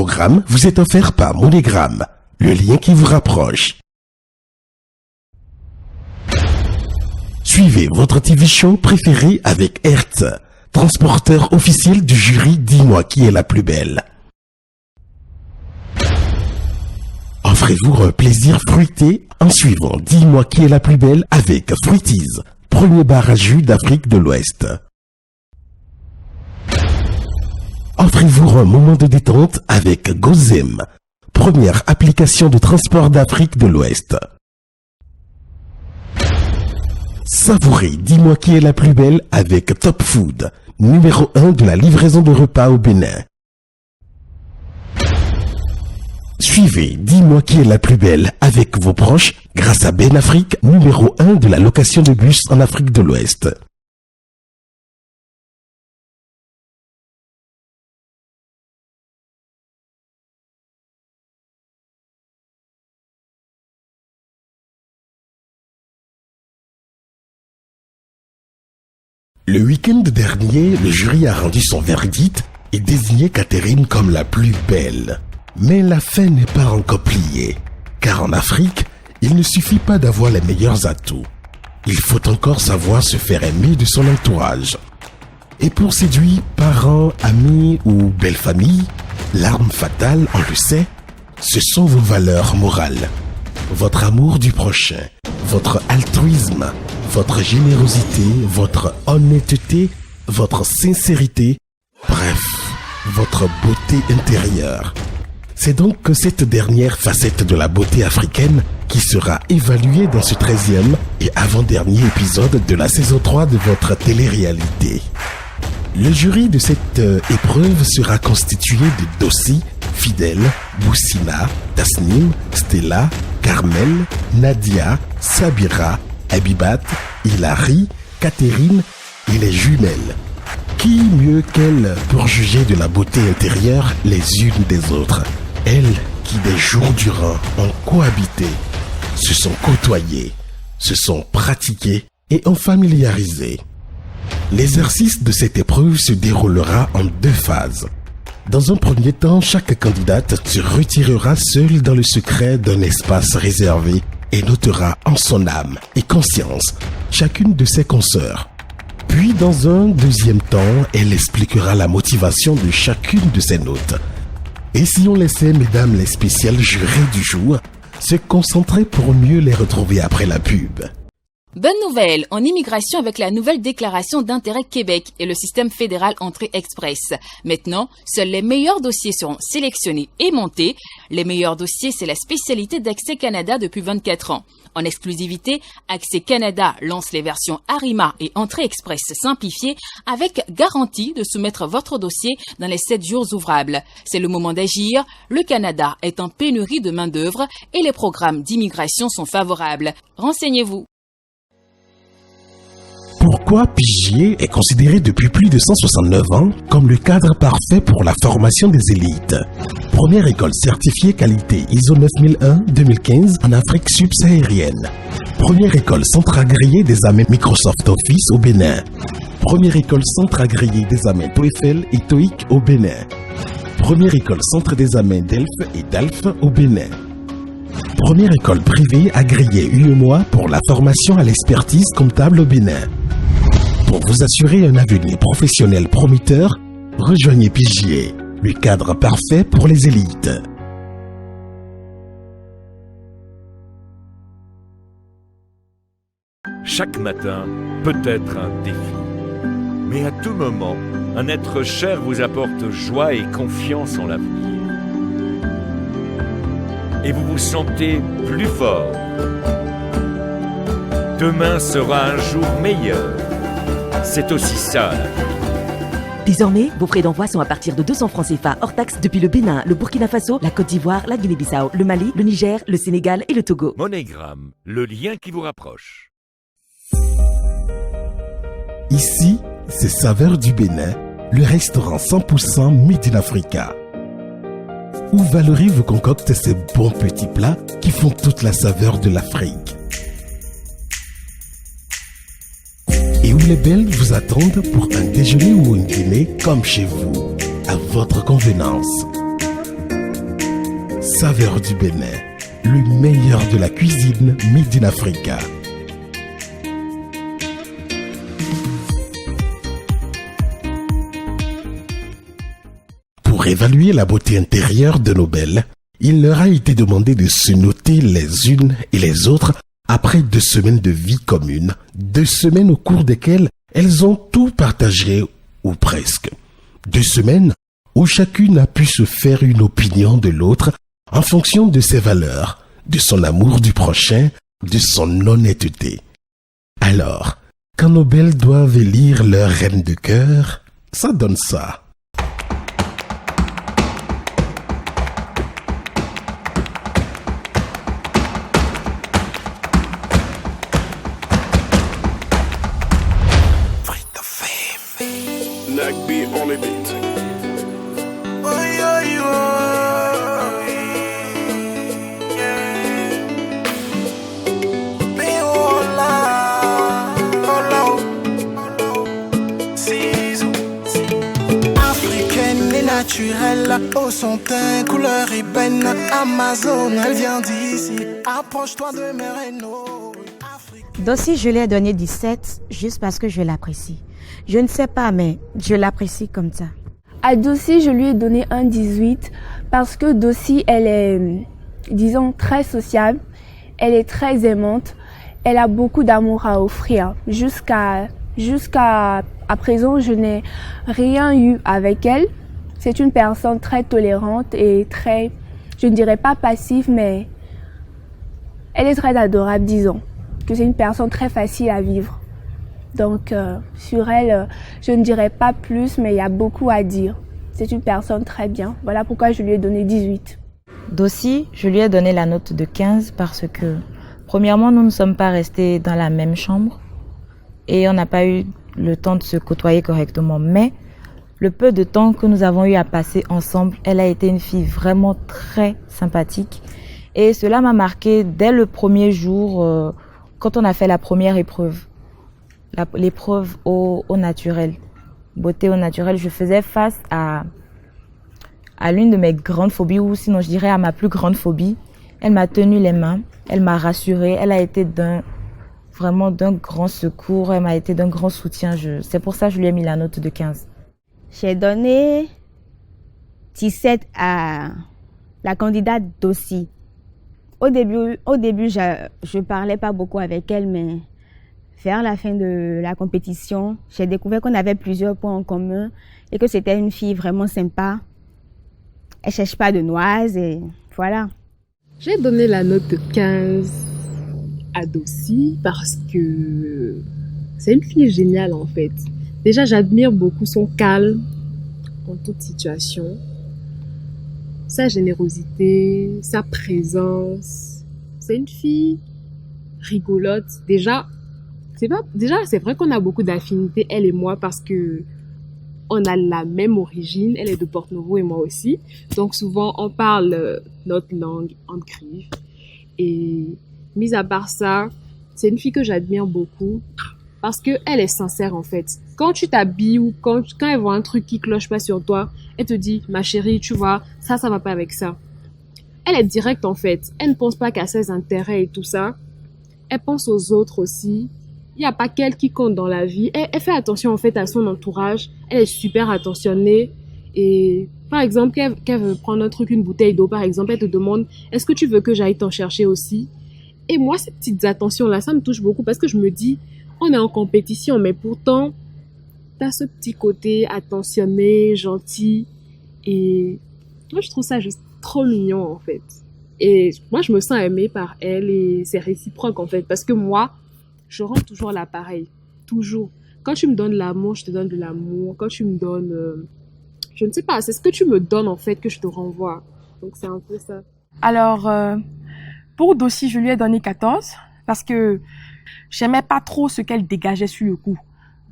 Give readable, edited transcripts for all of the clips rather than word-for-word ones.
programme vous est offert par MoneyGram, le lien qui vous rapproche. Suivez votre TV show préféré avec Hertz, transporteur officiel du jury Dis-moi qui est la plus belle. Offrez-vous un plaisir fruité en suivant Dis-moi qui est la plus belle avec Fruities, premier bar à jus d'Afrique de l'Ouest. Offrez-vous un moment de détente avec Gozem, première application de transport d'Afrique de l'Ouest. Savourez Dis-moi qui est la plus belle avec Top Food, numéro 1 de la livraison de repas au Bénin. Suivez Dis-moi qui est la plus belle avec vos proches grâce à Ben Afrique, numéro 1 de la location de bus en Afrique de l'Ouest. Le week-end dernier, le jury a rendu son verdict et désigné Catherine comme la plus belle. Mais la fin n'est pas encore pliée, car en Afrique, il ne suffit pas d'avoir les meilleurs atouts. Il faut encore savoir se faire aimer de son entourage. Et pour séduire parents, amis ou belle famille, l'arme fatale, on le sait, ce sont vos valeurs morales. Votre amour du prochain, votre altruisme, votre générosité, votre honnêteté, votre sincérité, bref, votre beauté intérieure. C'est donc que cette dernière facette de la beauté africaine qui sera évaluée dans ce 13e et avant-dernier épisode de la saison 3 de votre télé-réalité. Le jury de cette épreuve sera constitué de Dossi, Fidèle, Boussina, Tasnim, Stella, Carmel, Nadia, Sabira, Abibat, Hilary, Catherine et les jumelles. Qui mieux qu'elles pour juger de la beauté intérieure les unes des autres? Elles qui des jours durant ont cohabité, se sont côtoyées, se sont pratiquées et ont familiarisé. L'exercice de cette épreuve se déroulera en 2 phases. Dans un premier temps, chaque candidate se retirera seule dans le secret d'un espace réservé et notera en son âme et conscience chacune de ses consoeurs. Puis dans un deuxième temps, elle expliquera la motivation de chacune de ses notes. Et si on laissait mesdames les spéciales jurées du jour se concentrer pour mieux les retrouver après la pub. Bonne nouvelle, en immigration avec la nouvelle déclaration d'intérêt Québec et le système fédéral Entrée Express. Maintenant, seuls les meilleurs dossiers seront sélectionnés et montés. Les meilleurs dossiers, c'est la spécialité d'Accès Canada depuis 24 ans. En exclusivité, Accès Canada lance les versions Arima et Entrée Express simplifiées avec garantie de soumettre votre dossier dans les 7 jours ouvrables. C'est le moment d'agir. Le Canada est en pénurie de main-d'œuvre et les programmes d'immigration sont favorables. Renseignez-vous. Pourquoi Pigier est considéré depuis plus de 169 ans comme le cadre parfait pour la formation des élites? Première école certifiée qualité ISO 9001-2015 en Afrique subsaharienne. Première école centre agréé d'examen Microsoft Office au Bénin. Première école centre agréé d'examen TOEFL et TOEIC au Bénin. Première école centre d'examen DELF et DALF au Bénin. Première école privée agréée UEMOA pour la formation à l'expertise comptable au Bénin. Pour vous assurer un avenir professionnel prometteur, rejoignez Pigier, le cadre parfait pour les élites. Chaque matin peut être un défi. Mais à tout moment, un être cher vous apporte joie et confiance en l'avenir. Et vous vous sentez plus fort. Demain sera un jour meilleur. C'est aussi ça, la vie. Désormais, vos frais d'envoi sont à partir de 200 francs CFA hors taxe depuis le Bénin, le Burkina Faso, la Côte d'Ivoire, la Guinée-Bissau, le Mali, le Niger, le Sénégal et le Togo. MoneyGram, le lien qui vous rapproche. Ici, c'est Saveurs du Bénin, le restaurant 100% Made in Africa. Où Valérie vous concocte ces bons petits plats qui font toute la saveur de l'Afrique. Et où les belles vous attendent pour un déjeuner ou un dîner comme chez vous, à votre convenance. saveurs du Bénin, le meilleur de la cuisine Made in Africa. Pour évaluer la beauté intérieure de nos belles, il leur a été demandé de se noter les unes et les autres après 2 semaines de vie commune, 2 semaines au cours desquelles elles ont tout partagé ou presque. 2 semaines où chacune a pu se faire une opinion de l'autre en fonction de ses valeurs, de son amour du prochain, de son honnêteté. Alors, quand nos belles doivent élire leur reine de cœur, ça donne ça. Neck beat on the beat. Africaine et naturelle, au son teint, couleur ébène, Amazon, elle vient d'ici. Approche-toi de mes rénaux. Dossi, je lui ai donné 17 juste parce que je l'apprécie. Je ne sais pas, mais je l'apprécie comme ça. À Dossi, je lui ai donné un 18 parce que Dossi, elle est, disons, très sociable. Elle est très aimante. Elle a beaucoup d'amour à offrir. Jusqu'à présent, je n'ai rien eu avec elle. C'est une personne très tolérante et très, je ne dirais pas passive, mais elle est très adorable, disons. Que c'est une personne très facile à vivre. Donc, sur elle, je ne dirais pas plus, mais il y a beaucoup à dire. C'est une personne très bien. Voilà pourquoi je lui ai donné 18. Dossi, je lui ai donné la note de 15 parce que, premièrement, nous ne sommes pas restés dans la même chambre et on n'a pas eu le temps de se côtoyer correctement. Mais le peu de temps que nous avons eu à passer ensemble, elle a été une fille vraiment très sympathique. Et cela m'a marqué dès le premier jour, quand on a fait la première épreuve. L'épreuve au naturel, beauté au naturel, je faisais face à l'une de mes grandes phobies, ou sinon je dirais à ma plus grande phobie. Elle m'a tenu les mains, elle m'a rassurée, elle a été vraiment d'un grand secours, elle m'a été d'un grand soutien. C'est pour ça que je lui ai mis la note de 15. J'ai donné 17 à la candidate Dossi. Au début, je parlais pas beaucoup avec elle, mais vers la fin de la compétition, j'ai découvert qu'on avait plusieurs points en commun et que c'était une fille vraiment sympa. Elle cherche pas de noises et voilà. J'ai donné la note de 15 à Dossi parce que c'est une fille géniale en fait. Déjà, j'admire beaucoup son calme en toute situation, sa générosité, sa présence. C'est une fille rigolote. Déjà, c'est vrai qu'on a beaucoup d'affinités, elle et moi, parce que on a la même origine. Elle est de Porto-Novo et moi aussi. Donc souvent, on parle notre langue en crive. Et mis à part ça, c'est une fille que j'admire beaucoup parce qu'elle est sincère en fait. Quand tu t'habilles ou quand elle voit un truc qui cloche pas sur toi, elle te dit, ma chérie, tu vois, ça va pas avec ça. Elle est directe en fait. Elle ne pense pas qu'à ses intérêts et tout ça. Elle pense aux autres aussi. Il n'y a pas qu'elle qui compte dans la vie. Elle fait attention en fait à son entourage. Elle est super attentionnée. Et par exemple, qu'elle veut prendre un truc, une bouteille d'eau par exemple, elle te demande, est-ce que tu veux que j'aille t'en chercher aussi? Et moi, ces petites attentions-là, ça me touche beaucoup parce que je me dis, on est en compétition, mais pourtant, t'as ce petit côté attentionné, gentil. Et moi, je trouve ça juste trop mignon en fait. Et moi, je me sens aimée par elle et c'est réciproque en fait. Parce que moi, je rends toujours l'appareil. Toujours. Quand tu me donnes l'amour, je te donne de l'amour. Quand tu me donnes... je ne sais pas, c'est ce que tu me donnes en fait que je te renvoie. Donc c'est un peu ça. Alors, pour Dossi, je lui ai donné 14 parce que j'aimais pas trop ce qu'elle dégageait sur le coup.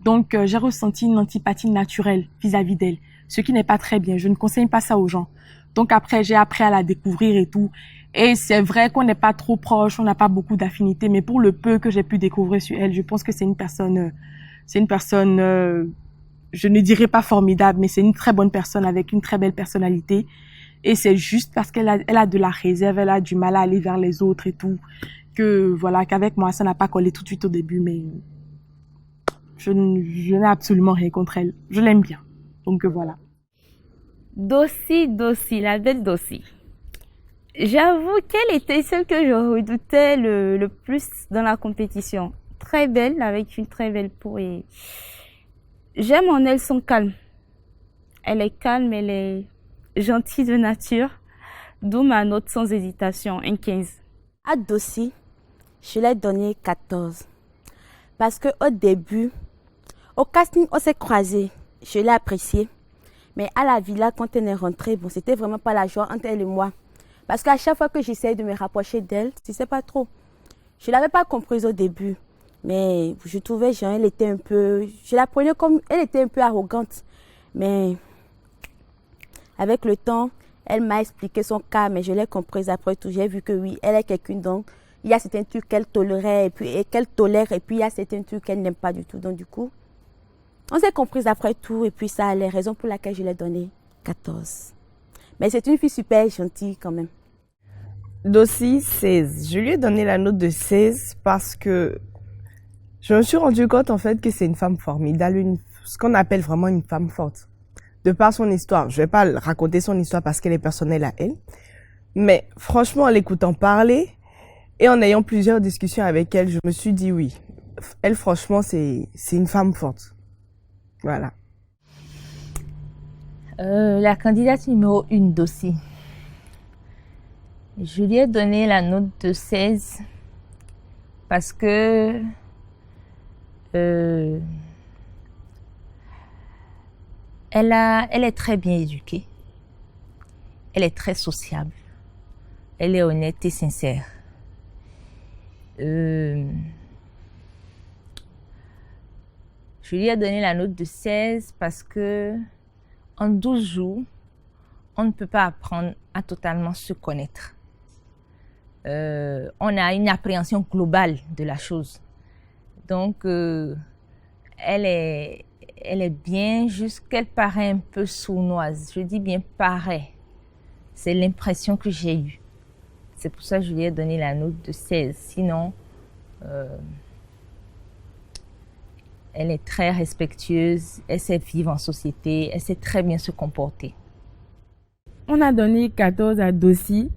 Donc, j'ai ressenti une antipathie naturelle vis-à-vis d'elle, ce qui n'est pas très bien. Je ne conseille pas ça aux gens. Donc après, j'ai appris à la découvrir et tout. Et c'est vrai qu'on n'est pas trop proche, on n'a pas beaucoup d'affinités, mais pour le peu que j'ai pu découvrir sur elle, je pense que c'est une personne, je ne dirais pas formidable, mais c'est une très bonne personne avec une très belle personnalité. Et c'est juste parce qu'elle a de la réserve, elle a du mal à aller vers les autres et tout, que voilà, qu'avec moi, ça n'a pas collé tout de suite au début, mais je n'ai absolument rien contre elle. Je l'aime bien. Donc voilà. Dossi, la belle Dossi. J'avoue qu'elle était celle que je redoutais le plus dans la compétition. Très belle, avec une très belle peau et j'aime en elle son calme. Elle est calme, elle est gentille de nature, d'où ma note sans hésitation, un 15. À Dossi, je l'ai donné 14. Parce qu'au début, au casting, on s'est croisés. Je l'ai apprécié. Mais à la villa, quand elle est rentrée, bon, c'était vraiment pas la joie entre elle et moi. Parce qu'à chaque fois que j'essayais de me rapprocher d'elle, je sais pas trop. Je l'avais pas comprise au début. Mais je trouvais, genre, elle était un peu... Je la prenais comme... Elle était un peu arrogante. Mais avec le temps, elle m'a expliqué son cas, mais je l'ai comprise après tout. J'ai vu que oui, elle est quelqu'un, donc il y a certains trucs qu'elle tolérait et qu'elle tolère, et puis il y a certains trucs qu'elle n'aime pas du tout. Donc du coup, on s'est comprise après tout, et puis ça a les raisons pour lesquelles je l'ai donné 14. Mais c'est une fille super gentille quand même. Dossi, 16. Je lui ai donné la note de 16 parce que je me suis rendu compte en fait que c'est une femme formidable, ce qu'on appelle vraiment une femme forte. De par son histoire, je vais pas raconter son histoire parce qu'elle est personnelle à elle, mais franchement en l'écoutant parler et en ayant plusieurs discussions avec elle, je me suis dit oui, elle franchement c'est une femme forte. Voilà. La candidate numéro 1 Dossi. Je lui ai donné la note de 16 parce que elle est très bien éduquée. Elle est très sociable. Elle est honnête et sincère. Je lui ai donné la note de 16 parce que en 12 jours, on ne peut pas apprendre à totalement se connaître. On a une appréhension globale de la chose. Donc, elle est bien, juste qu'elle paraît un peu sournoise. Je dis bien paraît. C'est l'impression que j'ai eue. C'est pour ça que je lui ai donné la note de 16. Sinon, elle est très respectueuse, elle sait vivre en société, elle sait très bien se comporter. On a donné 14 à Dossi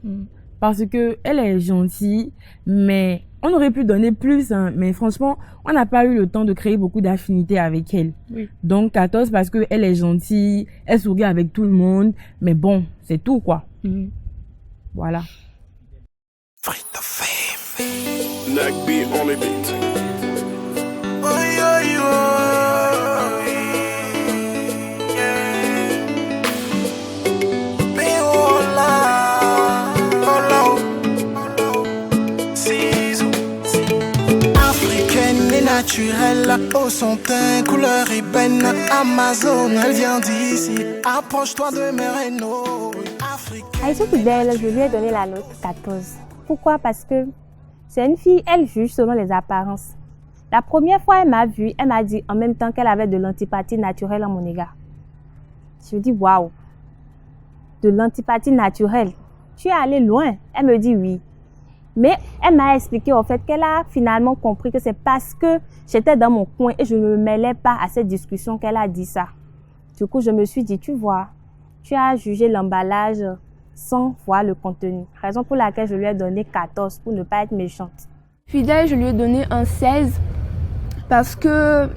parce que elle est gentille, mais on aurait pu donner plus, hein, mais franchement, on n'a pas eu le temps de créer beaucoup d'affinités avec elle. Oui. Donc 14 parce que elle est gentille, elle sourit avec tout le monde, mais bon, c'est tout quoi. Voilà. Naturelle, au son teint, couleur ébène, Amazon, elle vient d'ici. Approche-toi de mes rénaux. Aïcha Fidèle, je lui ai donné la note 14. Pourquoi? Parce que c'est une fille, elle juge selon les apparences. La première fois, elle m'a vue, elle m'a dit en même temps qu'elle avait de l'antipathie naturelle en mon égard. Je me dis, waouh, de l'antipathie naturelle, tu es allé loin. Elle me dit oui. Mais elle m'a expliqué au fait qu'elle a finalement compris que c'est parce que j'étais dans mon coin et je ne me mêlais pas à cette discussion qu'elle a dit ça. Du coup, je me suis dit, tu vois, tu as jugé l'emballage sans voir le contenu. Raison pour laquelle je lui ai donné 14 pour ne pas être méchante. Fidèle, je lui ai donné un 16 parce que,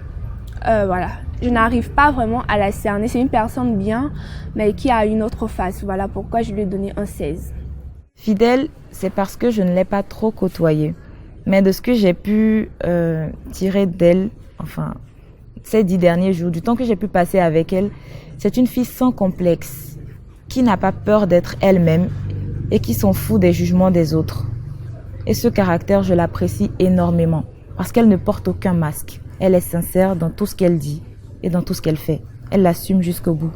voilà, je n'arrive pas vraiment à la cerner. C'est une personne bien, mais qui a une autre face. Voilà pourquoi je lui ai donné un 16. Fidèle, c'est parce que je ne l'ai pas trop côtoyée. Mais de ce que j'ai pu tirer d'elle, enfin, ces 10 derniers jours, du temps que j'ai pu passer avec elle, c'est une fille sans complexe, qui n'a pas peur d'être elle-même et qui s'en fout des jugements des autres. Et ce caractère, je l'apprécie énormément, parce qu'elle ne porte aucun masque. Elle est sincère dans tout ce qu'elle dit et dans tout ce qu'elle fait. Elle l'assume jusqu'au bout.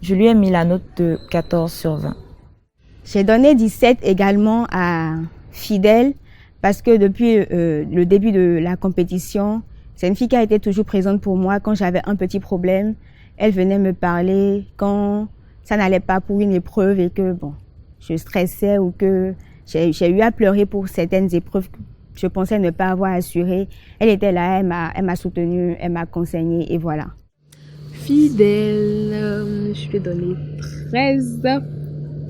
Je lui ai mis la note de 14 sur 20. J'ai donné 17 également à Fidèle parce que depuis le début de la compétition, c'est une fille qui a été toujours présente pour moi quand j'avais un petit problème. Elle venait me parler quand ça n'allait pas pour une épreuve et que bon, je stressais ou que j'ai eu à pleurer pour certaines épreuves que je pensais ne pas avoir assurées. Elle était là, elle m'a soutenue, elle m'a conseillée et voilà. Fidèle, je vais donner 13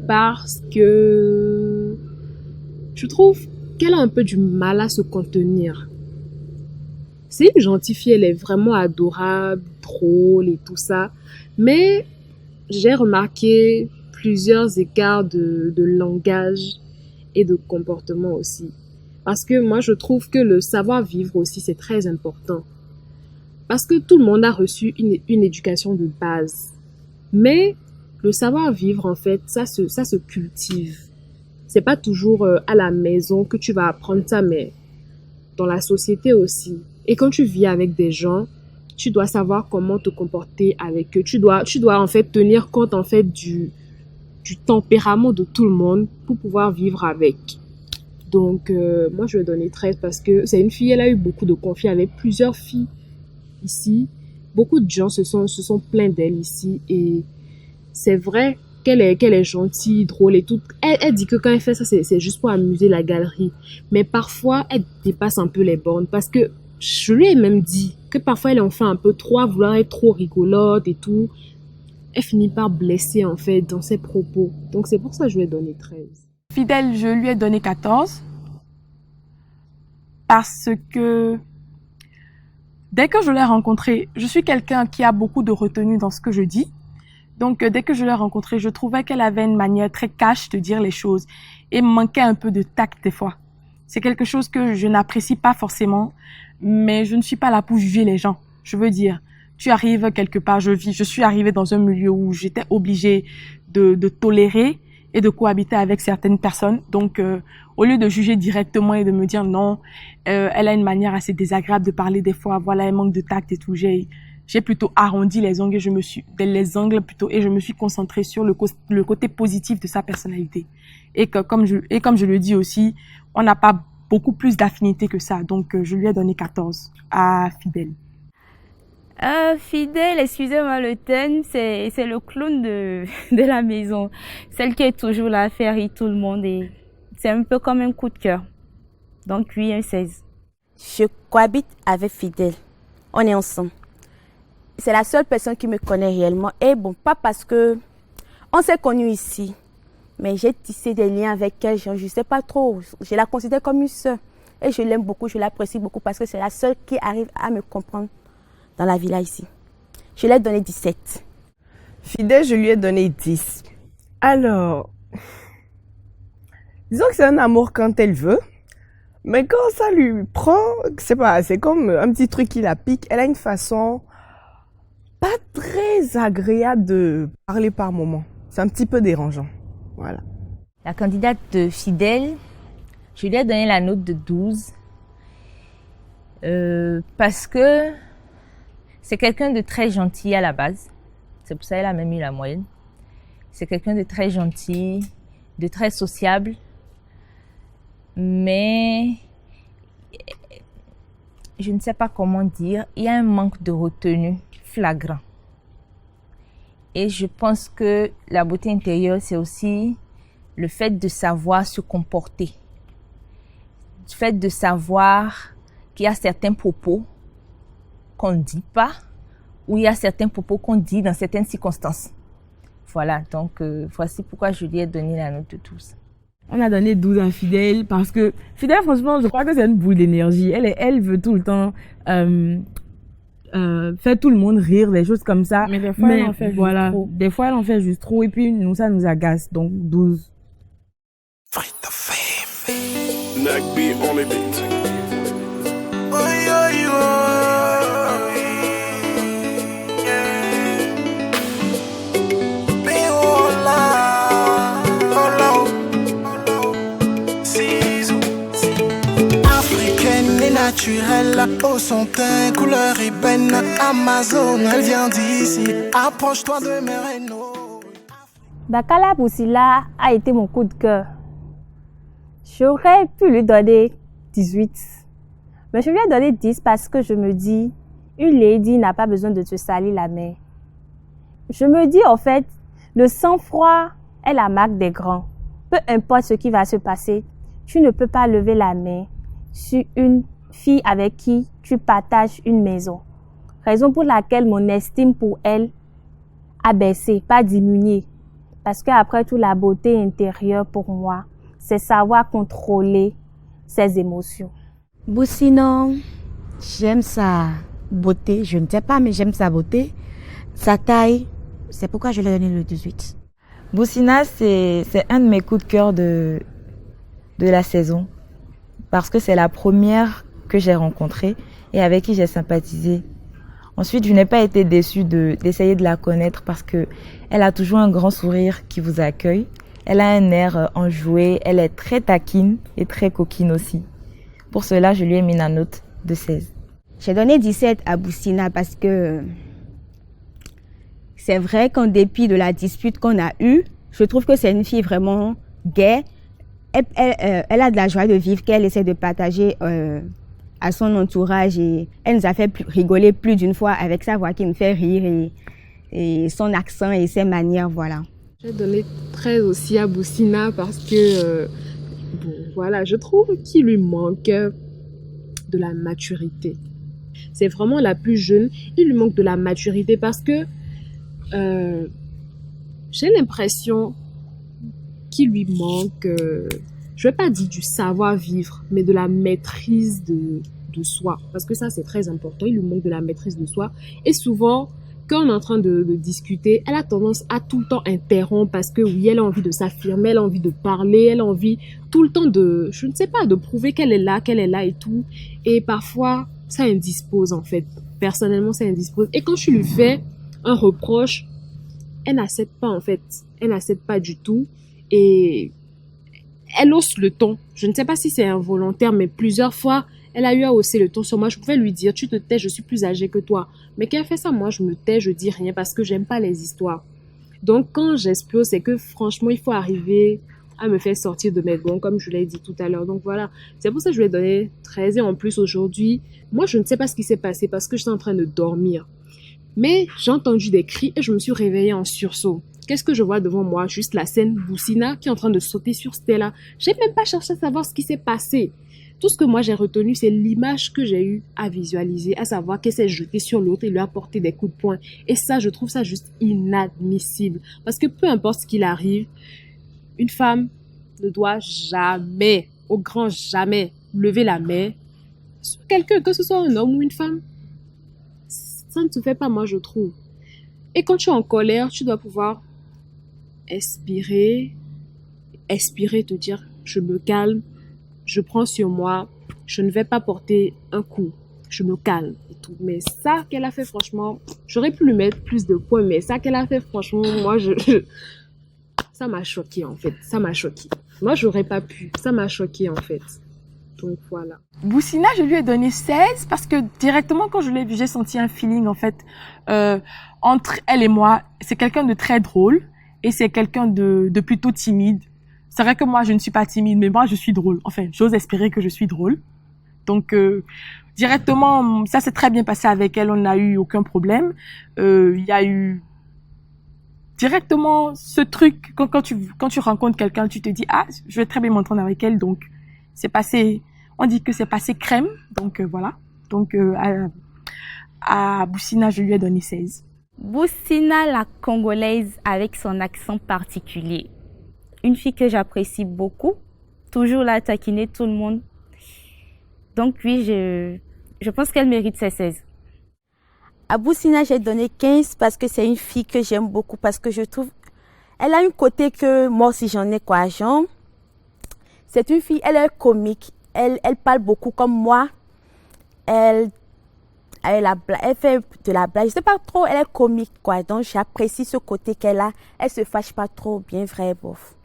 parce que je trouve qu'elle a un peu du mal à se contenir. C'est une gentille fille, elle est vraiment adorable, drôle et tout ça, mais j'ai remarqué plusieurs écarts de langage et de comportement aussi. Parce que moi, je trouve que le savoir-vivre aussi, c'est très important. Parce que tout le monde a reçu une éducation de base. Mais le savoir-vivre, en fait, ça se cultive. C'est pas toujours à la maison que tu vas apprendre ça, mais dans la société aussi. Et quand tu vis avec des gens, tu dois savoir comment te comporter avec eux. Tu dois en fait tenir compte en fait du tempérament de tout le monde pour pouvoir vivre avec. Donc, moi, je vais donner 13 parce que c'est une fille, elle a eu beaucoup de conflits avec plusieurs filles ici. Beaucoup de gens se sont plaints d'elle ici et c'est vrai qu'elle est gentille, drôle et tout. Elle dit que quand elle fait ça, c'est juste pour amuser la galerie. Mais parfois, elle dépasse un peu les bornes parce que je lui ai même dit que parfois, elle en fait un peu trop, à vouloir être trop rigolote et tout. Elle finit par blesser, en fait, dans ses propos. Donc, c'est pour ça que je lui ai donné 13. Fidèle, je lui ai donné 14 parce que dès que je l'ai rencontrée, je suis quelqu'un qui a beaucoup de retenue dans ce que je dis. Donc, dès que je l'ai rencontrée, je trouvais qu'elle avait une manière très cash de dire les choses et manquait un peu de tact des fois. C'est quelque chose que je n'apprécie pas forcément, mais je ne suis pas là pour juger les gens. Je veux dire, tu arrives quelque part, je suis arrivée dans un milieu où j'étais obligée de tolérer et de cohabiter avec certaines personnes. Donc, au lieu de juger directement et de me dire non, elle a une manière assez désagréable de parler des fois, voilà, elle manque de tact et tout, j'ai plutôt arrondi les angles et je me suis concentrée sur le côté positif de sa personnalité. Et que, comme je le dis aussi, on n'a pas beaucoup plus d'affinité que ça. Donc, je lui ai donné 14 à Fidèle. Fidèle, excusez-moi le thème, c'est le clown de la maison. Celle qui est toujours là à faire rire tout le monde et c'est un peu comme un coup de cœur. Donc, oui, un 16. Je cohabite avec Fidèle. On est ensemble. C'est la seule personne qui me connaît réellement. Et bon, pas parce que on s'est connus ici, mais j'ai tissé des liens avec elle. Je ne sais pas trop. Je la considère comme une sœur. Et je l'aime beaucoup, je l'apprécie beaucoup parce que c'est la seule qui arrive à me comprendre dans la villa ici. Je lui ai donné 17. Fidèle, je lui ai donné 10. Alors, disons que c'est un amour quand elle veut, mais quand ça lui prend, c'est comme un petit truc qui la pique. Elle a une façon pas très agréable de parler par moment. C'est un petit peu dérangeant. Voilà. La candidate de Fidèle, je lui ai donné la note de 12 parce que c'est quelqu'un de très gentil à la base. C'est pour ça qu'elle a même eu la moyenne. C'est quelqu'un de très gentil, de très sociable. Mais je ne sais pas comment dire. Il y a un manque de retenue flagrant. Et je pense que la beauté intérieure, c'est aussi le fait de savoir se comporter. Le fait de savoir qu'il y a certains propos qu'on ne dit pas, ou il y a certains propos qu'on dit dans certaines circonstances. Voilà, donc voici pourquoi je lui ai donné la note de 12. On a donné 12 à Fidèle parce que Fidèle, franchement, je crois que c'est une boule d'énergie. Elle veut tout le temps faire tout le monde rire, des choses comme ça. Mais des fois, elle en fait juste trop. Des fois, elle en fait juste trop et puis nous, ça nous agace. Donc 12. Nagby on les beats. Naturelle, au son teint, couleur ébène, Amazon, elle vient d'ici, approche-toi de mes rénaux. Dakala Boussila a été mon coup de cœur. J'aurais pu lui donner 18, mais je lui ai donné 10 parce que je me dis, une lady n'a pas besoin de te salir la main. Je me dis en fait, Le sang-froid est la marque des grands. Peu importe ce qui va se passer, tu ne peux pas lever la main sur une fille avec qui tu partages une maison. Raison pour laquelle mon estime pour elle a baissé, pas diminué. Parce qu'après tout, la beauté intérieure pour moi, c'est savoir contrôler ses émotions. Boussinon, j'aime sa beauté, je ne sais pas, mais j'aime sa beauté. Sa taille, c'est pourquoi je lui ai donné le 18. Boussina, c'est un de mes coups de cœur de la saison. Parce que c'est la première que j'ai rencontrée et avec qui j'ai sympathisé. Ensuite, je n'ai pas été déçue d'essayer de la connaître parce que elle a toujours un grand sourire qui vous accueille. Elle a un air enjoué, elle est très taquine et très coquine aussi. Pour cela, je lui ai mis la note de 16. J'ai donné 17 à Boussina parce que c'est vrai qu'en dépit de la dispute qu'on a eue, je trouve que c'est une fille vraiment gaie. Elle a de la joie de vivre qu'elle essaie de partager à son entourage et elle nous a fait rigoler plus d'une fois avec sa voix qui nous fait rire et son accent et ses manières, voilà. J'ai donné 13 aussi à Boussina parce que, voilà, je trouve qu'il lui manque de la maturité. C'est vraiment la plus jeune, il lui manque de la maturité parce que j'ai l'impression qu'il lui manque, je vais pas dire du savoir-vivre, mais de la maîtrise de soi. Parce que ça, c'est très important. Il lui manque de la maîtrise de soi. Et souvent, quand on est en train de discuter, elle a tendance à tout le temps interrompre parce que oui, elle a envie de s'affirmer, elle a envie de parler, elle a envie tout le temps je ne sais pas, de prouver qu'elle est là et tout. Et parfois, ça indispose en fait. Personnellement, ça indispose. Et quand je lui fais un reproche, elle n'accepte pas en fait. Elle n'accepte pas du tout. Et elle hausse le ton. Je ne sais pas si c'est involontaire, mais plusieurs fois, elle a eu à hausser le ton sur moi. Je pouvais lui dire, tu te tais, je suis plus âgée que toi. Mais quand elle fait ça, moi, je me tais, je dis rien parce que j'aime pas les histoires. Donc, quand j'explose, c'est que franchement, il faut arriver à me faire sortir de mes gonds, comme je l'ai dit tout à l'heure. Donc, voilà. C'est pour ça que je lui ai donné 13. Et en plus, aujourd'hui, moi, je ne sais pas ce qui s'est passé parce que j'étais en train de dormir. Mais j'ai entendu des cris et je me suis réveillée en sursaut. Qu'est-ce que je vois devant moi? Juste la scène Boussina qui est en train de sauter sur Stella. J'ai même pas cherché à savoir ce qui s'est passé. Tout ce que moi j'ai retenu, c'est l'image que j'ai eu à visualiser, à savoir qu'elle s'est jetée sur l'autre et lui a porté des coups de poing. Et ça, je trouve ça juste inadmissible. Parce que peu importe ce qu'il arrive, une femme ne doit jamais, au grand jamais, lever la main sur quelqu'un, que ce soit un homme ou une femme. Ça ne se fait pas, moi, je trouve. Et quand tu es en colère, tu dois pouvoir expirer, te dire, je me calme, je prends sur moi, je ne vais pas porter un coup, je me calme et tout. Mais ça qu'elle a fait, franchement, j'aurais pu lui mettre plus de points, mais ça qu'elle a fait, franchement, moi, ça m'a choqué en fait, ça m'a choqué. Moi, j'aurais pas pu, ça m'a choqué en fait. Donc voilà. Boussina, je lui ai donné 16 parce que directement quand je l'ai vue, j'ai senti un feeling en fait entre elle et moi. C'est quelqu'un de très drôle et c'est quelqu'un de plutôt timide. C'est vrai que moi, je ne suis pas timide, mais moi, je suis drôle. Enfin, j'ose espérer que je suis drôle. Donc, directement, ça s'est très bien passé avec elle. On n'a eu aucun problème. Il y a eu directement ce truc, quand tu rencontres quelqu'un, tu te dis, ah, je vais très bien m'entendre avec elle. Donc, c'est passé, on dit que c'est passé crème. Donc, voilà. Donc, à Boussina, je lui ai donné 16. Boussina, la Congolaise avec son accent particulier. Une fille que j'apprécie beaucoup, toujours là taquiner tout le monde. Donc oui, je pense qu'elle mérite ses 16. À Boussina, j'ai donné 15 parce que c'est une fille que j'aime beaucoup, parce que je trouve, elle a un côté que moi aussi j'en ai quoi, genre. C'est une fille, elle est comique, elle parle beaucoup comme moi. Elle fait de la blague, je sais pas trop, elle est comique quoi, donc j'apprécie ce côté qu'elle a. Elle se fâche pas trop, bien vrai, bof.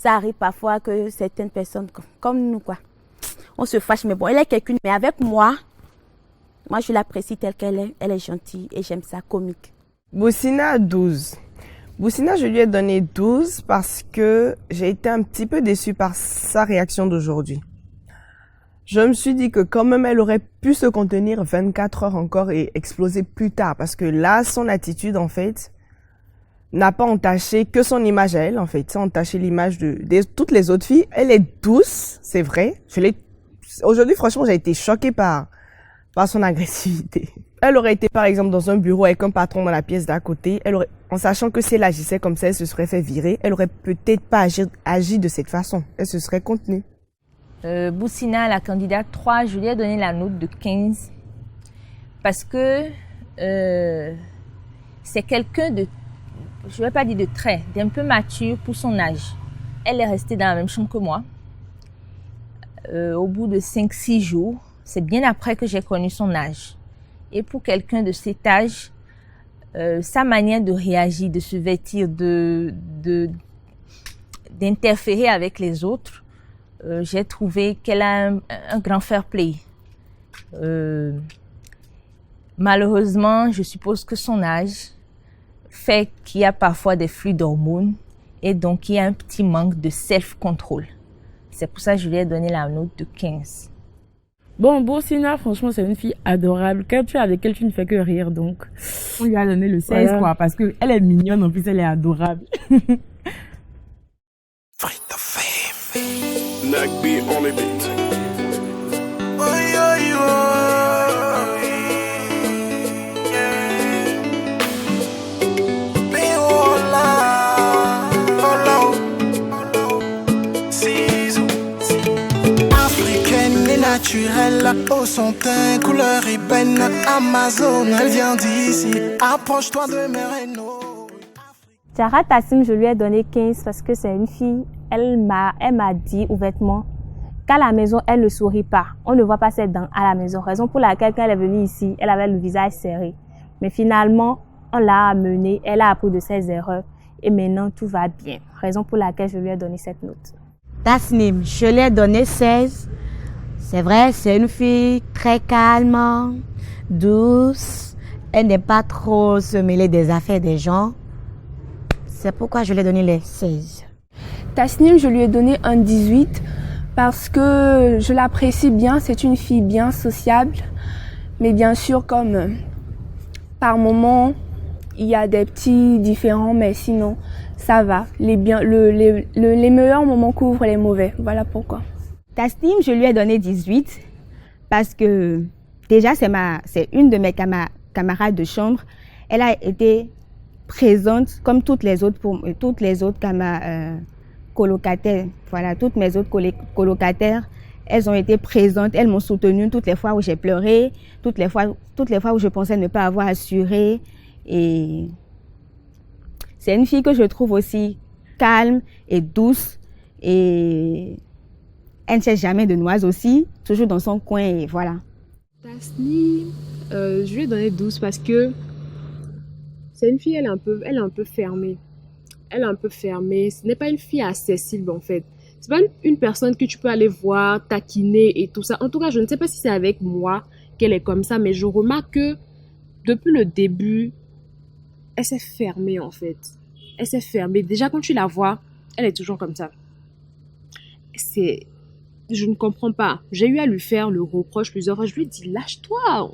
Ça arrive parfois que certaines personnes, comme nous, quoi, on se fâche, mais bon, elle est quelqu'une. Mais avec moi, je l'apprécie telle qu'elle est. Elle est gentille et j'aime ça, comique. Boussina, 12. Boussina, je lui ai donné 12 parce que j'ai été un petit peu déçue par sa réaction d'aujourd'hui. Je me suis dit que quand même, elle aurait pu se contenir 24 heures encore et exploser plus tard. Parce que là, son attitude, en fait, n'a pas entaché que son image à elle, en fait. Ça a entaché l'image de toutes les autres filles. Elle est douce, c'est vrai. Aujourd'hui, franchement, j'ai été choquée par son agressivité. Elle aurait été, par exemple, dans un bureau avec un patron dans la pièce d'à côté. En sachant que si elle agissait comme ça, elle se serait fait virer. Elle aurait peut-être pas agi de cette façon. Elle se serait contenue. Boussina, la candidate 3, je lui ai donné la note de 15 parce que c'est quelqu'un de, je ne vais pas dire de très, d'un peu mature pour son âge. Elle est restée dans la même chambre que moi. Au bout de 5-6 jours, c'est bien après que j'ai connu son âge. Et pour quelqu'un de cet âge, sa manière de réagir, de se vêtir, d'interférer avec les autres, j'ai trouvé qu'elle a un grand fair play. Malheureusement, je suppose que son âge fait qu'il y a parfois des flux d'hormones et donc il y a un petit manque de self-control. C'est pour ça que je lui ai donné la note de 15. Bon, Boussina, franchement, c'est une fille adorable. Quand tu es avec elle, tu ne fais que rire, donc on lui a donné le 16, voilà. Quoi, parce qu'elle est mignonne, en plus, elle est adorable. Nagby on the beat. Africaine et naturelle, au son teint, couleur ébène, Amazon, elle vient d'ici. Approche-toi de mes rénaux. Zahra Tassim, je lui ai donné 15 parce que c'est une fille. Elle m'a dit ouvertement qu'à la maison, elle ne sourit pas. On ne voit pas ses dents à la maison. Raison pour laquelle, quand elle est venue ici, elle avait le visage serré. Mais finalement, on l'a amenée, elle a appris de ses erreurs. Et maintenant, tout va bien. Raison pour laquelle je lui ai donné cette note. Tasnim, je lui ai donné 16. C'est vrai, c'est une fille très calme, douce. Elle n'est pas trop se mêler des affaires des gens. C'est pourquoi je lui ai donné les 16. Tasnim, je lui ai donné un 18 parce que je l'apprécie bien. C'est une fille bien sociable. Mais bien sûr, comme par moments, il y a des petits différends, mais sinon, ça va. Les meilleurs moments couvrent les mauvais. Voilà pourquoi. Tasnim, je lui ai donné 18 parce que déjà, c'est une de mes camarades de chambre. Elle a été présente comme toutes les autres colocataires. Voilà, toutes mes autres colocataires, elles ont été présentes, elles m'ont soutenue toutes les fois où j'ai pleuré, toutes les fois où je pensais ne pas avoir assuré. Et c'est une fille que je trouve aussi calme et douce et elle ne cherche jamais de noise aussi, toujours dans son coin et voilà. Tasnim, je lui ai donné 12 parce que c'est une fille, elle est un peu fermée. Elle est un peu fermée. Ce n'est pas une fille accessible en fait. C'est pas une personne que tu peux aller voir, taquiner et tout ça. En tout cas, je ne sais pas si c'est avec moi qu'elle est comme ça, mais je remarque que depuis le début, elle s'est fermée en fait. Elle s'est fermée. Déjà quand tu la vois, elle est toujours comme ça. Je ne comprends pas. J'ai eu à lui faire le reproche plusieurs fois. Je lui ai dit, lâche-toi,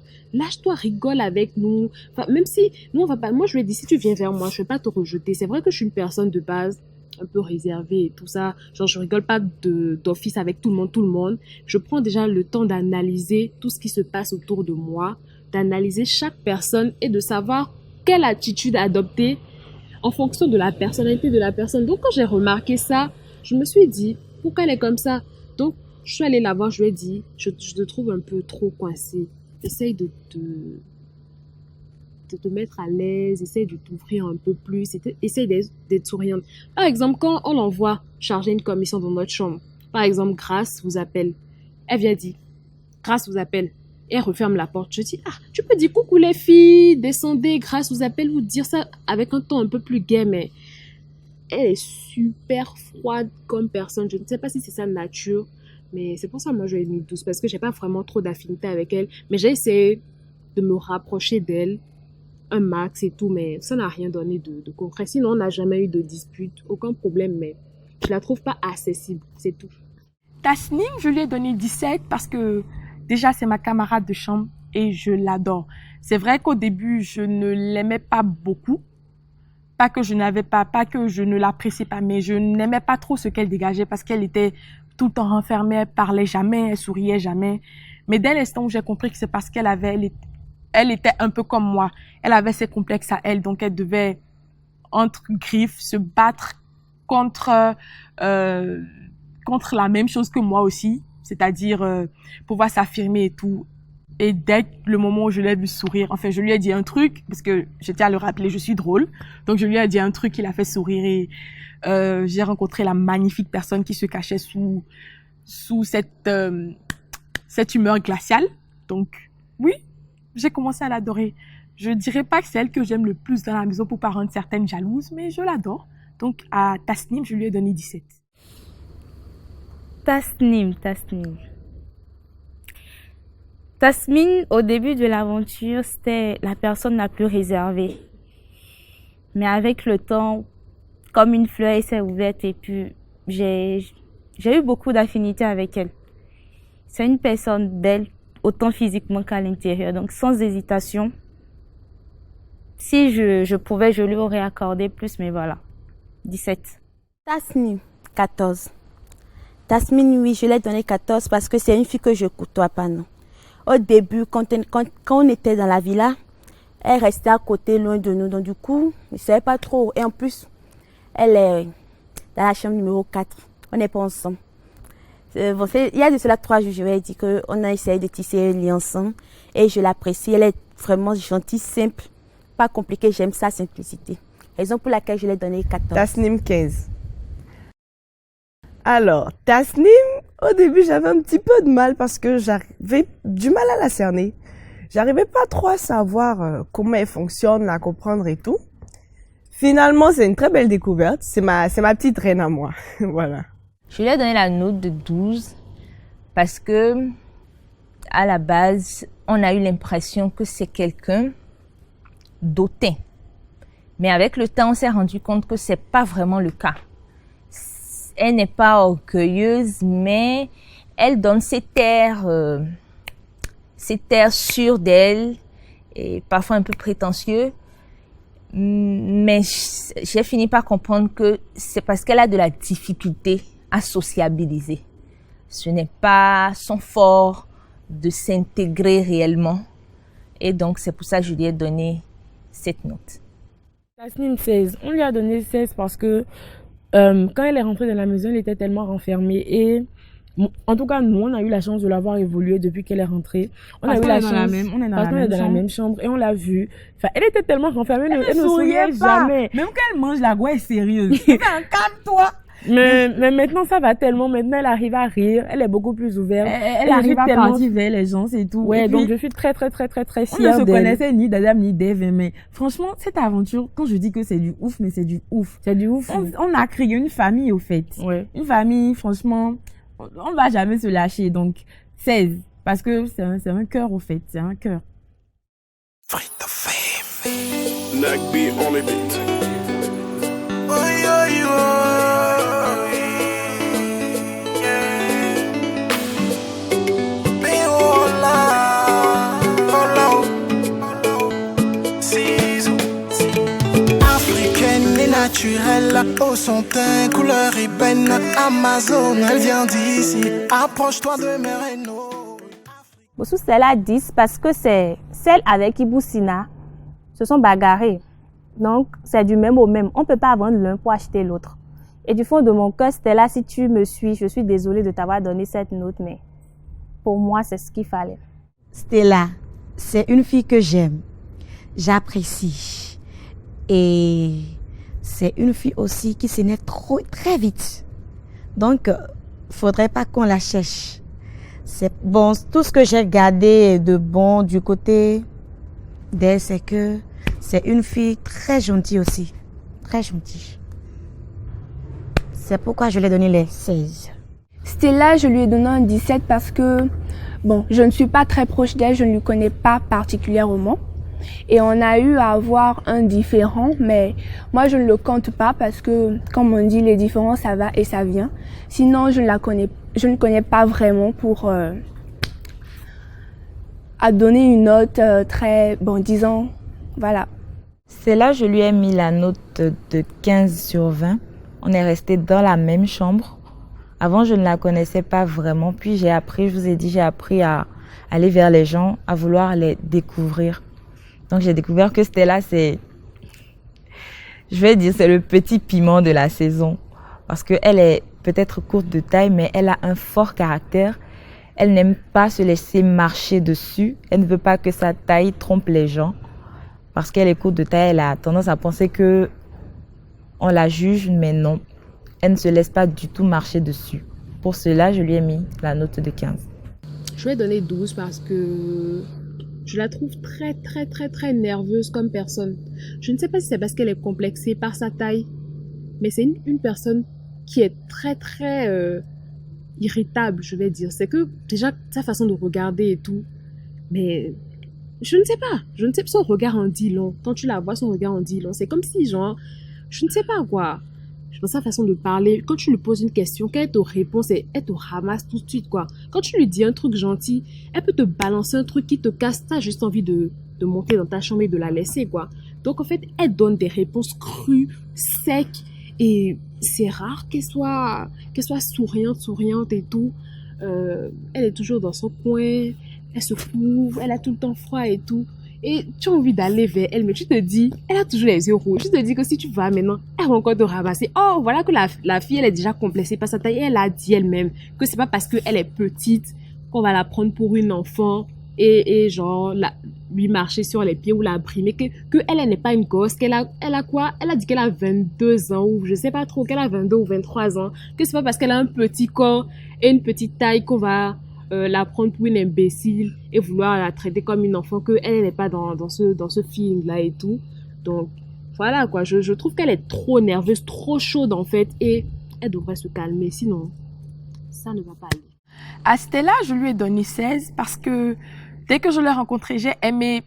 rigole avec nous. Enfin, même si, nous, on va pas, moi, je lui ai dit, si tu viens vers moi, je vais pas te rejeter. C'est vrai que je suis une personne de base, un peu réservée et tout ça. Genre, je rigole pas d'office avec tout le monde. Je prends déjà le temps d'analyser tout ce qui se passe autour de moi, d'analyser chaque personne et de savoir quelle attitude adopter en fonction de la personnalité de la personne. Donc, quand j'ai remarqué ça, je me suis dit, pourquoi elle est comme ça? Donc, je suis allée la voir, je lui ai dit, je te trouve un peu trop coincée. Essaye de te mettre à l'aise, essaye de t'ouvrir un peu plus, essaye d'être souriante. Par exemple, quand on l'envoie charger une commission dans notre chambre, par exemple, Grâce vous appelle. Elle vient dire, Grâce vous appelle. Et elle referme la porte. Je dis, tu peux dire coucou les filles, descendez, Grâce vous appelle, vous dire ça avec un ton un peu plus gai, mais elle est super froide comme personne. Je ne sais pas si c'est sa nature. Mais c'est pour ça que moi je lui ai mis 12 parce que j'ai pas vraiment trop d'affinité avec elle. Mais j'ai essayé de me rapprocher d'elle un max et tout, mais ça n'a rien donné de concret. Sinon, on n'a jamais eu de dispute, aucun problème, mais je la trouve pas accessible, c'est tout. Tasnim, je lui ai donné 17 parce que déjà c'est ma camarade de chambre et je l'adore. C'est vrai qu'au début, je ne l'aimais pas beaucoup, pas que je ne l'appréciais pas, mais je n'aimais pas trop ce qu'elle dégageait parce qu'elle était tout le temps renfermée, elle parlait jamais, elle souriait jamais. Mais dès l'instant où j'ai compris que c'est parce elle était un peu comme moi. Elle avait ses complexes à elle, donc elle devait, entre griffes, se battre contre la même chose que moi aussi, c'est-à-dire pouvoir s'affirmer et tout. Et dès le moment où je l'ai vu sourire, enfin, je lui ai dit un truc, parce que je tiens à le rappeler, je suis drôle. Donc, je lui ai dit un truc qui l'a fait sourire et j'ai rencontré la magnifique personne qui se cachait sous cette humeur glaciale. Donc, oui, j'ai commencé à l'adorer. Je dirais pas que c'est elle que j'aime le plus dans la maison pour pas rendre certaines jalouses, mais je l'adore. Donc, à Tasnim, je lui ai donné 17. Tasnim. Tasmine, au début de l'aventure, c'était la personne la plus réservée. Mais avec le temps, comme une fleur, elle s'est ouverte et puis j'ai eu beaucoup d'affinité avec elle. C'est une personne belle, autant physiquement qu'à l'intérieur. Donc, sans hésitation, si je pouvais, je lui aurais accordé plus, mais voilà, 17. Tasnim, 14. Tasmine, oui, je l'ai donné 14 parce que c'est une fille que je côtoie pas, non. Au début, quand on était dans la villa, elle restait à côté, loin de nous. Donc, du coup, je ne savais pas trop. Et en plus, elle est dans la chambre numéro 4. On n'est pas ensemble. Bon, il y a de cela 3 jours, je lui ai dit qu'on a essayé de tisser un lien ensemble. Et je l'apprécie. Elle est vraiment gentille, simple, pas compliquée. J'aime sa simplicité. Raison pour laquelle je l'ai donné 14. Tasnim, 15. Alors, Tasnim, au début, j'avais un petit peu de mal parce que j'avais du mal à la cerner. J'arrivais pas trop à savoir comment elle fonctionne, la comprendre et tout. Finalement, c'est une très belle découverte. C'est ma petite reine à moi. Voilà. Je lui ai donné la note de 12 parce que, à la base, on a eu l'impression que c'est quelqu'un d'autant. Mais avec le temps, on s'est rendu compte que c'est pas vraiment le cas. Elle n'est pas orgueilleuse, mais elle donne cet air sûr d'elle et parfois un peu prétentieux. Mais j'ai fini par comprendre que c'est parce qu'elle a de la difficulté à sociabiliser. Ce n'est pas son fort de s'intégrer réellement. Et donc, c'est pour ça que je lui ai donné cette note. Tasnim, 16. On lui a donné 16 parce que quand elle est rentrée dans la maison, elle était tellement renfermée et en tout cas, nous, on a eu la chance de la voir évoluer depuis qu'elle est rentrée. On a eu la chance, on est dans la même chambre et on l'a vue. Enfin, elle était tellement renfermée, elle ne souriait jamais. Même quand elle mange la goût, elle est sérieuse. Calme-toi. Mais maintenant, ça va tellement. Maintenant, elle arrive à rire. Elle est beaucoup plus ouverte. Elle arrive à partir vers les gens, c'est tout. Ouais, donc je suis très fière d'elle. On ne se connaissait ni d'Adam ni d'Eve, mais franchement, cette aventure, quand je dis que c'est du ouf, mais c'est du ouf. C'est du ouf. On a créé une famille, au fait. Ouais. Une famille, franchement, on ne va jamais se lâcher. Donc, 16. Parce que c'est un cœur, au fait. C'est un cœur. Free the fame. Nagby on the beat. Naturelle, au son teint, couleur ébène, Amazon, elle vient d'ici, approche-toi de mes rénaux. Bossou, c'est la 10 parce que c'est celle avec Iboussina se sont bagarrées. Donc, c'est du même au même. On ne peut pas vendre l'un pour acheter l'autre. Et du fond de mon cœur, Stella, si tu me suis, je suis désolée de t'avoir donné cette note, mais pour moi, c'est ce qu'il fallait. Stella, c'est une fille que j'aime, j'apprécie. Et c'est une fille aussi qui s'énerve très vite. Donc, faudrait pas qu'on la cherche. C'est bon, tout ce que j'ai gardé de bon du côté d'elle, c'est que c'est une fille très gentille aussi. Très gentille. C'est pourquoi je lui ai donné les 16. Stella, je lui ai donné un 17 parce que, bon, je ne suis pas très proche d'elle, je ne lui connais pas particulièrement. Et on a eu à avoir un différent, mais moi je ne le compte pas parce que, comme on dit, les différents ça va et ça vient. Sinon, je ne connais pas vraiment pour à donner une note très, bon, disons, voilà. C'est là je lui ai mis la note de 15 sur 20. On est resté dans la même chambre. Avant, je ne la connaissais pas vraiment. Puis j'ai appris, je vous ai dit, j'ai appris à aller vers les gens, à vouloir les découvrir. Donc j'ai découvert que Stella, c'est le petit piment de la saison. Parce qu'elle est peut-être courte de taille, mais elle a un fort caractère. Elle n'aime pas se laisser marcher dessus. Elle ne veut pas que sa taille trompe les gens. Parce qu'elle est courte de taille, elle a tendance à penser que on la juge, mais non. Elle ne se laisse pas du tout marcher dessus. Pour cela, je lui ai mis la note de 15. Je lui ai donné 12 parce que je la trouve très nerveuse comme personne. Je ne sais pas si c'est parce qu'elle est complexée par sa taille, mais c'est une personne qui est très irritable, je vais dire. C'est que déjà sa façon de regarder et tout, mais je ne sais pas, son regard en dit long. Quand tu la vois, son regard en dit long. C'est comme si genre, je ne sais pas quoi. Je pense sa façon de parler, quand tu lui poses une question, quand elle te répond, elle te ramasse tout de suite, quoi. Quand tu lui dis un truc gentil, elle peut te balancer un truc qui te casse, t'as juste envie de monter dans ta chambre et de la laisser, quoi. Donc, en fait, elle donne des réponses crues, secs, et c'est rare qu'elle soit souriante et tout. Elle est toujours dans son coin, elle se couvre, elle a tout le temps froid et tout. Et tu as envie d'aller vers elle, mais tu te dis, elle a toujours les yeux rouges. Tu te dis que si tu vas maintenant, elle va encore te ramasser. Oh, voilà que la fille, elle est déjà complexée par sa taille. Et elle a dit elle-même que c'est pas parce qu'elle est petite qu'on va la prendre pour une enfant et genre, lui marcher sur les pieds ou la brimer. Que elle n'est pas une gosse. Elle a quoi? Elle a dit qu'elle a 22 ans ou je sais pas trop, qu'elle a 22 ou 23 ans. Que c'est pas parce qu'elle a un petit corps et une petite taille qu'on va la prendre pour une imbécile et vouloir la traiter comme une enfant, qu'elle n'est pas dans ce feeling-là et tout. Donc, voilà quoi, je trouve qu'elle est trop nerveuse, trop chaude en fait, et elle devrait se calmer, sinon, ça ne va pas aller. À Stella, je lui ai donné 16 parce que dès que je l'ai rencontrée, j'ai aimé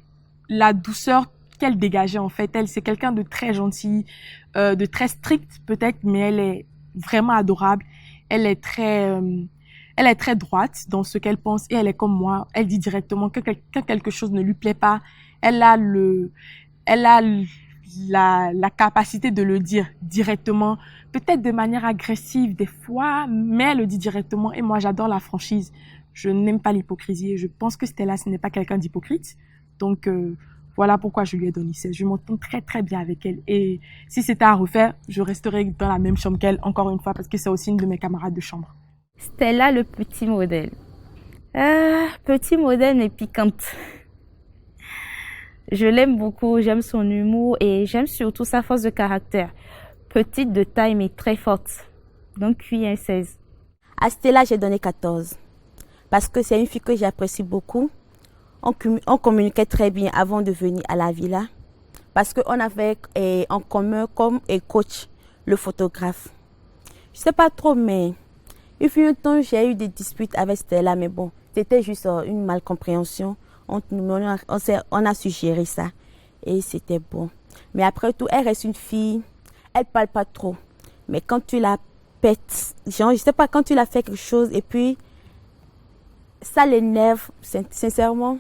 la douceur qu'elle dégageait en fait. Elle, c'est quelqu'un de très gentil, de très strict peut-être, mais elle est vraiment adorable. Elle est très droite dans ce qu'elle pense et elle est comme moi. Elle dit directement que quand quelque chose ne lui plaît pas, elle a la capacité de le dire directement, peut-être de manière agressive des fois, mais elle le dit directement et moi j'adore la franchise. Je n'aime pas l'hypocrisie et je pense que Stella, ce n'est pas quelqu'un d'hypocrite. Donc voilà pourquoi je lui ai donné 16. Je m'entends très bien avec elle et si c'était à refaire, je resterais dans la même chambre qu'elle encore une fois parce que c'est aussi une de mes camarades de chambre. Stella, le petit modèle. Petit modèle, mais piquante. Je l'aime beaucoup, j'aime son humour et j'aime surtout sa force de caractère. Petite de taille, mais très forte. Donc, oui, un 16. À Stella, j'ai donné 14. Parce que c'est une fille que j'apprécie beaucoup. On communiquait très bien avant de venir à la villa. Parce qu'on avait en commun comme coach, le photographe. Je sais pas trop, mais... Il fut un temps, j'ai eu des disputes avec Stella, mais bon, c'était juste une malcompréhension. On a su gérer ça et c'était bon. Mais après tout, elle reste une fille, elle parle pas trop. Mais quand tu la pètes, genre, je sais pas, quand tu la fais quelque chose et puis ça l'énerve, sincèrement.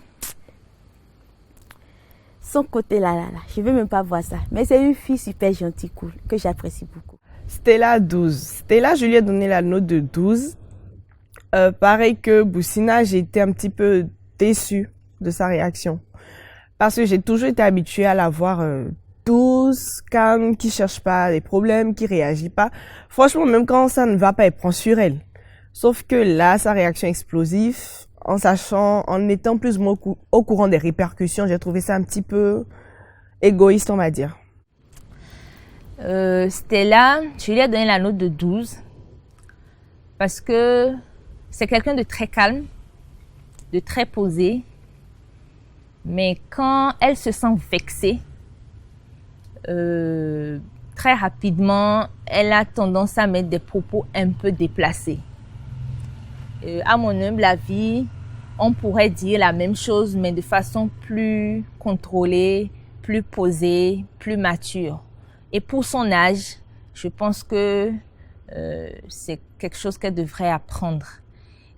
Son côté là, je veux même pas voir ça. Mais c'est une fille super gentille, cool, que j'apprécie beaucoup. Stella, 12. Stella, je lui ai donné la note de 12. Pareil que Boussina, j'ai été un petit peu déçue de sa réaction. Parce que j'ai toujours été habituée à la voir douce, calme, qui cherche pas les problèmes, qui réagit pas. Franchement, même quand ça ne va pas, elle prend sur elle. Sauf que là, sa réaction explosive, en étant plus ou moins au courant des répercussions, j'ai trouvé ça un petit peu égoïste, on va dire. Stella, je lui ai donné la note de 12 parce que c'est quelqu'un de très calme, de très posé, mais quand elle se sent vexée, très rapidement, elle a tendance à mettre des propos un peu déplacés. À mon humble avis, on pourrait dire la même chose, mais de façon plus contrôlée, plus posée, plus mature. Et pour son âge, je pense que c'est quelque chose qu'elle devrait apprendre.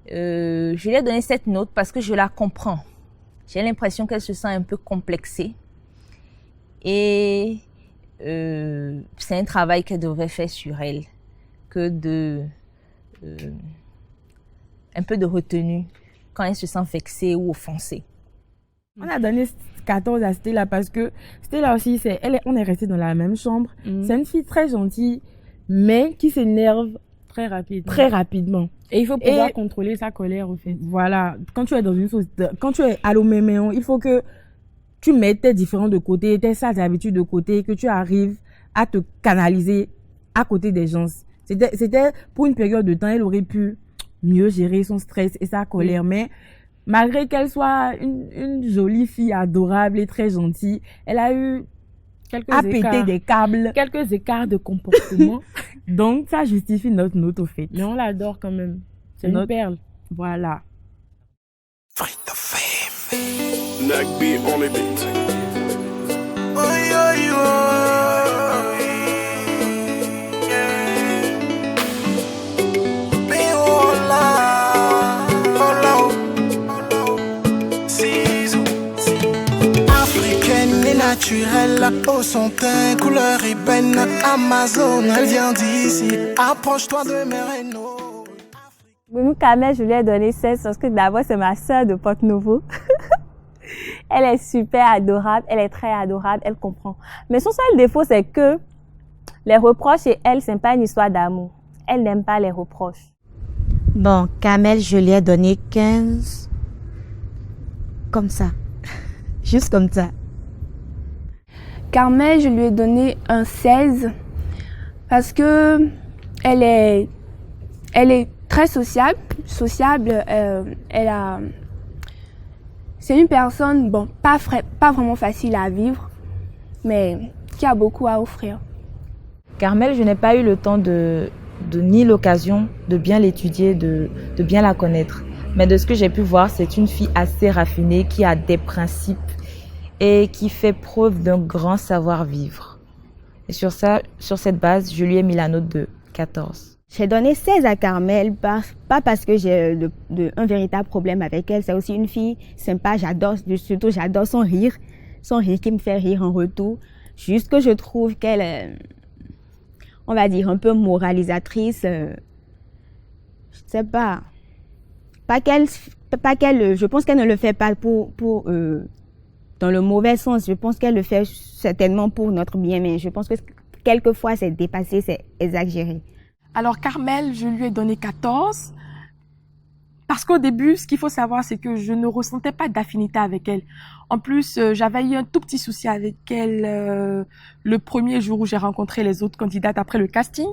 Je lui ai donné cette note parce que je la comprends. J'ai l'impression qu'elle se sent un peu complexée. Et c'est un travail qu'elle devrait faire sur elle, que un peu de retenue quand elle se sent vexée ou offensée. On a donné 14 à Stella parce que Stella aussi, on est resté dans la même chambre. C'est une fille très gentille, mais qui s'énerve très rapidement. Et il faut pouvoir contrôler sa colère, au fait. Voilà. Quand tu es dans une société, quand tu es à l'oméméon, il faut que tu mettes tes différents de côté, tes sales habitudes de côté, que tu arrives à te canaliser à côté des gens. C'était pour une période de temps, elle aurait pu mieux gérer son stress et sa colère, mais malgré qu'elle soit une jolie fille adorable et très gentille, elle a eu péter des câbles. Quelques écarts de comportement. Donc, ça justifie notre note au fait. Mais on l'adore quand même. C'est une perle. Voilà. Nagby on the beat. Africaine et naturelle, au son teint, couleur ébène, Amazon, elle vient d'ici. Approche-toi de mes rénaux. Bon, Kamel, je lui ai donné 16 parce que d'abord, c'est ma sœur de Porte-Nouveau. Elle est super adorable, elle est très adorable, elle comprend. Mais son seul défaut, c'est que les reproches chez elle, ce n'est pas une histoire d'amour. Elle n'aime pas les reproches. Bon, Kamel, je lui ai donné 15. Comme ça. Juste comme ça. Carmel, je lui ai donné un 16 parce que elle est très sociable. C'est une personne, bon, pas vraiment facile à vivre, mais qui a beaucoup à offrir. Carmel, je n'ai pas eu le temps ni l'occasion de bien l'étudier, de bien la connaître. Mais de ce que j'ai pu voir, c'est une fille assez raffinée qui a des principes et qui fait preuve d'un grand savoir-vivre. Et sur cette base, je lui ai mis la note de 14. J'ai donné 16 à Carmel, pas parce que j'ai un véritable problème avec elle. C'est aussi une fille sympa, j'adore son rire qui me fait rire en retour. Juste que je trouve qu'elle est, on va dire, un peu moralisatrice. Je sais pas. Je pense qu'elle ne le fait pas dans le mauvais sens. Je pense qu'elle le fait certainement pour notre bien, mais je pense que quelquefois c'est dépassé, c'est exagéré. Alors Carmel, je lui ai donné 14 parce qu'au début, ce qu'il faut savoir, c'est que je ne ressentais pas d'affinité avec elle. En plus, j'avais eu un tout petit souci avec elle le premier jour où j'ai rencontré les autres candidates après le casting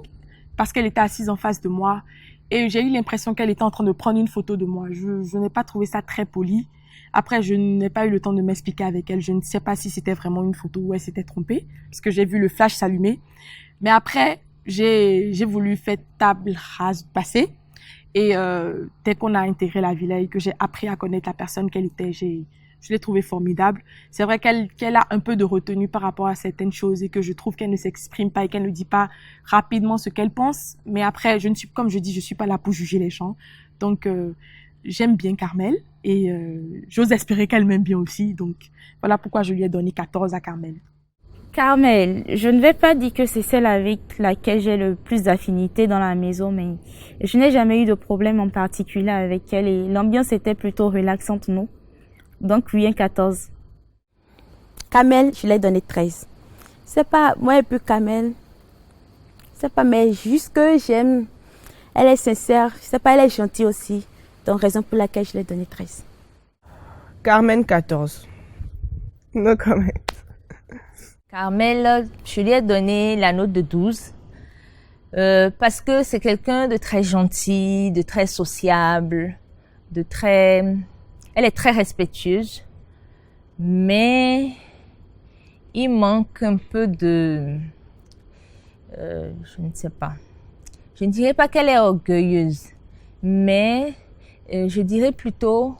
parce qu'elle était assise en face de moi et j'ai eu l'impression qu'elle était en train de prendre une photo de moi. Je n'ai pas trouvé ça très poli. Après, je n'ai pas eu le temps de m'expliquer avec elle. Je ne sais pas si c'était vraiment une photo ou elle s'était trompée parce que j'ai vu le flash s'allumer. Mais après, j'ai voulu faire table rase passée et dès qu'on a intégré la villa et que j'ai appris à connaître la personne qu'elle était, je l'ai trouvée formidable. C'est vrai qu'elle a un peu de retenue par rapport à certaines choses et que je trouve qu'elle ne s'exprime pas et qu'elle ne dit pas rapidement ce qu'elle pense. Mais après, comme je dis, je suis pas là pour juger les gens. Donc, j'aime bien Carmel et j'ose espérer qu'elle m'aime bien aussi. Donc, voilà pourquoi je lui ai donné 14 à Carmel. Carmel, je ne vais pas dire que c'est celle avec laquelle j'ai le plus d'affinité dans la maison, mais je n'ai jamais eu de problème en particulier avec elle et l'ambiance était plutôt relaxante, non? Donc oui, un 14. Carmel, je l'ai donné 13. C'est pas moi et puis Carmel. C'est pas, mais juste que j'aime. Elle est sincère, je sais pas, elle est gentille aussi. Donc raison pour laquelle je l'ai donné 13. Carmen, 14. No comment. Carmel, je lui ai donné la note de 12 parce que c'est quelqu'un de très gentil, de très sociable, elle est très respectueuse, mais il manque un peu de, je ne sais pas, je ne dirais pas qu'elle est orgueilleuse, mais je dirais plutôt,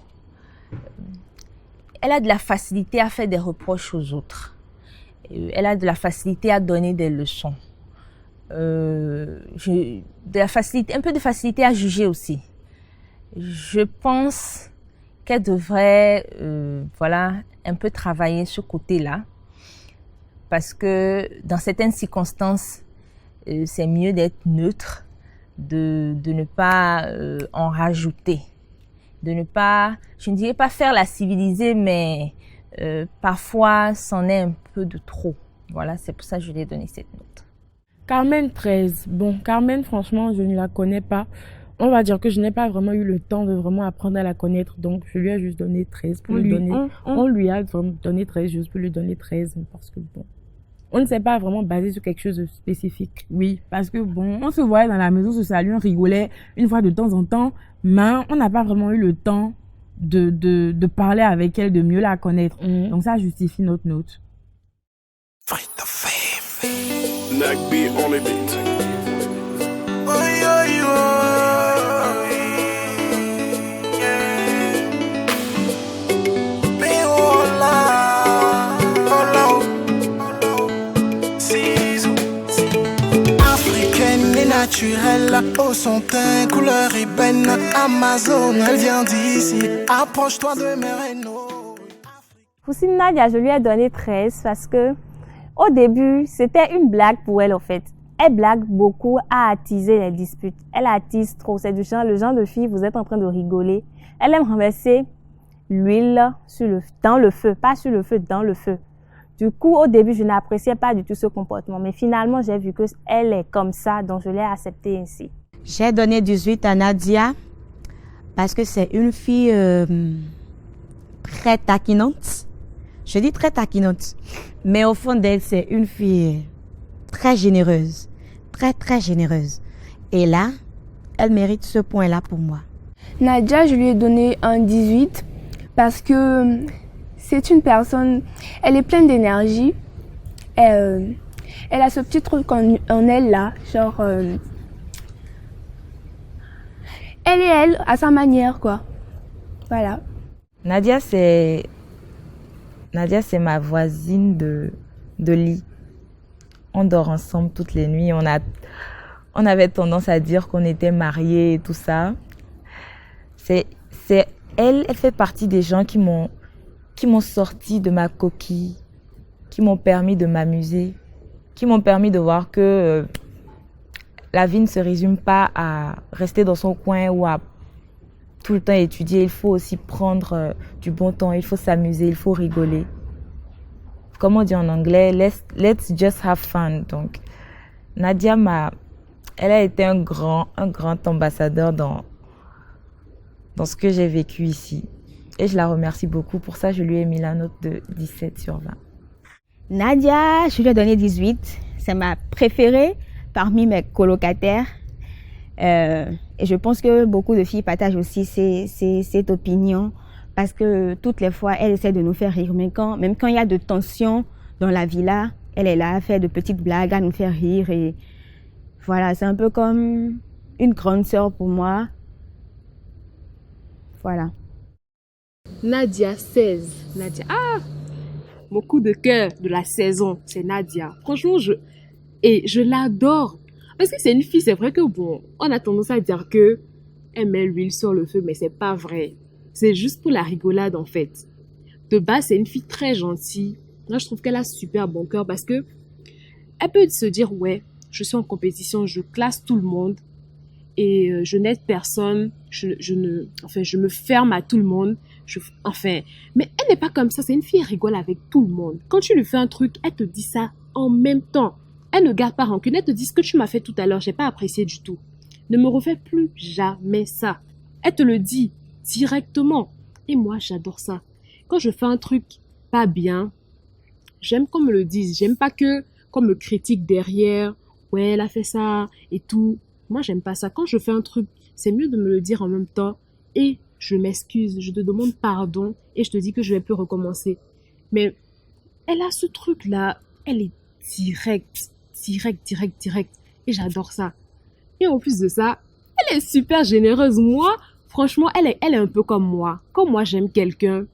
elle a de la facilité à faire des reproches aux autres. Elle a de la facilité à donner des leçons. Un peu de facilité à juger aussi. Je pense qu'elle devrait, un peu travailler ce côté-là parce que dans certaines circonstances, c'est mieux d'être neutre, de ne pas en rajouter, de ne pas, je ne dirais pas faire la civilisée, mais parfois c'en est un peu de trop. Voilà, c'est pour ça que je lui ai donné cette note. Carmen 13. Bon, Carmen, franchement, je ne la connais pas. On va dire que je n'ai pas vraiment eu le temps de vraiment apprendre à la connaître, donc je lui ai juste donné 13 pour lui donner. On lui a vraiment donné 13 juste pour lui donner 13, parce que bon, on ne s'est pas vraiment basé sur quelque chose de spécifique. Oui, parce que bon, on se voyait dans la maison, on se saluait, on rigolait une fois de temps en temps, mais on n'a pas vraiment eu le temps de parler avec elle, de mieux la connaître. Donc ça justifie notre note. Nagby on the beat. Africaine et naturelle, au son teint, couleur ébène, Amazon, elle vient d'ici. Approche-toi de mes rénaux. Pour Nadia, je lui ai donné 13 parce que au début, c'était une blague pour elle en fait. Elle blague beaucoup à attiser les disputes. Elle attise trop. C'est le genre de fille, vous êtes en train de rigoler. Elle aime renverser l'huile dans le feu. Pas sur le feu, dans le feu. Du coup, au début, je n'appréciais pas du tout ce comportement. Mais finalement, j'ai vu qu'elle est comme ça, donc je l'ai acceptée ainsi. J'ai donné 18 à Nadia parce que c'est une fille très taquinante. Je dis très taquinante. Mais au fond d'elle, c'est une fille très généreuse. Très, très généreuse. Et là, elle mérite ce point-là pour moi. Nadia, je lui ai donné un 18 parce que c'est une personne, elle est pleine d'énergie. Elle a ce petit truc en elle là, genre... elle est elle, à sa manière, quoi. Voilà. Nadia, c'est ma voisine de lit. On dort ensemble toutes les nuits. On avait tendance à dire qu'on était mariés et tout ça. Elle fait partie des gens qui m'ont sorti de ma coquille, qui m'ont permis de m'amuser, qui m'ont permis de voir que la vie ne se résume pas à rester dans son coin ou à tout le temps étudier. Il faut aussi prendre du bon temps, il faut s'amuser, il faut rigoler. Comme on dit en anglais, let's just have fun. Donc, Nadia elle a été un grand ambassadeur dans ce que j'ai vécu ici. Et je la remercie beaucoup. Pour ça, je lui ai mis la note de 17 sur 20. Nadia, je lui ai donné 18. C'est ma préférée parmi mes colocataires. Et je pense que beaucoup de filles partagent aussi cette opinion. Parce que toutes les fois, elle essaie de nous faire rire. Même quand il y a de tensions dans la villa, elle est là à faire de petites blagues, à nous faire rire. Et voilà, c'est un peu comme une grande sœur pour moi. Voilà. Nadia 16. Nadia. Ah! Mon coup de cœur de la saison, c'est Nadia. Franchement, je l'adore. Parce que c'est une fille, c'est vrai que bon, on a tendance à dire que elle met l'huile sur le feu, mais c'est pas vrai. C'est juste pour la rigolade, en fait. De base, c'est une fille très gentille. Moi, je trouve qu'elle a super bon cœur parce que elle peut se dire, ouais, je suis en compétition, je classe tout le monde et je n'aide personne, je me ferme à tout le monde. Mais elle n'est pas comme ça. C'est une fille, elle rigole avec tout le monde. Quand tu lui fais un truc, elle te dit ça en même temps. Elle ne garde pas rancune. Elle te dit ce que tu m'as fait tout à l'heure, j'ai pas apprécié du tout. Ne me refais plus jamais ça. Elle te le dit directement. Et moi, j'adore ça. Quand je fais un truc pas bien, j'aime qu'on me le dise. J'aime pas qu'on me critique derrière. Ouais, elle a fait ça et tout. Moi, j'aime pas ça. Quand je fais un truc, c'est mieux de me le dire en même temps. Et je m'excuse, je te demande pardon et je te dis que je vais plus recommencer. Mais elle a ce truc-là. Elle est directe. Et j'adore ça. Et en plus de ça, elle est super généreuse. Moi, franchement, elle est un peu comme moi. Quand moi, j'aime quelqu'un,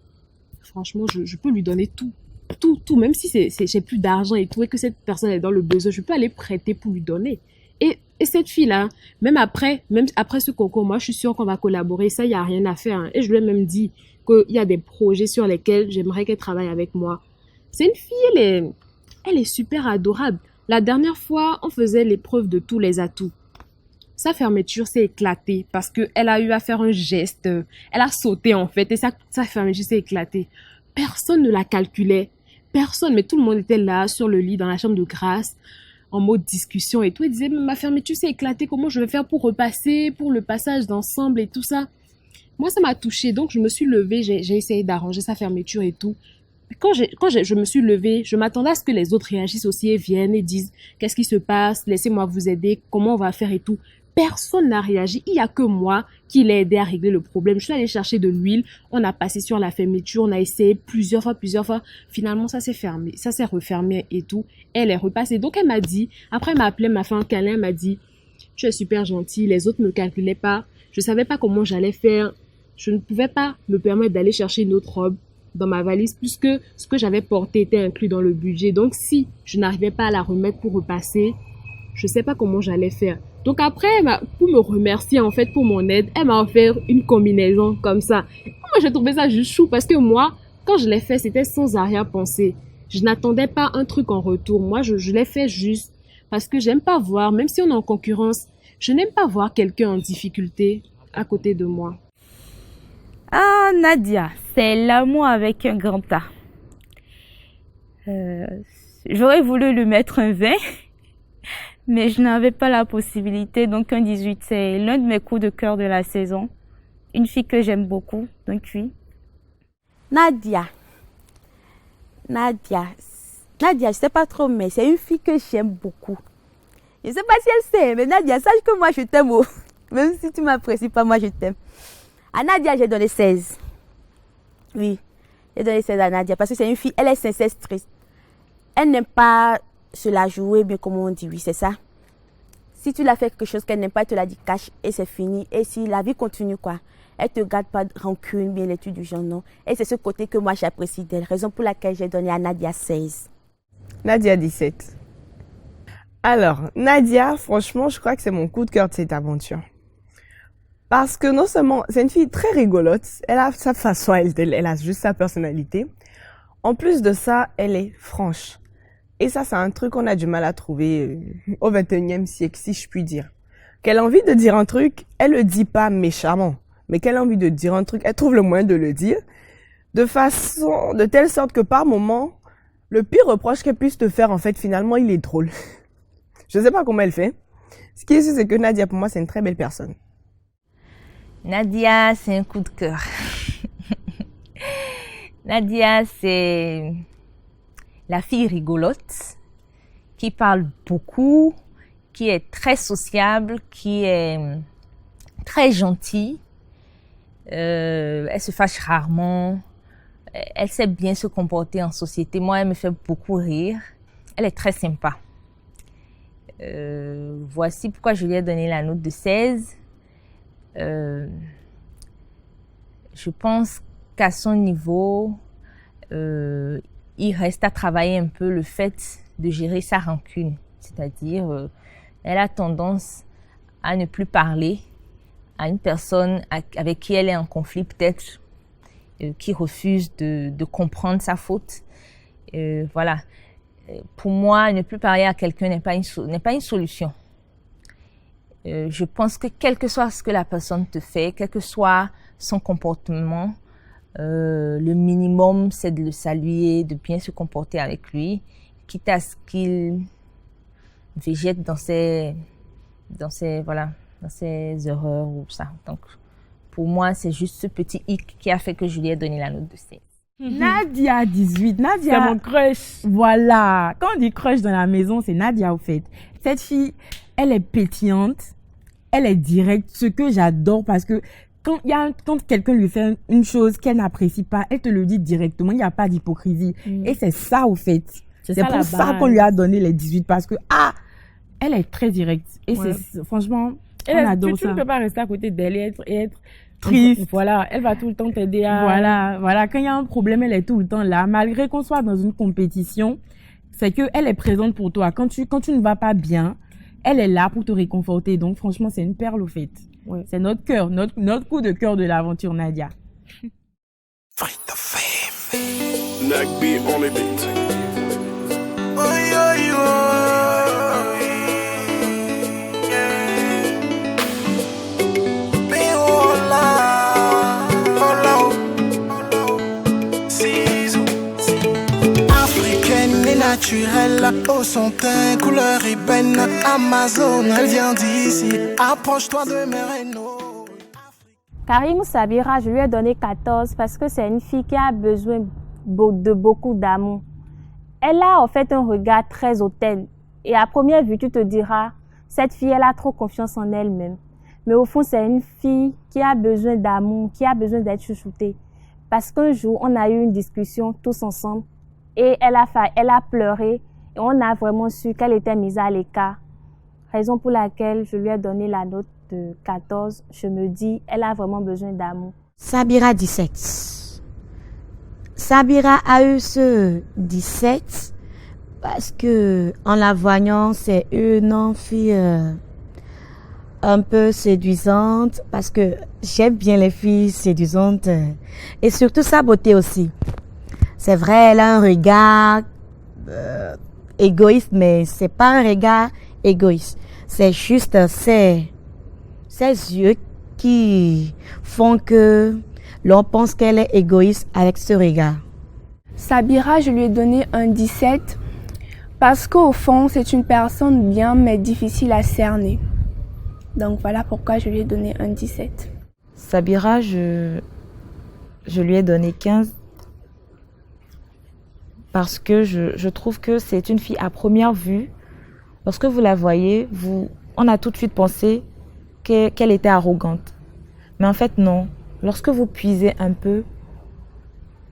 franchement, je peux lui donner tout. Tout. Même si j'ai plus d'argent et tout, et que cette personne est dans le besoin, je peux aller prêter pour lui donner. Et cette fille-là, même après ce concours, moi, je suis sûre qu'on va collaborer. Ça, il n'y a rien à faire. Hein. Et je lui ai même dit qu'il y a des projets sur lesquels j'aimerais qu'elle travaille avec moi. C'est une fille, Elle est super adorable. La dernière fois, on faisait l'épreuve de tous les atouts. Sa fermeture s'est éclatée parce qu'elle a eu à faire un geste. Elle a sauté en fait et sa fermeture s'est éclatée. Personne ne la calculait. Personne, mais tout le monde était là sur le lit dans la chambre de grâce en mode discussion et tout. Elle disait, ma fermeture s'est éclatée, comment je vais faire pour repasser, pour le passage d'ensemble et tout ça. Moi, ça m'a touchée, donc je me suis levée, j'ai essayé d'arranger sa fermeture et tout. Quand je me suis levée, je m'attendais à ce que les autres réagissent aussi et viennent et disent qu'est-ce qui se passe, laissez-moi vous aider, comment on va faire et tout. Personne n'a réagi, il n'y a que moi qui l'ai aidé à régler le problème. Je suis allée chercher de l'huile, on a passé sur la fermeture, on a essayé plusieurs fois. Finalement, ça s'est fermé, ça s'est refermé et tout. Elle est repassée. Donc elle m'a dit, après elle m'a appelé, elle m'a fait un câlin, elle m'a dit, tu es super gentille, les autres ne calculaient pas, je savais pas comment j'allais faire, je ne pouvais pas me permettre d'aller chercher une autre robe dans ma valise puisque ce que j'avais porté était inclus dans le budget. Donc si je n'arrivais pas à la remettre pour repasser, je sais pas comment j'allais faire. Donc après, pour me remercier en fait pour mon aide, elle m'a offert une combinaison comme ça. Moi j'ai trouvé ça juste chou parce que moi, quand je l'ai fait, c'était sans arrière-pensée. Je n'attendais pas un truc en retour. Moi, je l'ai fait juste parce que j'aime pas voir, même si on est en concurrence, je n'aime pas voir quelqu'un en difficulté à côté de moi. Ah, Nadia, c'est l'amour avec un grand A. J'aurais voulu lui mettre un 20, mais je n'avais pas la possibilité. Donc un 18, c'est l'un de mes coups de cœur de la saison. Une fille que j'aime beaucoup, donc oui. Nadia, je sais pas trop, mais c'est une fille que j'aime beaucoup. Je sais pas si elle sait, mais Nadia, sache que moi je t'aime. Même si tu m'apprécies pas, moi je t'aime. À Nadia, j'ai donné 16. Oui, j'ai donné 16 à Nadia parce que c'est une fille, elle est sincère, triste. Elle n'aime pas se la jouer, bien comme on dit, oui, c'est ça. Si tu l'as fait quelque chose qu'elle n'aime pas, elle te l'a dit cache et c'est fini. Et si la vie continue, quoi, elle te garde pas de rancune, bien l'étude du genre, non. Et c'est ce côté que moi j'apprécie d'elle, raison pour laquelle j'ai donné à Nadia 16. Nadia 17. Alors, Nadia, franchement, je crois que c'est mon coup de cœur de cette aventure. Parce que non seulement, c'est une fille très rigolote, elle a sa façon, elle a juste sa personnalité. En plus de ça, elle est franche. Et ça, c'est un truc qu'on a du mal à trouver au 21e siècle, si je puis dire. Qu'elle a envie de dire un truc, elle le dit pas méchamment. Mais qu'elle a envie de dire un truc, elle trouve le moyen de le dire. De telle sorte que par moment, le pire reproche qu'elle puisse te faire, en fait, finalement, il est drôle. Je sais pas comment elle fait. Ce qui est sûr, c'est que Nadia, pour moi, c'est une très belle personne. Nadia, c'est un coup de cœur. Nadia, c'est la fille rigolote, qui parle beaucoup, qui est très sociable, qui est très gentille. Elle se fâche rarement. Elle sait bien se comporter en société. Moi, elle me fait beaucoup rire. Elle est très sympa. Voici pourquoi je lui ai donné la note de 16. Je pense qu'à son niveau, il reste à travailler un peu le fait de gérer sa rancune. C'est-à-dire, elle a tendance à ne plus parler à une personne avec qui elle est en conflit peut-être, qui refuse de comprendre sa faute. Voilà. Pour moi, ne plus parler à quelqu'un n'est pas une solution. Je pense que quel que soit ce que la personne te fait, quel que soit son comportement, le minimum, c'est de le saluer, de bien se comporter avec lui, quitte à ce qu'il végète dans ses erreurs ou ça. Donc, pour moi, c'est juste ce petit hic qui a fait que je lui ai donné la note de 16. Nadia 18. Nadia. C'est mon crush. Voilà. Quand on dit crush dans la maison, c'est Nadia, au fait. Cette fille, elle est pétillante. Elle est directe. Ce que j'adore parce que quand quelqu'un lui fait une chose qu'elle n'apprécie pas, elle te le dit directement. Il n'y a pas d'hypocrisie. Et c'est ça, au fait. C'est pour ça qu'on lui a donné les 18 parce que, elle est très directe. Et c'est, franchement, on adore ça. Tu ne peux pas rester à côté d'elle et être triste. Voilà, elle va tout le temps t'aider à... Voilà. Quand il y a un problème, elle est tout le temps là. Malgré qu'on soit dans une compétition, c'est que elle est présente pour toi. Quand tu ne vas pas bien, elle est là pour te réconforter. Donc, franchement, c'est une perle au fait. Ouais. C'est notre cœur, notre coup de cœur de l'aventure, Nadia. Like beat on the beat. naturelle, au son teint, couleur ébène. Amazon, elle vient d'ici. Approche-toi de mes rénaux. Karim Sabira, je lui ai donné 14 parce que c'est une fille qui a besoin de beaucoup d'amour. Elle a en fait un regard très hautaine. Et à première vue, tu te diras, cette fille, elle a trop confiance en elle-même. Mais au fond, c'est une fille qui a besoin d'amour, qui a besoin d'être chouchoutée. Parce qu'un jour, on a eu une discussion tous ensemble et elle a pleuré et on a vraiment su qu'elle était mise à l'écart. Raison pour laquelle je lui ai donné la note de 14. Je me dis, elle a vraiment besoin d'amour. Sabira 17. Sabira a eu ce 17 parce que en la voyant, c'est une fille un peu séduisante parce que j'aime bien les filles séduisantes et surtout sa beauté aussi. C'est vrai, elle a un regard égoïste, mais c'est pas un regard égoïste. C'est juste ses yeux qui font que l'on pense qu'elle est égoïste avec ce regard. Sabira, je lui ai donné un 17 parce qu'au fond, c'est une personne bien mais difficile à cerner. Donc voilà pourquoi je lui ai donné un 17. Sabira, je lui ai donné 15 parce que je trouve que c'est une fille à première vue. Lorsque vous la voyez, on a tout de suite pensé qu'elle était arrogante. Mais en fait, non. Lorsque vous puisez un peu,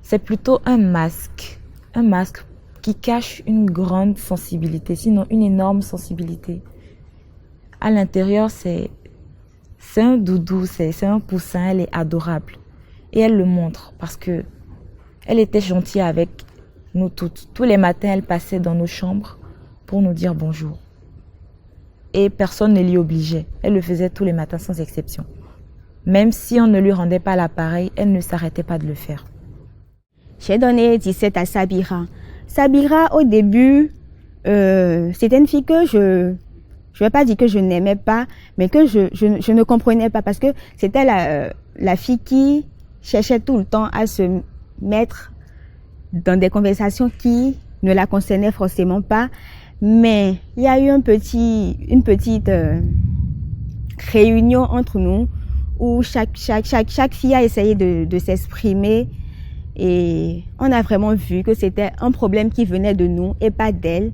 c'est plutôt un masque qui cache une grande sensibilité, sinon une énorme sensibilité. À l'intérieur, c'est un doudou, c'est un poussin, elle est adorable. Et elle le montre parce que elle était gentille avec nous toutes. Tous les matins, elle passait dans nos chambres pour nous dire bonjour. Et personne ne l'y obligeait. Elle le faisait tous les matins sans exception. Même si on ne lui rendait pas l'appareil, elle ne s'arrêtait pas de le faire. J'ai donné 17 à Sabira. Sabira, au début, c'était une fille que je vais pas dire que je n'aimais pas, mais que je ne comprenais pas parce que c'était la fille qui cherchait tout le temps à se mettre dans des conversations qui ne la concernaient forcément pas. Mais il y a eu une petite réunion entre nous où chaque fille a essayé de s'exprimer et on a vraiment vu que c'était un problème qui venait de nous et pas d'elle.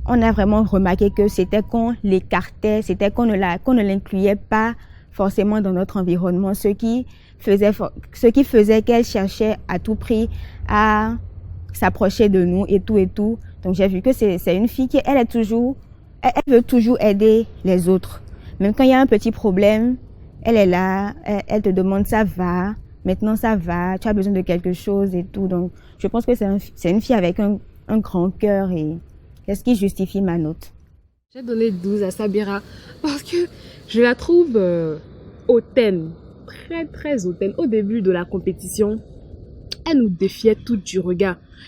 On a vraiment remarqué que c'était qu'on l'écartait, c'était qu'on ne l'incluait pas forcément dans notre environnement, ce qui faisait qu'elle cherchait à tout prix à s'approcher de nous et tout. Donc j'ai vu que c'est une fille qui elle veut toujours aider les autres. Même quand il y a un petit problème, elle est là, elle te demande ça va, maintenant ça va, tu as besoin de quelque chose et tout. Donc je pense que c'est une fille avec un grand cœur et c'est ce qui justifie ma note. J'ai donné 12 à Sabira parce que je la trouve hautaine, très très hautaine. Au début de la compétition, elle nous défiait toutes du regard.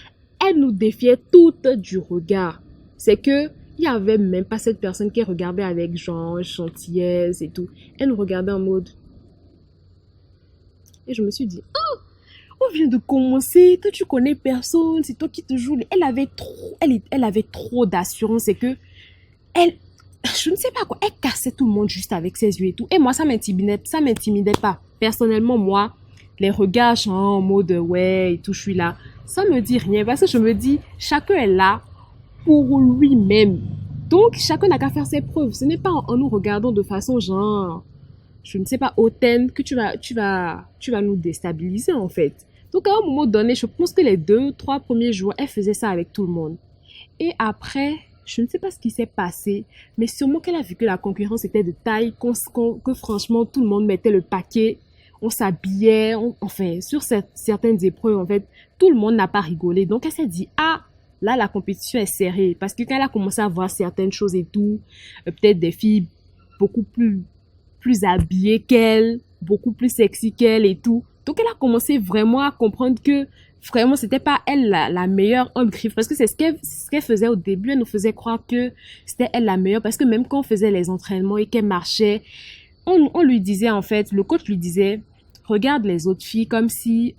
C'est que il n'y avait même pas cette personne qui regardait avec genre gentillesse et tout. Elle nous regardait en mode. Et je me suis dit, oh, on vient de commencer, toi tu connais personne, c'est toi qui te joues. Elle avait trop d'assurance et que je ne sais pas quoi, elle cassait tout le monde juste avec ses yeux et tout. Et moi, ça m'intimidait pas. Personnellement, moi, les regards genre en mode ouais et tout, je suis là. Ça me dit rien parce que je me dis, chacun est là pour lui-même. Donc, chacun n'a qu'à faire ses preuves. Ce n'est pas en nous regardant de façon genre, je ne sais pas, hautaine que tu vas nous déstabiliser en fait. Donc, à un moment donné, je pense que les 2-3 premiers jours, elle faisait ça avec tout le monde. Et après, je ne sais pas ce qui s'est passé, mais sûrement qu'elle a vu que la concurrence était de taille, que franchement, tout le monde mettait le paquet. On s'habillait, enfin, sur certaines épreuves, en fait, tout le monde n'a pas rigolé. Donc, elle s'est dit, ah, là, la compétition est serrée. Parce que quand elle a commencé à voir certaines choses et tout, peut-être des filles beaucoup plus habillées qu'elle, beaucoup plus sexy qu'elle et tout. Donc, elle a commencé vraiment à comprendre que, vraiment, c'était pas elle la meilleure en griffe. Parce que c'est ce qu'elle faisait au début. Elle nous faisait croire que c'était elle la meilleure. Parce que même quand on faisait les entraînements et qu'elle marchait, on lui disait, en fait, le coach lui disait, regarde les autres filles comme si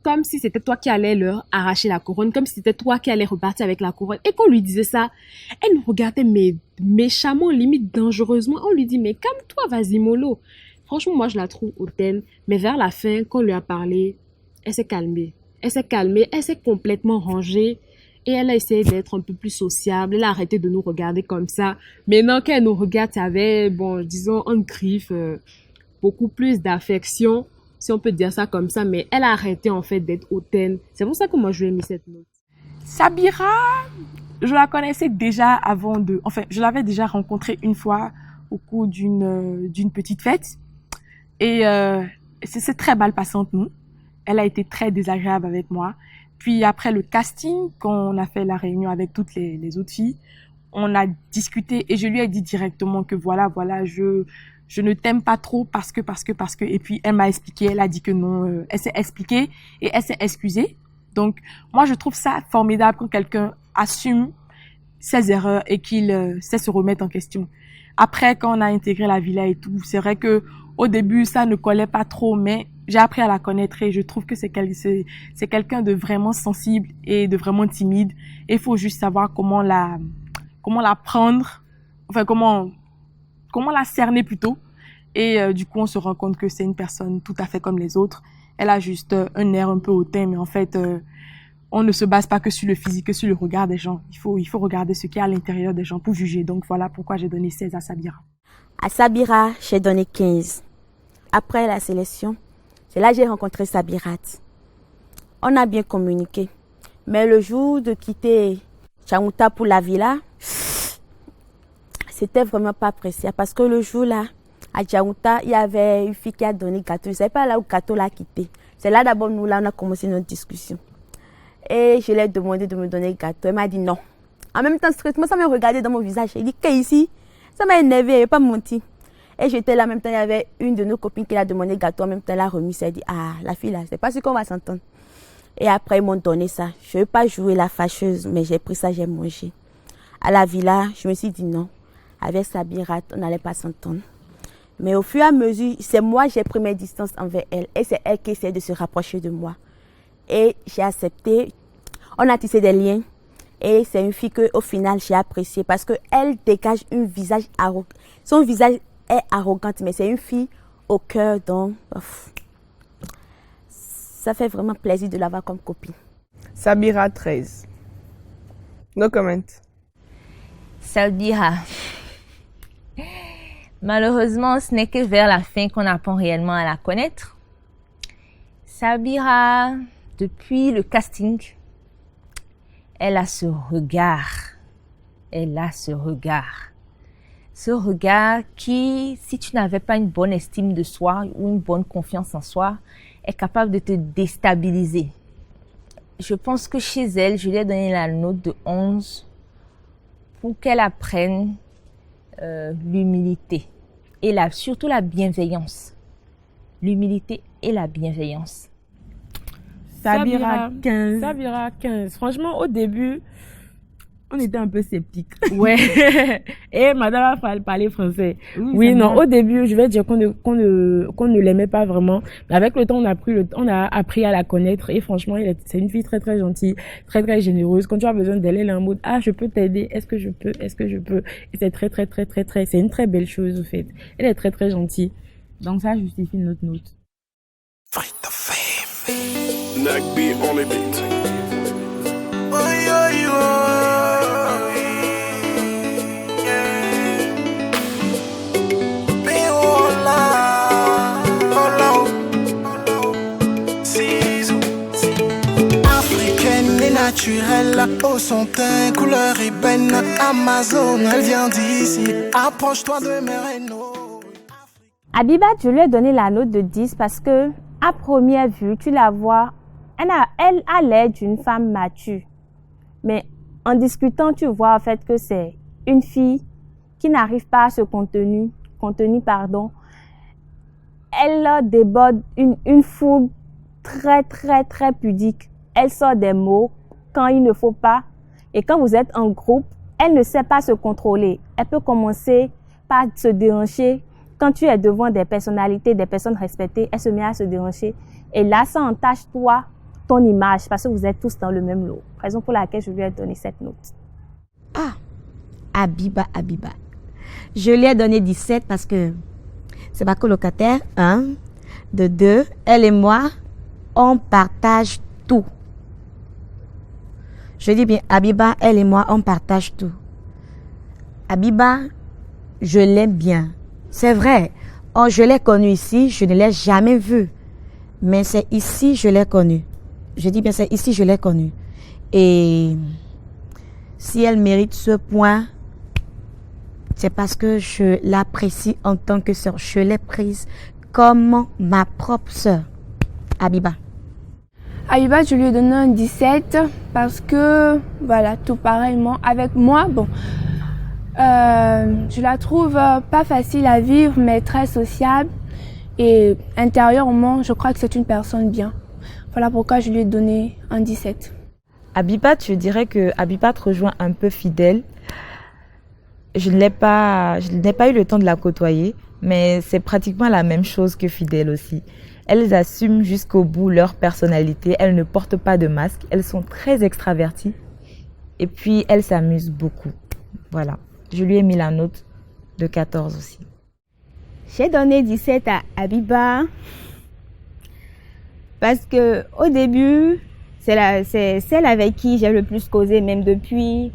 comme si c'était toi qui allais leur arracher la couronne, comme si c'était toi qui allais repartir avec la couronne. Et qu'on lui disait ça, elle nous regardait mais méchamment, limite dangereusement. On lui dit, mais calme-toi, vas-y mollo. Franchement, moi, je la trouve hautaine. Mais vers la fin, quand on lui a parlé, elle s'est calmée. Elle s'est complètement rangée. Et elle a essayé d'être un peu plus sociable. Elle a arrêté de nous regarder comme ça. Maintenant qu'elle nous regarde avec, bon, disons, un griffe, beaucoup plus d'affection, si on peut dire ça comme ça. Mais elle a arrêté, en fait, d'être hautaine. C'est pour ça que moi, je lui ai mis cette note. Sabira, je la connaissais déjà avant de... Enfin, je l'avais déjà rencontrée une fois au cours d'une petite fête. Et c'est très mal passé entre nous. Elle a été très désagréable avec moi. Puis après le casting, quand on a fait la réunion avec toutes les autres filles, on a discuté et je lui ai dit directement que voilà, je ne t'aime pas trop parce que. Et puis elle m'a expliqué, elle a dit que non, elle s'est expliquée et elle s'est excusée. Donc moi je trouve ça formidable quand quelqu'un assume ses erreurs et qu'il sait se remettre en question. Après, quand on a intégré la villa et tout, c'est vrai que au début, ça ne collait pas trop, mais j'ai appris à la connaître et je trouve que c'est quelqu'un de vraiment sensible et de vraiment timide. Et il faut juste savoir comment la prendre, enfin comment la cerner plutôt. Et du coup, on se rend compte que c'est une personne tout à fait comme les autres. Elle a juste un air un peu hautain, mais en fait, on ne se base pas que sur le physique, que sur le regard des gens. Il faut regarder ce qu'il y a à l'intérieur des gens pour juger. Donc voilà pourquoi j'ai donné 16 à Sabira. À Sabira, j'ai donné 15. Après la sélection, c'est là que j'ai rencontré Sabirat. On a bien communiqué. Mais le jour de quitter Tchangouta pour la villa, c'était vraiment pas appréciable. Parce que le jour-là, à Tchangouta, il y avait une fille qui a donné gâteau. Je ne sais pas là où gâteau l'a quitté. C'est là d'abord, nous, là, on a commencé notre discussion. Et je lui ai demandé de me donner le gâteau. Elle m'a dit non. En même temps, strictement, ça m'a regardé dans mon visage. Elle dit qu'ici, ça m'a énervé, elle n'a pas menti. Et j'étais là, en même temps, il y avait une de nos copines qui a demandé le gâteau, en même temps, elle a remis ça. Elle dit, ah, la fille là, c'est pas sûr qu'on va s'entendre. Et après, ils m'ont donné ça. Je ne veux pas jouer la fâcheuse, mais j'ai pris ça, j'ai mangé. À la villa, je me suis dit non. Avec Sabirat, on n'allait pas s'entendre. Mais au fur et à mesure, c'est moi, j'ai pris mes distances envers elle. Et c'est elle qui essaie de se rapprocher de moi. Et j'ai accepté. On a tissé des liens. Et c'est une fille qu'au final, j'ai appréciée parce qu'elle dégage un visage arrogant. Son visage est arrogante, mais c'est une fille au cœur, donc ça fait vraiment plaisir de l'avoir comme copine. Sabira 13. No comment. Sabira. Malheureusement, ce n'est que vers la fin qu'on apprend réellement à la connaître. Sabira, depuis le casting, elle a ce regard. Ce regard qui, si tu n'avais pas une bonne estime de soi ou une bonne confiance en soi, est capable de te déstabiliser. Je pense que chez elle, je lui ai donné la note de 11 pour qu'elle apprenne l'humilité et surtout la bienveillance. L'humilité et la bienveillance. Sabira 15. Sabira 15. Franchement, au début, on était un peu sceptiques. Ouais. Et madame a parlé français. Oui, non, au début, je vais dire qu'on ne l'aimait pas vraiment. Mais avec le temps, on a appris à la connaître. Et franchement, c'est une fille très, très gentille, très, très généreuse. Quand tu as besoin d'elle, elle est en mode, ah, je peux t'aider. Est-ce que je peux? Et c'est très, très, très, très, très, c'est une très belle chose, au fait. Elle est très, très gentille. Donc ça justifie notre note. Nagby on the beat. Africaine et naturelle, au son teint, couleur ébène, Amazon, elle vient d'ici. Approche-toi de mes rénaux. Abibat, je lui ai donné la note de 10 parce que, à première vue, tu la vois, elle a l'air d'une femme mature. Mais en discutant, tu vois en fait que c'est une fille qui n'arrive pas à se contenir. Elle déborde une fougue très, très, très pudique. Elle sort des mots quand il ne faut pas. Et quand vous êtes en groupe, elle ne sait pas se contrôler. Elle peut commencer par se déhancher. Quand tu es devant des personnalités, des personnes respectées, elle se met à se déhancher. Et là, ça entache toi ton image parce que vous êtes tous dans le même lot. Raison pour laquelle je lui ai donné cette note. Ah, Abiba. Je lui ai donné 17 parce que c'est ma colocataire, 1. De 2, elle et moi, on partage tout. Je dis bien, Abiba, elle et moi, on partage tout. Abiba, je l'aime bien. C'est vrai. Oh, je l'ai connue ici, je ne l'ai jamais vue. Mais c'est ici je l'ai connue. Je dis bien, c'est ici je l'ai connue. Et si elle mérite ce point, c'est parce que je l'apprécie en tant que sœur. Je l'ai prise comme ma propre sœur. Abiba. Abiba, je lui ai donné un 17 parce que, voilà, tout pareillement avec moi, bon, je la trouve pas facile à vivre, mais très sociable. Et intérieurement, je crois que c'est une personne bien. Voilà pourquoi je lui ai donné un 17. Abibat, je dirais que Abibat rejoint un peu Fidèle. Je n'ai pas eu le temps de la côtoyer, mais c'est pratiquement la même chose que Fidèle aussi. Elles assument jusqu'au bout leur personnalité, elles ne portent pas de masque, elles sont très extraverties et puis elles s'amusent beaucoup. Voilà, je lui ai mis la note de 14 aussi. J'ai donné 17 à Abiba parce que au début, c'est celle avec qui j'ai le plus causé, même depuis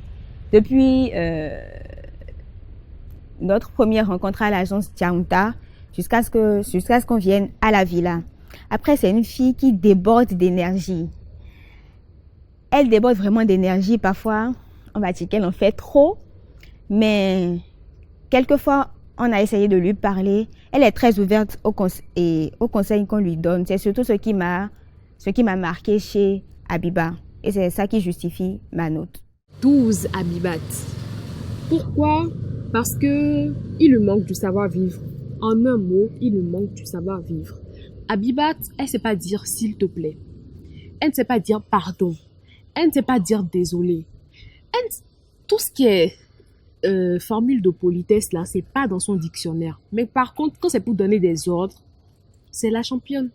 notre première rencontre à l'agence Tiaunta jusqu'à ce qu'on vienne à la villa. Après, c'est une fille qui déborde d'énergie. Elle déborde vraiment d'énergie. Parfois, on va dire qu'elle en fait trop, mais quelquefois, on a essayé de lui parler. Elle est très ouverte aux conseils qu'on lui donne. C'est surtout ce qui m'a marqué chez Abiba. Et c'est ça qui justifie ma note. 12 Abibat. Pourquoi? Parce que il lui manque du savoir-vivre. En un mot, il lui manque du savoir-vivre. Abibat, elle ne sait pas dire s'il te plaît. Elle ne sait pas dire pardon. Elle ne sait pas dire désolé. Tout ce qui est formule de politesse là, c'est pas dans son dictionnaire. Mais par contre, quand c'est pour donner des ordres, c'est la championne.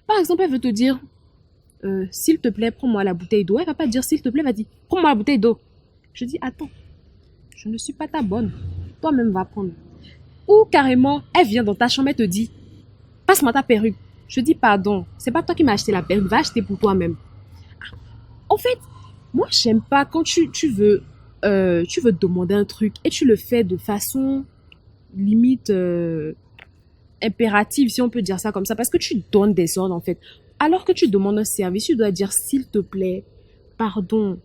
Par exemple, elle veut te dire s'il te plaît, prends-moi la bouteille d'eau. Elle va pas dire s'il te plaît, elle va dire prends-moi la bouteille d'eau. Je dis attends, je ne suis pas ta bonne. Toi-même va prendre. Ou carrément, elle vient dans ta chambre et te dit passe-moi ta perruque. Je dis pardon, c'est pas toi qui m'as acheté la perruque, va acheter pour toi-même. En fait, moi j'aime pas quand tu veux demander un truc et tu le fais de façon limite impérative, si on peut dire ça comme ça, parce que tu donnes des ordres en fait. Alors que tu demandes un service, tu dois dire s'il te plaît, pardon,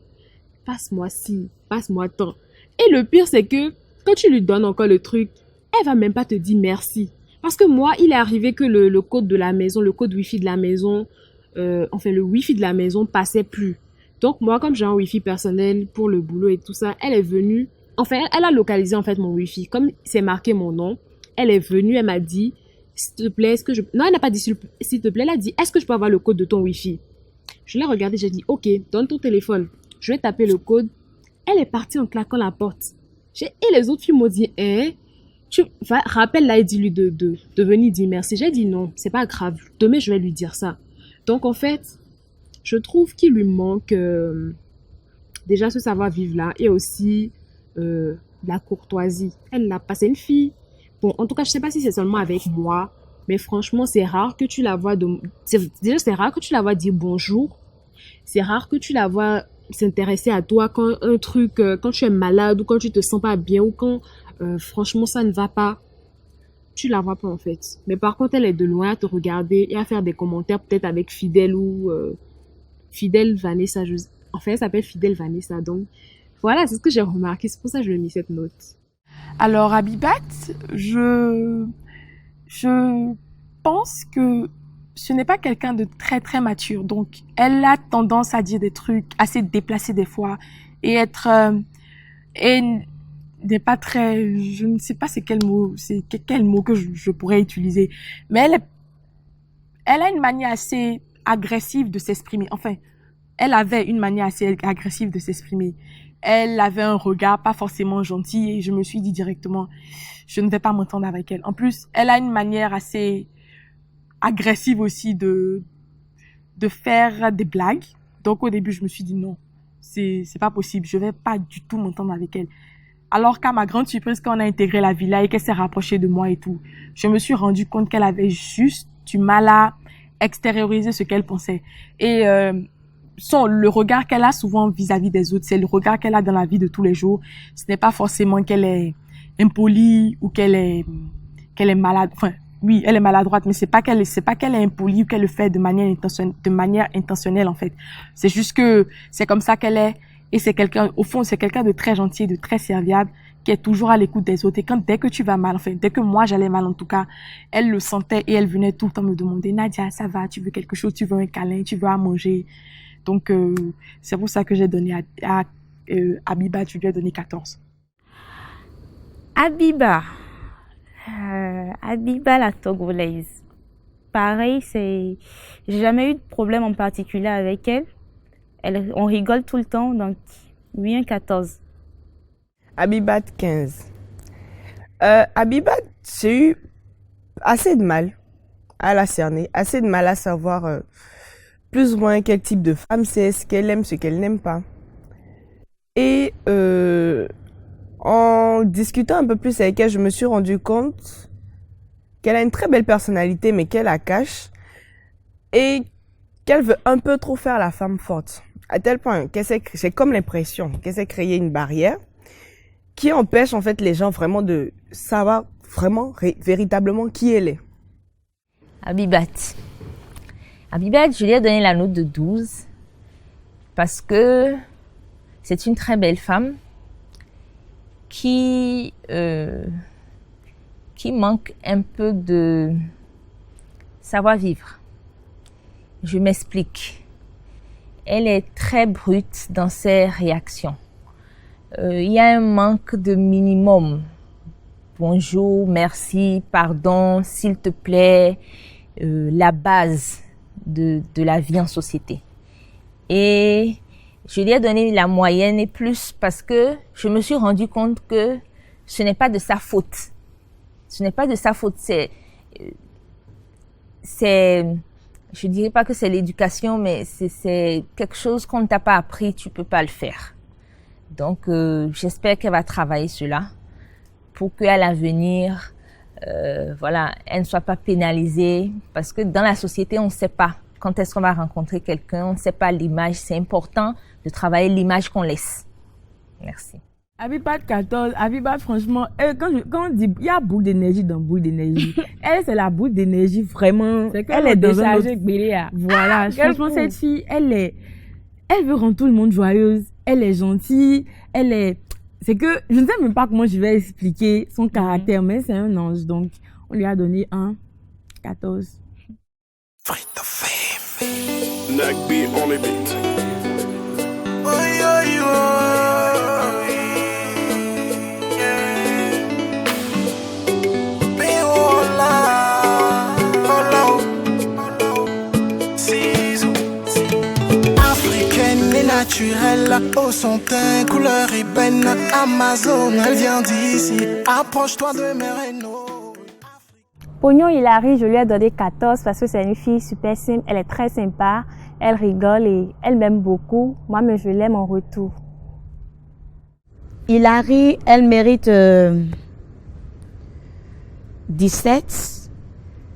passe-moi ci, passe-moi tant. Et le pire c'est que quand tu lui donnes encore le truc, elle va même pas te dire merci. Parce que moi, il est arrivé que le code de la maison, le code Wi-Fi de la maison, le Wi-Fi de la maison passait plus. Donc moi, comme j'ai un Wi-Fi personnel pour le boulot et tout ça, elle est venue, elle a localisé en fait mon Wi-Fi. Comme c'est marqué mon nom, elle est venue, elle m'a dit, s'il te plaît, non, elle n'a pas dit s'il te plaît, elle a dit, est-ce que je peux avoir le code de ton Wi-Fi? Je l'ai regardé, j'ai dit, ok, donne ton téléphone. Je vais taper le code. Elle est partie en claquant la porte. Et les autres filles m'ont dit, rappelle-la et dis-lui de venir dire merci. J'ai dit non, c'est pas grave. Demain, je vais lui dire ça. Donc, en fait, je trouve qu'il lui manque déjà ce savoir-vivre là et aussi la courtoisie. Elle l'a pas, c'est une fille. Bon, en tout cas, je sais pas si c'est seulement avec moi, mais franchement, c'est rare que tu la vois c'est rare que tu la vois dire bonjour. C'est rare que tu la vois s'intéresser à toi quand quand tu es malade ou quand tu te sens pas bien ou quand franchement ça ne va pas, tu la vois pas en fait. Mais par contre elle est de loin à te regarder et à faire des commentaires peut-être avec Fidèle ou Fidèle Vanessa. En fait elle s'appelle Fidèle Vanessa, donc voilà, c'est ce que j'ai remarqué, c'est pour ça que je lui ai mis cette note. Alors Abibat, je pense que ce n'est pas quelqu'un de très très mature, donc elle a tendance à dire des trucs assez déplacés des fois et n'est pas très, je ne sais pas c'est quel mot que je pourrais utiliser, mais elle a une manière assez agressive de s'exprimer. Enfin, elle avait une manière assez agressive de s'exprimer. Elle avait un regard pas forcément gentil et je me suis dit directement, je ne vais pas m'entendre avec elle. En plus, elle a une manière assez agressive aussi de de faire des blagues. Donc, au début, je me suis dit non, c'est pas possible. Je vais pas du tout m'entendre avec elle. Alors qu'à ma grande surprise, quand on a intégré la villa et qu'elle s'est rapprochée de moi et tout, je me suis rendu compte qu'elle avait juste du mal à extérioriser ce qu'elle pensait. Et le regard qu'elle a souvent vis-à-vis des autres, c'est le regard qu'elle a dans la vie de tous les jours. Ce n'est pas forcément qu'elle est impolie ou qu'elle est malade. Enfin, oui, elle est maladroite, mais c'est pas qu'elle est impolie ou qu'elle le fait de manière intentionnelle en fait. C'est juste que c'est comme ça qu'elle est. Et c'est au fond, c'est quelqu'un de très gentil, de très serviable, qui est toujours à l'écoute des autres. Et dès que tu vas mal, enfin, dès que moi j'allais mal en tout cas, elle le sentait et elle venait tout le temps me demander, Nadia, ça va, tu veux quelque chose, tu veux un câlin, tu veux à manger. Donc, c'est pour ça que j'ai donné à Abiba, tu lui as donné 14. Abiba la Togolaise. Pareil, j'ai jamais eu de problème en particulier avec elle. On rigole tout le temps, donc oui, un 14. Abibat 15. Abibat, j'ai eu assez de mal à la cerner, assez de mal à savoir plus ou moins quel type de femme c'est, ce qu'elle aime, ce qu'elle n'aime pas. Et en discutant un peu plus avec elle, je me suis rendu compte qu'elle a une très belle personnalité, mais qu'elle la cache et qu'elle veut un peu trop faire la femme forte. À tel point que j'ai comme l'impression qu'elle s'est créée une barrière qui empêche en fait les gens vraiment de savoir vraiment, véritablement qui elle est. Abibat, je lui ai donné la note de 12 parce que c'est une très belle femme qui manque un peu de savoir-vivre. Je m'explique. Elle est très brute dans ses réactions. Il y a un manque de minimum. Bonjour, merci, pardon, s'il te plaît, la base de la vie en société. Et je lui ai donné la moyenne et plus parce que je me suis rendu compte que ce n'est pas de sa faute. Ce n'est pas de sa faute, je dirais pas que c'est l'éducation, mais c'est quelque chose qu'on ne t'a pas appris, tu peux pas le faire. Donc, j'espère qu'elle va travailler cela pour qu'à l'avenir, voilà, elle ne soit pas pénalisée parce que dans la société, on ne sait pas quand est-ce qu'on va rencontrer quelqu'un, on ne sait pas l'image. C'est important de travailler l'image qu'on laisse. Merci. Abibat 14, Abibat franchement, quand on dit, il y a boule d'énergie dans boule d'énergie. Elle, c'est la boule d'énergie vraiment. Elle est déchargée. Voilà, franchement, cette fille, elle veut rendre tout le monde joyeuse. Elle est gentille, c'est que, je ne sais même pas comment je vais expliquer son caractère, mais c'est un ange, donc on lui a donné un 14. Free the fame. Neck beat on the beat. Naturelle, au son teint, couleur ébène, Amazon, elle vient d'ici, approche-toi de mes rénaux. Pognon Hilary, je lui ai donné 14 parce que c'est une fille super simple, elle est très sympa, elle rigole et elle m'aime beaucoup, moi-même je l'aime en retour. Hilary, elle mérite 17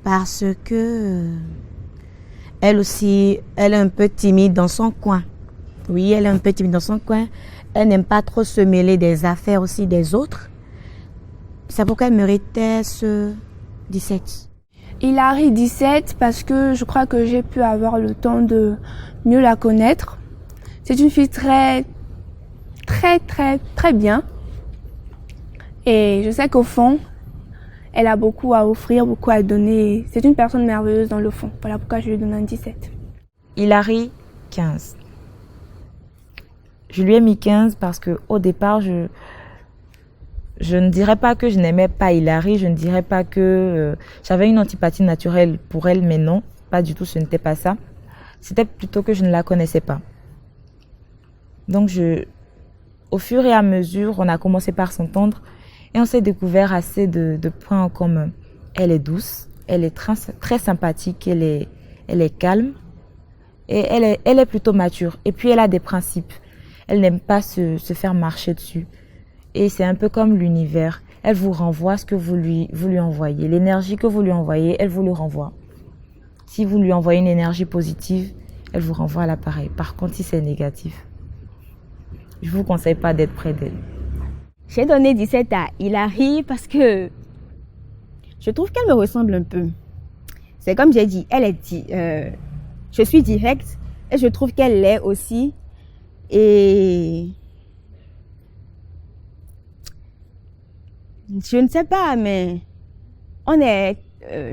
parce que elle aussi, elle est un peu timide dans son coin. Oui, elle est un peu timide dans son coin. Elle n'aime pas trop se mêler des affaires aussi des autres. C'est pourquoi elle méritait ce 17. Hilary 17 parce que je crois que j'ai pu avoir le temps de mieux la connaître. C'est une fille très bien. Et je sais qu'au fond, elle a beaucoup à offrir, beaucoup à donner. C'est une personne merveilleuse dans le fond. Voilà pourquoi je lui donne un 17. Hilary 15. Je lui ai mis 15 parce que au départ, je ne dirais pas que je n'aimais pas Hilary, je ne dirais pas que j'avais une antipathie naturelle pour elle, mais non, pas du tout, ce n'était pas ça. C'était plutôt que je ne la connaissais pas. Donc, au fur et à mesure, on a commencé par s'entendre et on s'est découvert assez de points en commun. Elle est douce, elle est très sympathique, elle est calme. Et elle est plutôt mature. Et puis elle a des principes. Elle n'aime pas se faire marcher dessus. Et c'est un peu comme l'univers. Elle vous renvoie ce que vous lui envoyez. L'énergie que vous lui envoyez, elle vous le renvoie. Si vous lui envoyez une énergie positive, elle vous renvoie à l'appareil. Par contre, si c'est négatif, je ne vous conseille pas d'être près d'elle. J'ai donné 17 à Hilary parce que je trouve qu'elle me ressemble un peu. C'est comme j'ai dit, je suis directe et je trouve qu'elle l'est aussi. Et je ne sais pas, mais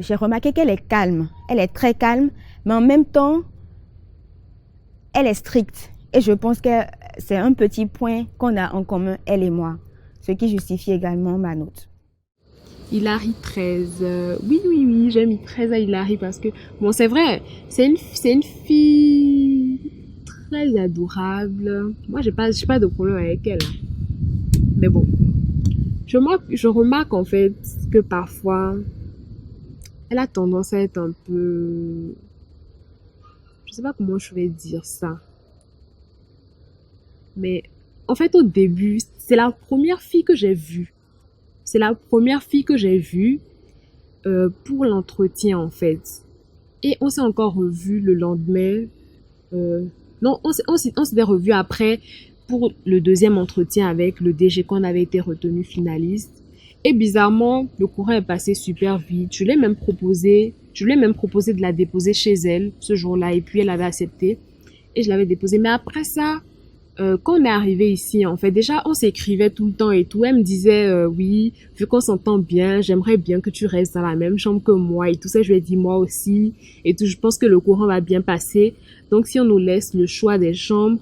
j'ai remarqué qu'elle est calme. Elle est très calme, mais en même temps, elle est stricte. Et je pense que c'est un petit point qu'on a en commun, elle et moi, ce qui justifie également ma note. Hilary 13. Oui, j'ai mis 13 à Hilary parce que, bon, c'est vrai, c'est une fille très adorable. Moi, j'ai pas de problème avec elle. Mais bon, je remarque en fait que parfois, elle a tendance à être un peu... Je sais pas comment je vais dire ça. Mais en fait, au début, c'est la première fille que j'ai vue. C'est la première fille que j'ai vue pour l'entretien, en fait. Et on s'est encore revus le lendemain. Non, on s'était revus après pour le deuxième entretien avec le DG qu'on avait été retenu finaliste. Et bizarrement, le courant est passé super vite. Je lui ai même proposé de la déposer chez elle ce jour-là. Et puis, elle avait accepté. Et je l'avais déposée. Mais après ça, quand on est arrivé ici, en fait, déjà, on s'écrivait tout le temps et tout. Elle me disait, oui, vu qu'on s'entend bien, j'aimerais bien que tu restes dans la même chambre que moi et tout ça. Je lui ai dit, moi aussi. Et tout, je pense que le courant va bien passer. Donc, si on nous laisse le choix des chambres,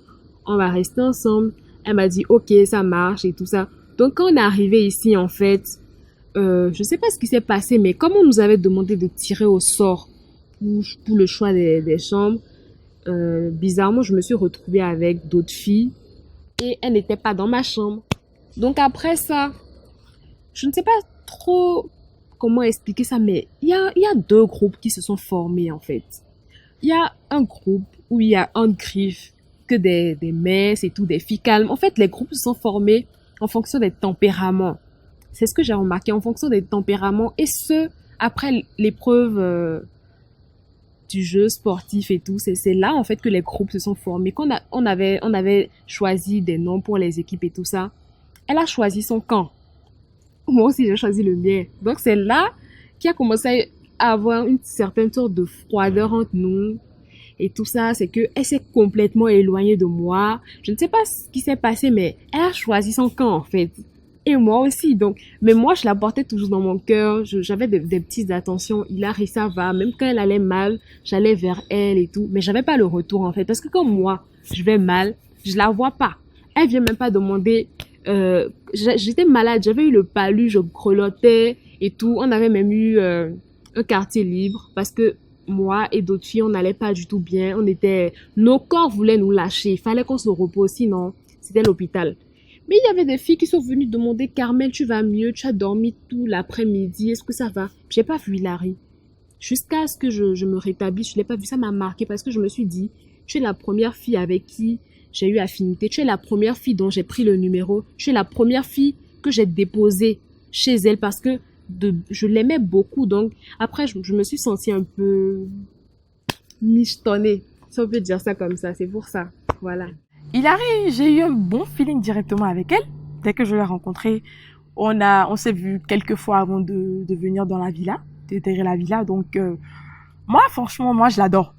on va rester ensemble. Elle m'a dit, ok, ça marche et tout ça. Donc, quand on est arrivé ici, en fait, je sais pas ce qui s'est passé, mais comme on nous avait demandé de tirer au sort pour le choix des chambres, bizarrement, je me suis retrouvée avec d'autres filles et elles n'étaient pas dans ma chambre. Donc après ça, je ne sais pas trop comment expliquer ça, mais il y a deux groupes qui se sont formés en fait. Il y a un groupe où il y a un griffe, que des messes et tout, des filles calmes. En fait, les groupes se sont formés en fonction des tempéraments. C'est ce que j'ai remarqué, en fonction des tempéraments et après l'épreuve du jeu sportif et tout, c'est là en fait que les groupes se sont formés. Quand on avait choisi des noms pour les équipes et tout ça, elle a choisi son camp. Moi aussi j'ai choisi le mien. Donc c'est là qu'il a commencé à avoir une certaine sorte de froideur entre nous et tout ça. C'est que elle s'est complètement éloignée de moi. Je ne sais pas ce qui s'est passé, mais elle a choisi son camp en fait. Et moi aussi, donc, mais moi, je la portais toujours dans mon cœur. J'avais des petites attentions. Hilary, ça va. Même quand elle allait mal, j'allais vers elle et tout. Mais j'avais pas le retour, en fait. Parce que quand moi, je vais mal, je la vois pas. Elle vient même pas demander, j'étais malade, j'avais eu le palu, je grelottais et tout. On avait même eu, un quartier libre parce que moi et d'autres filles, on n'allait pas du tout bien. Nos corps voulaient nous lâcher. Il fallait qu'on se repose, sinon, c'était l'hôpital. Mais il y avait des filles qui sont venues demander, Carmel, tu vas mieux, tu as dormi tout l'après-midi, est-ce que ça va? J'ai pas vu Hilary. Jusqu'à ce que je me rétablisse, je l'ai pas vu, ça m'a marqué parce que je me suis dit, tu es la première fille avec qui j'ai eu affinité, tu es la première fille dont j'ai pris le numéro, tu es la première fille que j'ai déposée chez elle parce que je l'aimais beaucoup. Donc après, je me suis sentie un peu michetonnée, si on peut dire ça comme ça, c'est pour ça, voilà. Hilary, j'ai eu un bon feeling directement avec elle. Dès que je l'ai rencontrée, on s'est vu quelques fois avant de venir dans la villa, d'intégrer la villa. Donc, moi, franchement, je l'adore.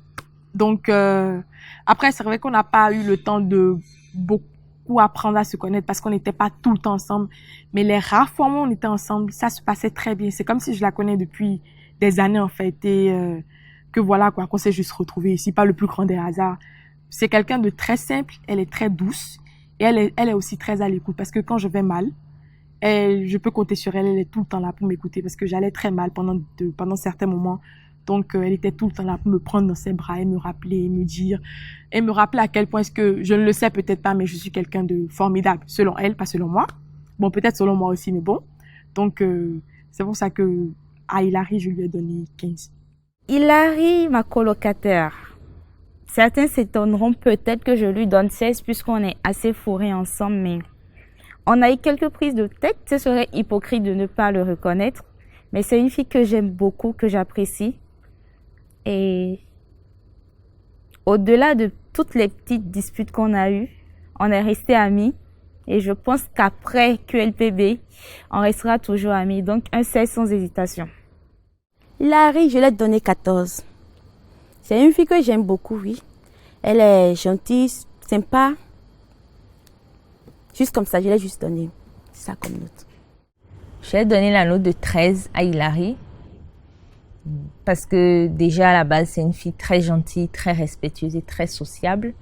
Donc, après, c'est vrai qu'on n'a pas eu le temps de beaucoup apprendre à se connaître parce qu'on n'était pas tout le temps ensemble. Mais les rares fois où on était ensemble, ça se passait très bien. C'est comme si je la connais depuis des années, en fait. Et que voilà, quoi, qu'on s'est juste retrouvés ici, pas le plus grand des hasards. C'est quelqu'un de très simple, elle est très douce et elle est aussi très à l'écoute parce que quand je vais mal, je peux compter sur elle, elle est tout le temps là pour m'écouter parce que j'allais très mal pendant certains moments. Donc, elle était tout le temps là pour me prendre dans ses bras et me rappeler, et me rappeler à quel point est-ce que, je ne le sais peut-être pas, mais je suis quelqu'un de formidable, selon elle, pas selon moi. Bon, peut-être selon moi aussi, mais bon. Donc, c'est pour ça que, à Hilary, je lui ai donné 15. Hilary, ma colocataire. Certains s'étonneront peut-être que je lui donne 16 puisqu'on est assez fourrés ensemble, mais on a eu quelques prises de tête. Ce serait hypocrite de ne pas le reconnaître. Mais c'est une fille que j'aime beaucoup, que j'apprécie. Et au-delà de toutes les petites disputes qu'on a eues, on est restés amis. Et je pense qu'après QLPB, on restera toujours amis. Donc un 16 sans hésitation. Hilary, je l'ai donné 14. C'est une fille que j'aime beaucoup, oui. Elle est gentille, sympa. Juste comme ça, je l'ai juste donné. C'est ça comme note. Je vais donner la note de 13 à Hilary. Parce que déjà à la base, c'est une fille très gentille, très respectueuse et très sociable.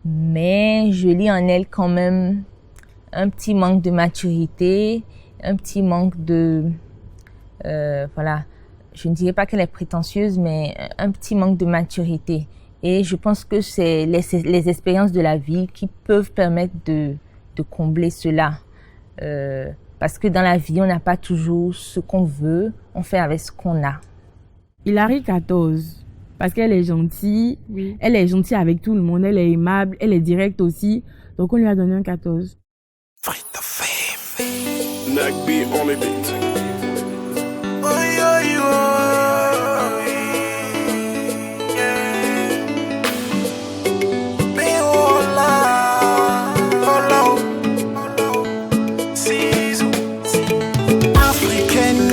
Mais je lis en elle quand même un petit manque de maturité, un petit manque de... voilà, je ne dirais pas qu'elle est prétentieuse, mais un petit manque de maturité. Et je pense que c'est les expériences de la vie qui peuvent permettre de combler cela. Parce que dans la vie, on n'a pas toujours ce qu'on veut, on fait avec ce qu'on a. Hilary 14, parce qu'elle est gentille, oui. Elle est gentille avec tout le monde, elle est aimable, elle est directe aussi, donc on lui a donné un 14. Nagby on the beat.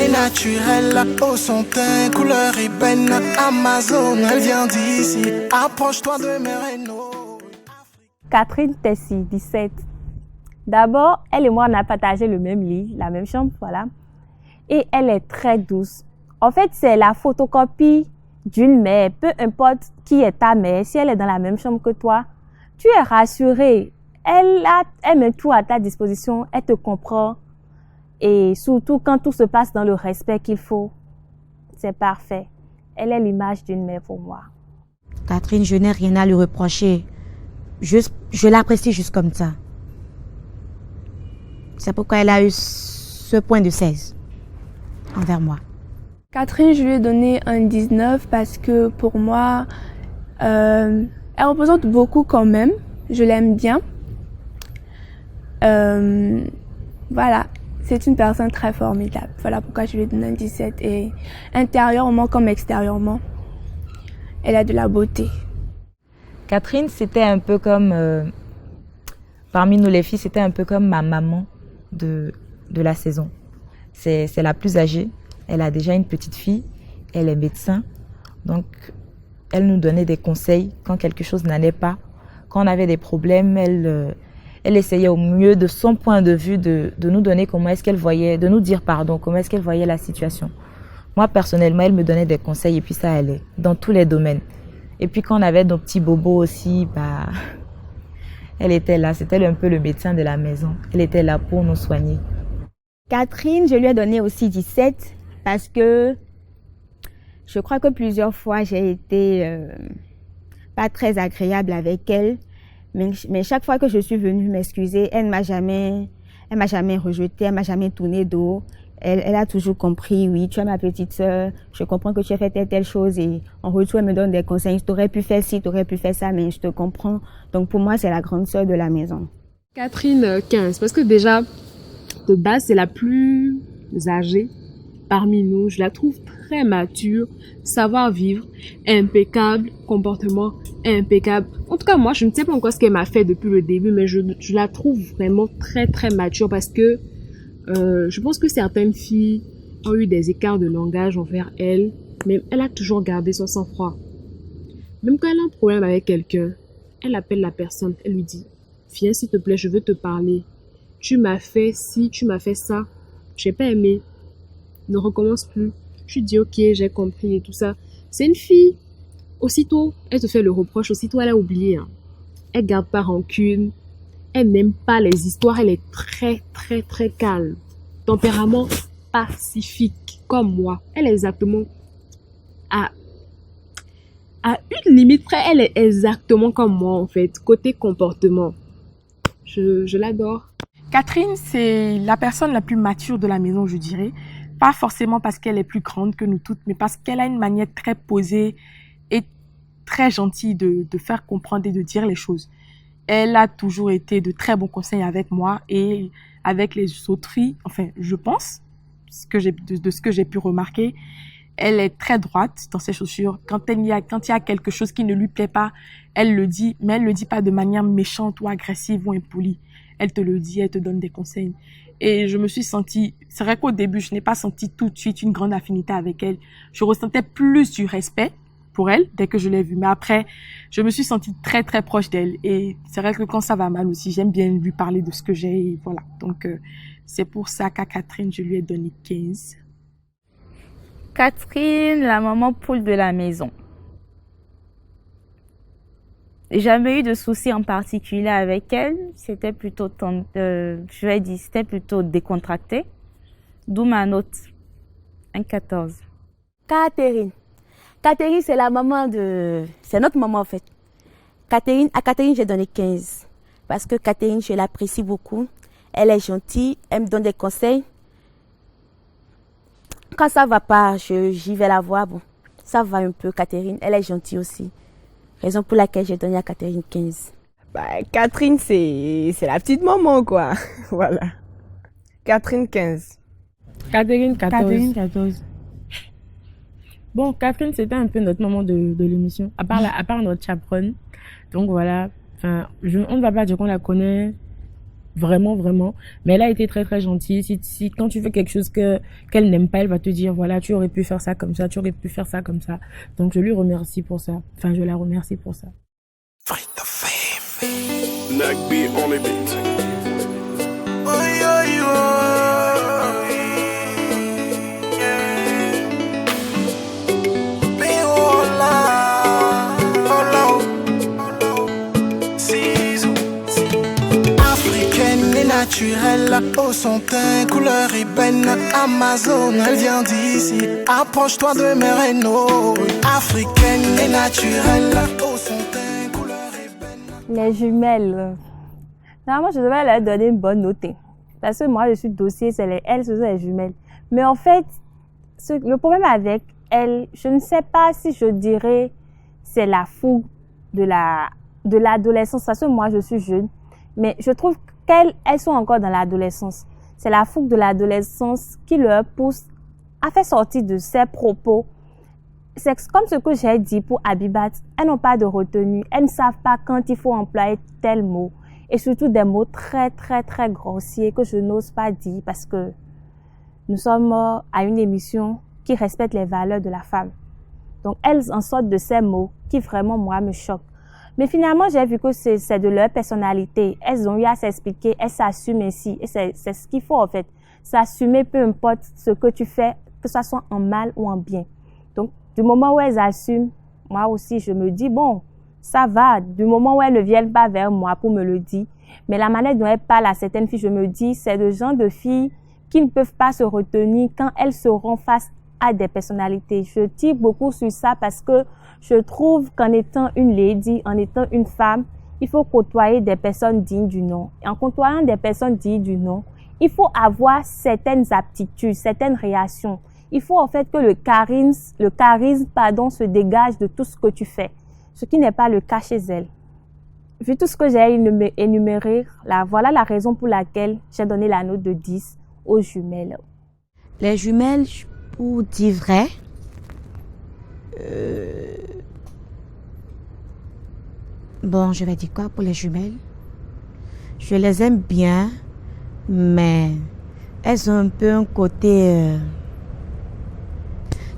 Naturelle, au son teint, couleur ébène, Amazon, elle vient d'ici, approche-toi de mes rénaux. Catherine Tessie, 17. D'abord, elle et moi, on a partagé le même lit, la même chambre, voilà. Et elle est très douce. En fait, c'est la photocopie d'une mère, peu importe qui est ta mère, si elle est dans la même chambre que toi, tu es rassuré. Elle met tout à ta disposition, elle te comprend. Et surtout quand tout se passe dans le respect qu'il faut, c'est parfait. Elle est l'image d'une mère pour moi. Catherine, je n'ai rien à lui reprocher. Je l'apprécie juste comme ça. C'est pourquoi elle a eu ce point de 16 envers moi. Catherine, je lui ai donné un 19 parce que pour moi, elle représente beaucoup quand même. Je l'aime bien. Voilà. C'est une personne très formidable. Voilà pourquoi je lui ai donné un 17. Et intérieurement comme extérieurement, elle a de la beauté. Catherine, c'était un peu comme... parmi nous les filles, c'était un peu comme ma maman de la saison. C'est la plus âgée. Elle a déjà une petite fille. Elle est médecin. Donc, elle nous donnait des conseils quand quelque chose n'allait pas. Quand on avait des problèmes, elle essayait au mieux de son point de vue de nous donner comment est-ce qu'elle voyait, de nous dire pardon, comment est-ce qu'elle voyait la situation. Moi, personnellement, elle me donnait des conseils et puis ça allait dans tous les domaines. Et puis quand on avait nos petits bobos aussi, elle était là. C'était un peu le médecin de la maison. Elle était là pour nous soigner. Catherine, je lui ai donné aussi 17 parce que je crois que plusieurs fois, j'ai été pas très agréable avec elle. Mais chaque fois que je suis venue m'excuser, elle ne m'a jamais rejetée, elle ne m'a jamais tourné dos. Elle a toujours compris, oui, tu es ma petite sœur, je comprends que tu as fait telle chose et en retour, elle me donne des conseils. Tu aurais pu faire ci, tu aurais pu faire ça, mais je te comprends. Donc pour moi, c'est la grande sœur de la maison. Catherine, 15, parce que déjà, de base, c'est la plus âgée parmi nous. Je la trouve très mature, savoir-vivre, impeccable, comportement impeccable. En tout cas, moi, je ne sais pas encore ce qu'elle m'a fait depuis le début, mais je la trouve vraiment très, très mature parce que je pense que certaines filles ont eu des écarts de langage envers elle, mais elle a toujours gardé son sang-froid. Même quand elle a un problème avec quelqu'un, elle appelle la personne, elle lui dit « Viens s'il te plaît, je veux te parler. Tu m'as fait ci, tu m'as fait ça. J'ai pas aimé. Ne recommence plus. » Je dis « Ok, j'ai compris et tout ça. » C'est une fille. Aussitôt, elle te fait le reproche. Aussitôt, elle a oublié. Hein. Elle garde pas rancune. Elle n'aime pas les histoires. Elle est très, très, très calme. Tempérament pacifique, comme moi. Elle est exactement à une limite près. Elle est exactement comme moi, en fait. Côté comportement. Je l'adore. Catherine, c'est la personne la plus mature de la maison, je dirais. Pas forcément parce qu'elle est plus grande que nous toutes, mais parce qu'elle a une manière très posée et très gentille de faire comprendre et de dire les choses. Elle a toujours été de très bons conseils avec moi et avec les autres filles. Enfin, je pense, de ce que j'ai pu remarquer, elle est très droite dans ses chaussures. Quand il y a quelque chose qui ne lui plaît pas, elle le dit, mais elle le dit pas de manière méchante ou agressive ou impolie. Elle te le dit, elle te donne des conseils. Et je me suis sentie, c'est vrai qu'au début, je n'ai pas senti tout de suite une grande affinité avec elle. Je ressentais plus du respect pour elle dès que je l'ai vue. Mais après, je me suis sentie très, très proche d'elle. Et c'est vrai que quand ça va mal aussi, j'aime bien lui parler de ce que j'ai. Et voilà. Donc, c'est pour ça qu'à Catherine, je lui ai donné 15. Catherine, la maman poule de la maison. Jamais eu de soucis en particulier avec elle. C'était plutôt, c'était plutôt décontracté. D'où ma note, un 14. Catherine. Catherine, c'est la maman c'est notre maman en fait. À Catherine, j'ai donné 15. Parce que Catherine, je l'apprécie beaucoup. Elle est gentille, elle me donne des conseils. Quand ça va pas, j'y vais la voir. Bon, ça va un peu, Catherine. Elle est gentille aussi. Raison pour laquelle j'ai donné à Catherine 15. Catherine, c'est la petite maman, quoi. Voilà. Catherine, 15. Catherine, 14. Catherine, 14. Bon, Catherine, c'était un peu notre maman de l'émission, à part notre chaperonne. Donc voilà, enfin, on ne va pas dire qu'on la connaît vraiment, mais elle a été très, très gentille. Si quand tu fais quelque chose qu'elle n'aime pas, elle va te dire, voilà, tu aurais pu faire ça comme ça, tu aurais pu faire ça comme ça. Donc je lui remercie pour ça. Enfin, je la remercie pour ça. Naturelle, au son teint, couleur ébène, Amazon, elle vient d'ici. Approche-toi de mes rénaux, africaine et naturelle, au son teint, couleur ébène. Les jumelles. Normalement, je devrais leur donner une bonne note. Parce que moi, je suis dossier, elles, ce sont les jumelles. Mais en fait, le problème avec elles, je ne sais pas si je dirais c'est la fougue de l'adolescence. Parce que moi, je suis jeune. Mais je trouve qu'elles sont encore dans l'adolescence. C'est la fougue de l'adolescence qui leur pousse à faire sortir de ces propos. C'est comme ce que j'ai dit pour Abibat. Elles n'ont pas de retenue. Elles ne savent pas quand il faut employer tel mot. Et surtout des mots très, très, très grossiers que je n'ose pas dire parce que nous sommes à une émission qui respecte les valeurs de la femme. Donc, elles en sortent de ces mots qui vraiment, moi, me choquent. Mais finalement, j'ai vu que c'est de leur personnalité. Elles ont eu à s'expliquer, elles s'assument ainsi. Et c'est ce qu'il faut en fait. S'assumer, peu importe ce que tu fais, que ce soit en mal ou en bien. Donc, du moment où elles assument, moi aussi, je me dis, bon, ça va. Du moment où elles ne viennent pas vers moi pour me le dire. Mais la manière dont elles parlent à certaines filles, je me dis, c'est le genre de filles qui ne peuvent pas se retenir quand elles seront face à des personnalités. Je tire beaucoup sur ça parce que je trouve qu'en étant une lady, en étant une femme, il faut côtoyer des personnes dignes du nom. Et en côtoyant des personnes dignes du nom, il faut avoir certaines aptitudes, certaines réactions. Il faut en fait que le charisme, se dégage de tout ce que tu fais, ce qui n'est pas le cas chez elles. Vu tout ce que j'ai énuméré, voilà la raison pour laquelle j'ai donné la note de 10 aux jumelles. Les jumelles, pour dire vrai, bon, je vais dire quoi pour les jumelles? Je les aime bien, mais elles ont un peu un côté...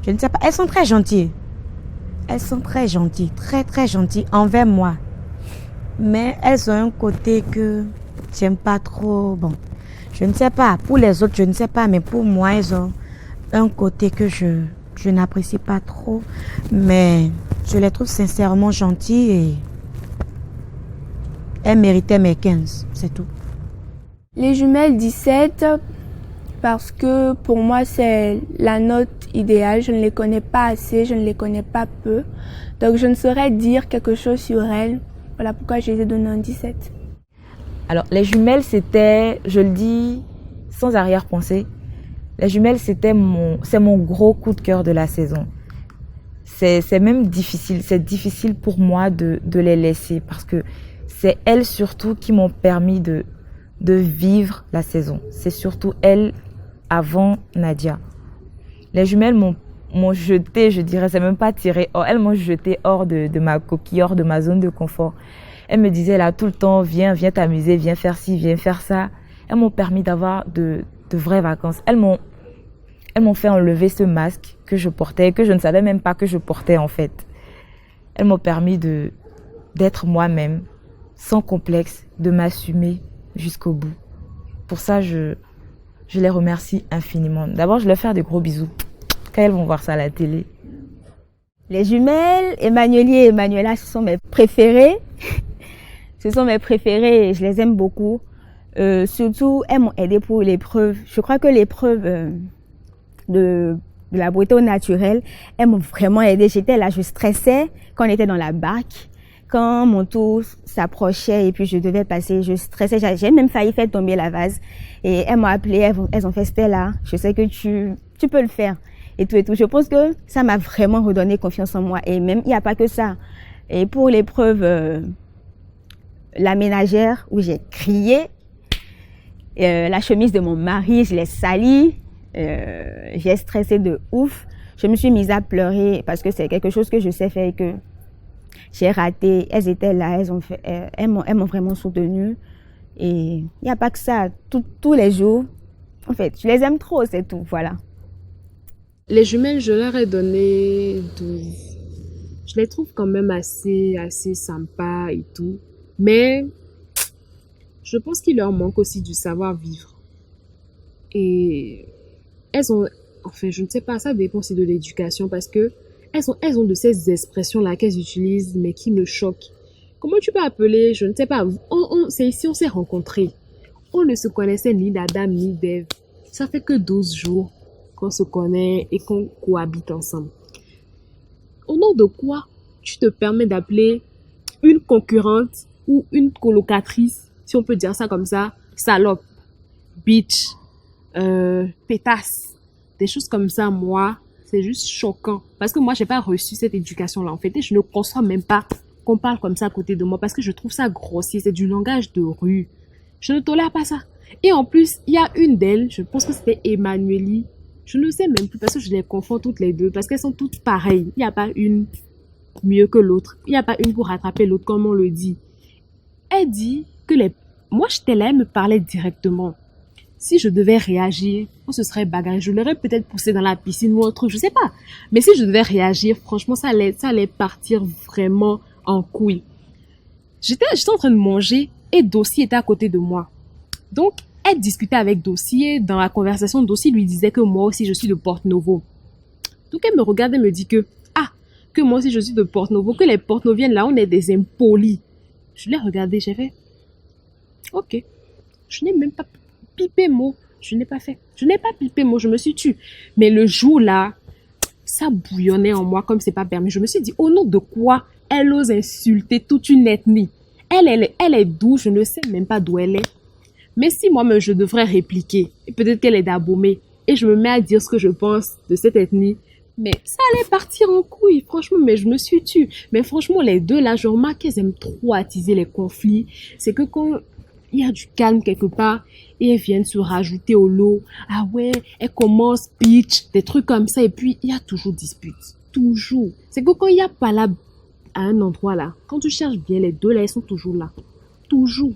je ne sais pas, elles sont très gentilles. Elles sont très gentilles, très très gentilles envers moi. Mais elles ont un côté que j'aime pas trop. Bon, je ne sais pas, pour les autres, je ne sais pas, mais pour moi, elles ont un côté que je n'apprécie pas trop, mais je les trouve sincèrement gentilles et elles méritaient mes 15, c'est tout. Les jumelles 17, parce que pour moi c'est la note idéale, je ne les connais pas assez, je ne les connais pas peu, donc je ne saurais dire quelque chose sur elles, voilà pourquoi je les ai donné un 17. Alors les jumelles c'était, je le dis sans arrière-pensée, les jumelles c'est mon gros coup de cœur de la saison. c'est même difficile. C'est difficile pour moi de les laisser parce que c'est elles surtout qui m'ont permis de vivre la saison. C'est surtout elles avant Nadia. Les jumelles m'ont jeté, je dirais, c'est même pas tiré hors. Elles m'ont jeté hors de ma coquille, hors de ma zone de confort. Elles me disaient là tout le temps, viens t'amuser, viens faire ci, viens faire ça. Elles m'ont permis d'avoir de vraies vacances. Elles m'ont fait enlever ce masque que je portais, que je ne savais même pas que je portais en fait. Elles m'ont permis d'être moi-même, sans complexe, de m'assumer jusqu'au bout. Pour ça, je les remercie infiniment. D'abord, je leur fais des gros bisous quand elles vont voir ça à la télé. Les jumelles, Emmanuelie et Emmanuela, ce sont mes préférées. Ce sont mes préférées et je les aime beaucoup. Surtout, elles m'ont aidé pour l'épreuve. Je crois que l'épreuve de la beauté au naturel, elles m'ont vraiment aidé. J'étais là, je stressais quand on était dans la barque. Quand mon tour s'approchait et puis je devais passer, je stressais. J'ai même failli faire tomber la vase. Et elles m'ont appelé, elles ont fait Stella, je sais que tu peux le faire. Et tout et tout. Je pense que ça m'a vraiment redonné confiance en moi. Et même, il n'y a pas que ça. Et pour l'épreuve, la ménagère, où j'ai crié, la chemise de mon mari, je l'ai salie, j'ai stressé de ouf. Je me suis mise à pleurer parce que c'est quelque chose que je sais faire et que j'ai raté. Elles étaient là, elles m'ont vraiment soutenue. Et il n'y a pas que ça. Tous les jours, en fait, je les aime trop, c'est tout, voilà. Les jumelles, je leur ai donné 12. Je les trouve quand même assez sympas et tout. Mais je pense qu'il leur manque aussi du savoir-vivre. Et elles ont, enfin, je ne sais pas, ça dépend aussi de l'éducation parce que elles ont de ces expressions-là qu'elles utilisent, mais qui me choquent. Comment tu peux appeler, je ne sais pas, c'est ici on s'est rencontrés. On ne se connaissait ni d'Adam ni d'Ève. Ça fait que 12 jours qu'on se connaît et qu'on cohabite ensemble. Au nom de quoi tu te permets d'appeler une concurrente ou une colocatrice, si on peut dire ça comme ça, salope, bitch, pétasse, des choses comme ça, moi, c'est juste choquant. Parce que moi, j'ai pas reçu cette éducation-là, en fait, et je ne conçois même pas qu'on parle comme ça à côté de moi, parce que je trouve ça grossier, c'est du langage de rue. Je ne tolère pas ça. Et en plus, il y a une d'elles, je pense que c'était Emmanuelie, je ne sais même plus, parce que je les confonds toutes les deux, parce qu'elles sont toutes pareilles. Il n'y a pas une mieux que l'autre. Il n'y a pas une pour rattraper l'autre, comme on le dit. Elle dit que moi, j'étais là, elle me parlait directement. Si je devais réagir, on se serait bagarré. Je l'aurais peut-être poussé dans la piscine ou autre truc, je sais pas. Mais si je devais réagir, franchement, ça allait partir vraiment en couille. J'étais en train de manger et Dossi était à côté de moi. Donc, elle discutait avec Dossi et dans la conversation, Dossi lui disait que moi aussi, je suis de Porto-Novo. Donc, elle me regarde et me dit que moi aussi, je suis de Porto-Novo, que les Porto-Noviennes, là, on est des impolis. Je l'ai regardé, j'ai fait, ok, je n'ai même pas pipé mot, je n'ai pas fait. Je n'ai pas pipé mot, je me suis tue. Mais le jour là, ça bouillonnait en moi comme c'est pas permis. Je me suis dit, au nom de quoi elle ose insulter toute une ethnie? Elle est d'où? Je ne sais même pas d'où elle est. Mais si moi-même je devrais répliquer, et peut-être qu'elle est d'Abomey, et je me mets à dire ce que je pense de cette ethnie, mais ça allait partir en couille, franchement, mais je me suis tue. Mais franchement, les deux là, je remarque qu'elles aiment trop attiser les conflits. C'est que quand il y a du calme quelque part, et elles viennent se rajouter au lot. Ah ouais, elles commencent pitch, des trucs comme ça, et puis il y a toujours dispute. Toujours. C'est que quand il n'y a pas là, à un endroit là, quand tu cherches bien, les deux là, elles sont toujours là. Toujours.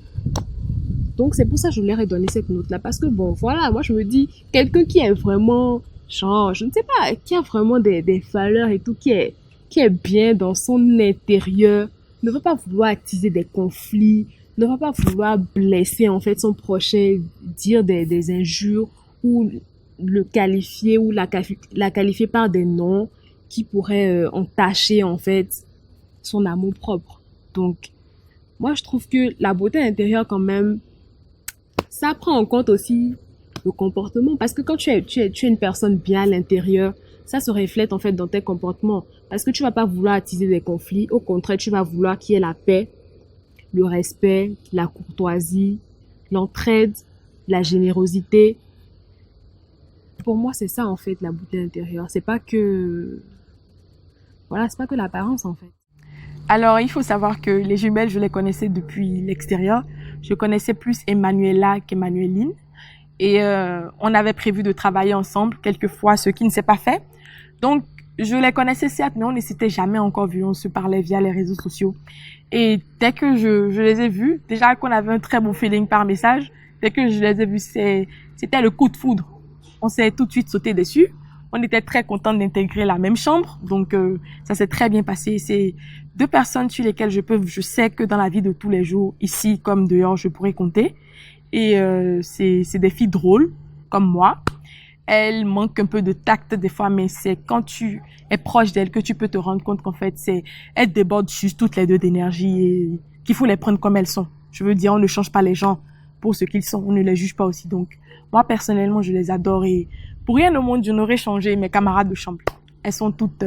Donc c'est pour ça que je leur ai donné cette note là, parce que bon, voilà, moi je me dis, quelqu'un qui est vraiment, genre, je ne sais pas, qui a vraiment des valeurs et tout, qui est bien dans son intérieur, ne va pas vouloir attiser des conflits, ne va pas vouloir blesser en fait son prochain, dire des injures ou le qualifier ou la qualifier par des noms qui pourraient entacher en fait son amour propre. Donc moi je trouve que la beauté intérieure quand même, ça prend en compte aussi le comportement, parce que quand tu es une personne bien à l'intérieur, ça se reflète en fait dans tes comportements, parce que tu vas pas vouloir attiser des conflits, au contraire tu vas vouloir qu'il y ait la paix, le respect, la courtoisie, l'entraide, la générosité. Pour moi, c'est ça en fait la beauté intérieure. C'est pas que Voilà, c'est pas que l'apparence en fait. Alors, il faut savoir que les jumelles, je les connaissais depuis l'extérieur. Je connaissais plus Emmanuela qu'Emmanueline. Et on avait prévu de travailler ensemble quelquefois, ce qui ne s'est pas fait. Donc, je les connaissais certes, mais on ne s'était jamais encore vus. On se parlait via les réseaux sociaux. Et dès que je les ai vus, déjà qu'on avait un très beau feeling par message, dès que je les ai vus, c'était le coup de foudre. On s'est tout de suite sauté dessus. On était très contents d'intégrer la même chambre. Donc, ça s'est très bien passé. C'est 2 personnes sur lesquelles je sais que dans la vie de tous les jours, ici comme dehors, je pourrais compter. Et c'est des filles drôles, comme moi. Elles manquent un peu de tact des fois, mais c'est quand tu es proche d'elles que tu peux te rendre compte qu'en fait, elles débordent juste toutes les 2 d'énergie et qu'il faut les prendre comme elles sont. Je veux dire, on ne change pas les gens pour ce qu'ils sont. On ne les juge pas aussi. Donc, moi, personnellement, je les adore et pour rien au monde, je n'aurais changé mes camarades de chambre. Elles sont toutes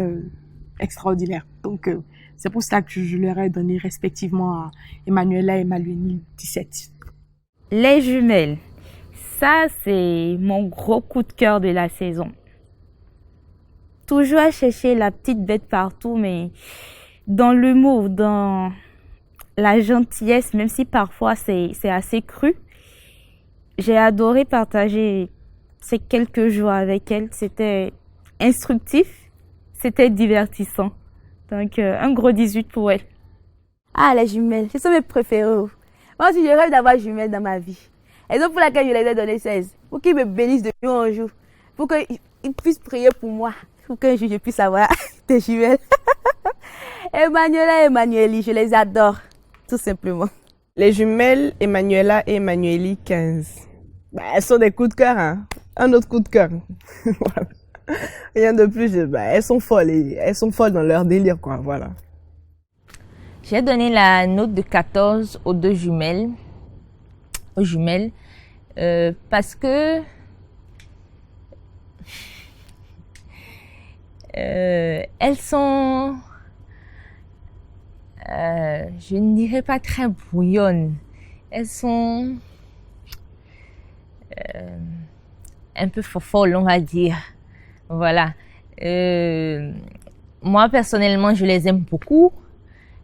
extraordinaires. Donc, c'est pour ça que je leur ai donné respectivement à Emmanuela et Emmanueline 17. Les jumelles, ça c'est mon gros coup de cœur de la saison. Toujours à chercher la petite bête partout, mais dans l'humour, dans la gentillesse, même si parfois c'est assez cru. J'ai adoré partager ces quelques jours avec elle. C'était instructif, c'était divertissant. Donc un gros 18 pour elle. Ah, les jumelles, ce sont mes préférées. Moi aussi, je rêve d'avoir jumelles dans ma vie. Et donc, pour laquelle je les ai donné 16. Pour qu'ils me bénissent de jour en jour. Pour qu'ils puissent prier pour moi. Pour qu'un jour, je puisse avoir des jumelles. Emmanuela et Emmanuelie, je les adore. Tout simplement. Les jumelles, Emmanuela et Emmanuelie 15. Elles sont des coups de cœur, hein. Un autre coup de cœur. Voilà. Rien de plus. Elles sont folles. Elles sont folles dans leur délire, quoi. Voilà. J'ai donné la note de 14 aux 2 jumelles, parce que elles sont, je ne dirais pas très brouillonnes, elles sont un peu folles, on va dire. Voilà. Moi, personnellement, je les aime beaucoup.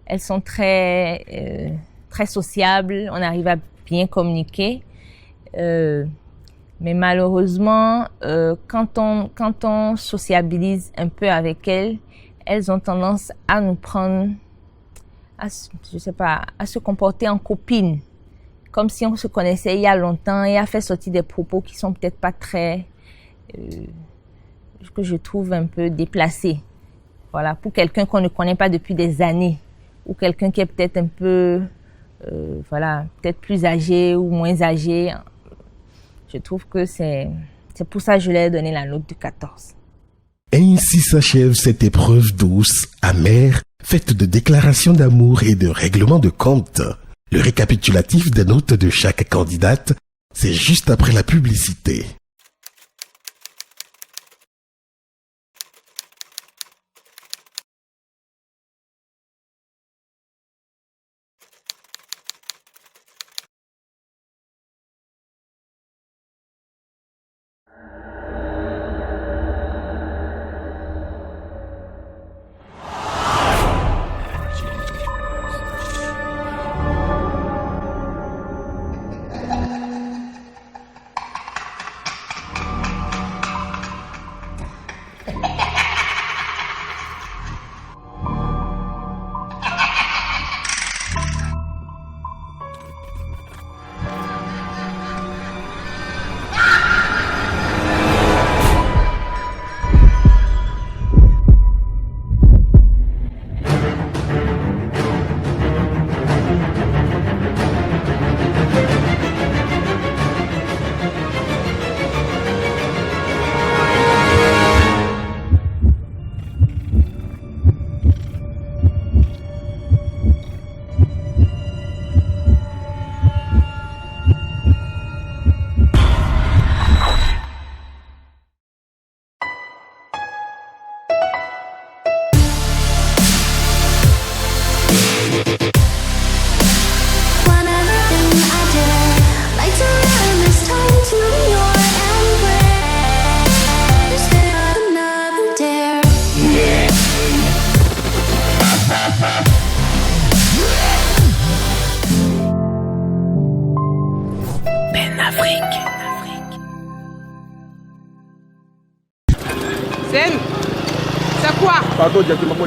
Elles sont très sociables, on arrive à bien communiquer. Mais malheureusement, quand on sociabilise un peu avec elles, elles ont tendance à nous prendre, à se comporter en copine. Comme si on se connaissait il y a longtemps et a fait sortir des propos qui sont peut-être pas très, que je trouve un peu déplacés. Voilà, pour quelqu'un qu'on ne connaît pas depuis des années. Ou quelqu'un qui est peut-être un peu, peut-être plus âgé ou moins âgé. Je trouve que c'est pour ça que je lui ai donné la note de 14. Ainsi s'achève cette épreuve douce, amère, faite de déclarations d'amour et de règlements de compte. Le récapitulatif des notes de chaque candidate, c'est juste après la publicité. Zem, c'est quoi? Pardon, gentiment. Oh,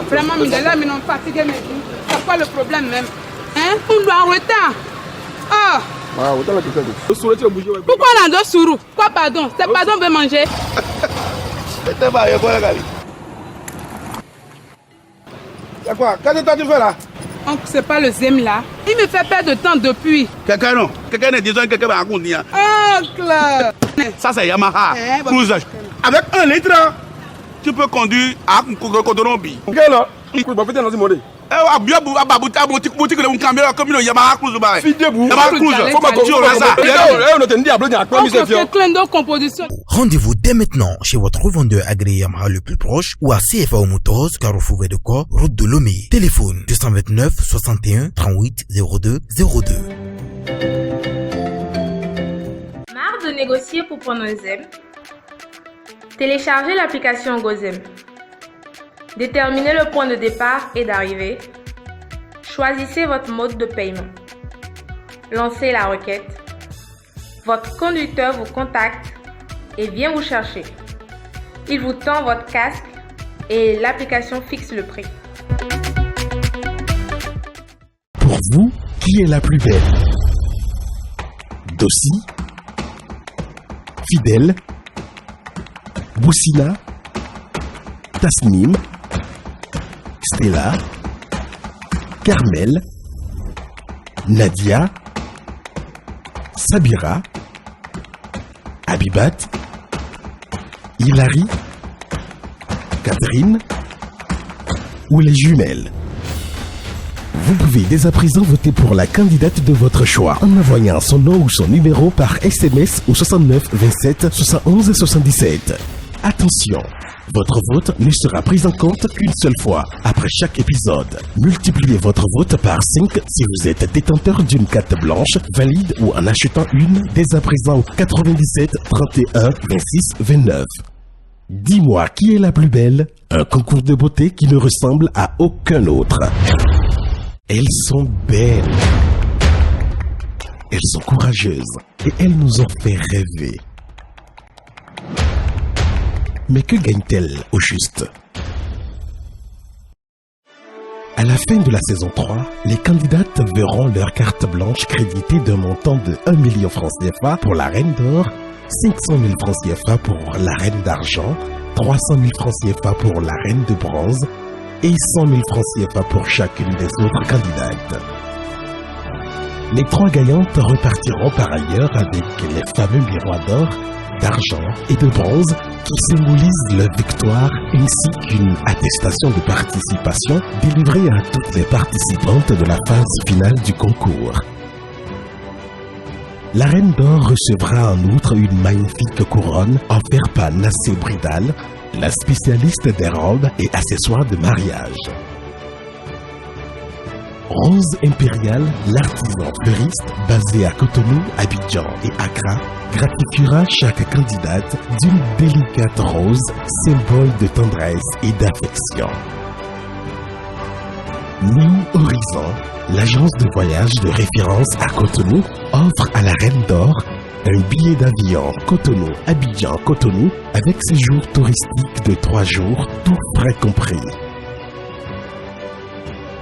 vraiment, là, mais non, fatigué, mais c'est quoi le problème même? Hein? On doit en retard. Oh! Pourquoi on a deux sourous? Quoi, pardon? C'est pardon, veut manger? C'est quoi? Qu'est-ce que tu fais là? C'est pas le Zem là. Il me fait perdre de temps depuis. Quelqu'un non? Quelqu'un n'est disant quelqu'un va raconter. Oncle! Ça c'est Yamaha. Cruise. Avec 1 litre, tu peux conduire à Kodonombi. Quel là? Il faut pas faire dans ce monde. Boutique de un camion comme le Yamaha Cruise. Yamaha Cruise. Faut pas composition. Rendez-vous dès maintenant chez votre revendeur agréé Yamaha le plus proche ou à CFAO Motors, Carrefour de Corps, route de Lomé. Téléphone 229 61 38 02 02. Marre de négocier pour prendre un Zem? Téléchargez l'application GoZem. Déterminez le point de départ et d'arrivée. Choisissez votre mode de paiement. Lancez la requête. Votre conducteur vous contacte et vient vous chercher. Il vous tend votre casque et l'application fixe le prix. Pour vous, qui est la plus belle? Dossi, Fidèle, Boussina, Tasnim, Stella, Carmel, Nadia, Sabira, Abibat, Hilary, Catherine ou les jumelles. Vous pouvez dès à présent voter pour la candidate de votre choix en envoyant son nom ou son numéro par SMS au 69 27 71 77. Attention, votre vote ne sera pris en compte qu'une seule fois après chaque épisode. Multipliez votre vote par 5 si vous êtes détenteur d'une carte blanche valide ou en achetant une dès à présent au 97 31 26 29. Dis-moi qui est la plus belle, un concours de beauté qui ne ressemble à aucun autre. Elles sont belles, elles sont courageuses et elles nous ont fait rêver. Mais que gagnent-elles au juste? À la fin de la saison 3, les candidates verront leur carte blanche créditée d'un montant de 1 million francs CFA pour la reine d'or, 500 000 francs CFA pour la reine d'argent, 300 000 francs CFA pour la reine de bronze et 100 000 francs CFA pour chacune des autres candidates. Les 3 gagnantes repartiront par ailleurs avec les fameux miroirs d'or, d'argent et de bronze qui symbolisent leur victoire ainsi qu'une attestation de participation délivrée à toutes les participantes de la phase finale du concours. La reine d'or recevra en outre une magnifique couronne offerte par Nassé Bridal, la spécialiste des robes et accessoires de mariage. Rose Impérial, l'artisan fleuriste basé à Cotonou, Abidjan et Accra, gratifiera chaque candidate d'une délicate rose, symbole de tendresse et d'affection. New Horizon, l'agence de voyage de référence à Cotonou, offre à la Reine d'Or un billet d'avion Cotonou-Abidjan-Cotonou avec séjour touristique de 3 jours, tout frais compris.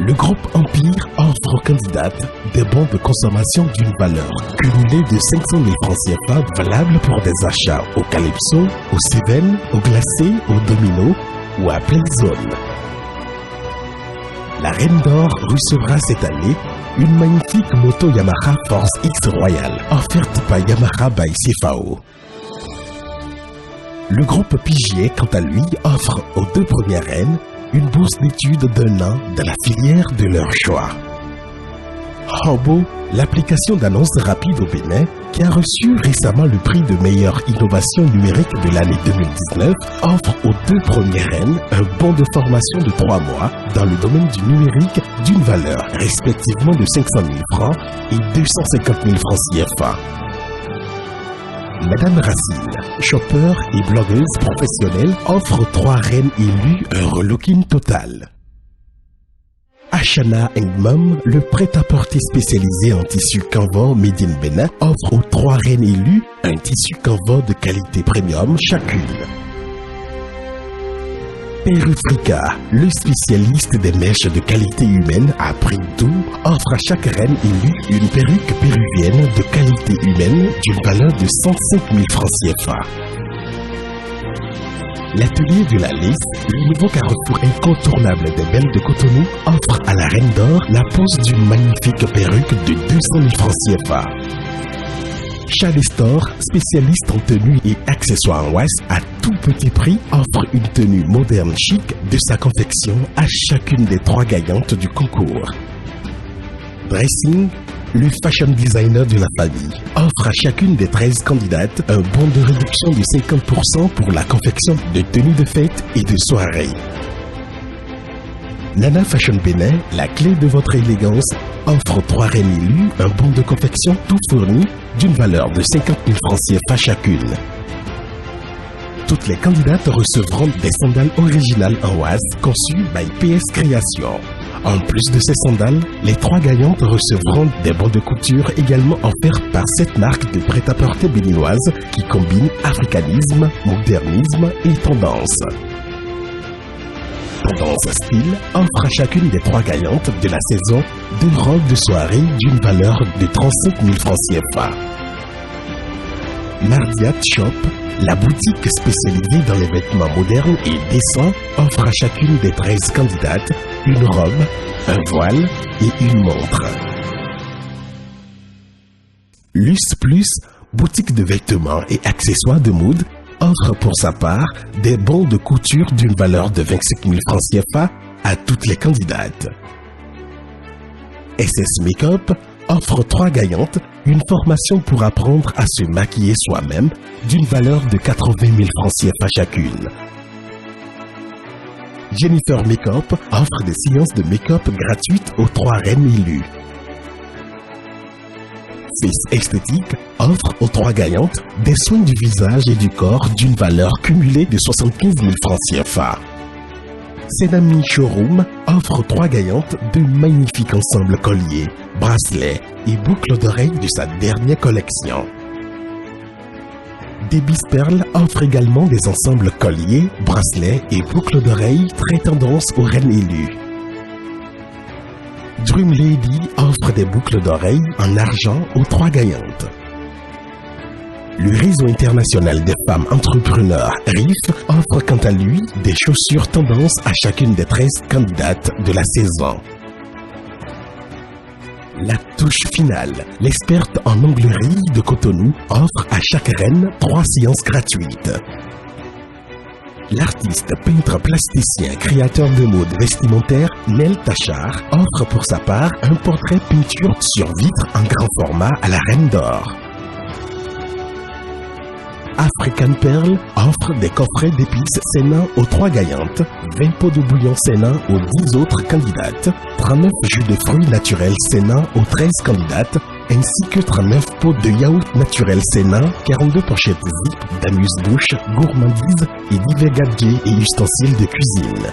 Le groupe Empire offre aux candidates des bons de consommation d'une valeur cumulée de 500 000 francs CFA valables pour des achats au Calypso, au Seven, au Glacé, au Domino ou à Playzone. La Reine d'Or recevra cette année une magnifique moto Yamaha Force X Royal offerte par Yamaha by CFAO. Le groupe Pigier, quant à lui, offre aux 2 premières reines une bourse d'études d'1 an dans la filière de leur choix. Hobo, l'application d'annonce rapide au Bénin, qui a reçu récemment le prix de meilleure innovation numérique de l'année 2019, offre aux 2 premières reines un bon de formation de 3 mois dans le domaine du numérique d'une valeur respectivement de 500 000 francs et 250 000 francs CFA. Madame Racine, shopper et blogueuse professionnelle, offre aux 3 reines élues un relooking total. Ashana & Mom, le prêt-à-porter spécialisé en tissu Canva Made in Bénin, offre aux 3 reines élues un tissu Canva de qualité premium chacune. Perufrica, le spécialiste des mèches de qualité humaine à prix doux, offre à chaque reine élue une perruque péruvienne de qualité humaine d'une valeur de 105 000 francs CFA. L'atelier de la Lys, le nouveau carrefour incontournable des Belles de Cotonou, offre à la Reine d'Or la pose d'une magnifique perruque de 200 000 francs CFA. Chalet Store, spécialiste en tenues et accessoires en Ouest à tout petit prix, offre une tenue moderne chic de sa confection à chacune des 3 gagnantes du concours. Dressing, le fashion designer de la famille, offre à chacune des 13 candidates un bon de réduction de 50% pour la confection de tenues de fête et de soirée. Nana Fashion Bénin, la clé de votre élégance, offre aux 3 reines élues un bon de confection tout fourni d'une valeur de 50 000 francs CFA chacune. Toutes les candidates recevront des sandales originales en oise conçues by PS Création. En plus de ces sandales, les 3 gagnantes recevront des bons de couture également offerts par cette marque de prêt-à-porter béninoise qui combine africanisme, modernisme et tendance. Tendance Style offre à chacune des 3 gagnantes de la saison 2 robes de soirée d'une valeur de 35 000 francs CFA. Mardiat Shop, la boutique spécialisée dans les vêtements modernes et décents, offre à chacune des 13 candidates une robe, un voile et une montre. Luce Plus, boutique de vêtements et accessoires de mode, offre pour sa part des bons de couture d'une valeur de 25 000 francs CFA à toutes les candidates. SS Makeup offre 3 gagnantes une formation pour apprendre à se maquiller soi-même d'une valeur de 80 000 francs CFA chacune. Jennifer Makeup offre des séances de make-up gratuites aux 3 reines élues. Face Esthétique offre aux 3 gagnantes des soins du visage et du corps d'une valeur cumulée de 75 000 francs CFA. Senami Showroom offre aux 3 gagnantes de magnifiques ensembles colliers, bracelets et boucles d'oreilles de sa dernière collection. Debis Pearl offre également des ensembles colliers, bracelets et boucles d'oreilles très tendance aux reines élues. Dream Lady offre des boucles d'oreilles en argent aux 3 gagnantes. Le réseau international des femmes entrepreneurs RIF offre quant à lui des chaussures tendance à chacune des 13 candidates de la saison. La touche finale, l'experte en onglerie de Cotonou offre à chaque reine 3 séances gratuites. L'artiste, peintre, plasticien, créateur de mode vestimentaire Nel Tachar offre pour sa part un portrait peinture sur vitre en grand format à la Reine d'Or. African Pearl offre des coffrets d'épices Sénat aux 3 gagnantes, 20 pots de bouillon Sénat aux 10 autres candidates, 39 jus de fruits naturels Sénat aux 13 candidates, ainsi que 39 pots de yaourt naturel Sénat, 42 pochettes zip d'amuse-bouche, gourmandises et divers gadgets et ustensiles de cuisine.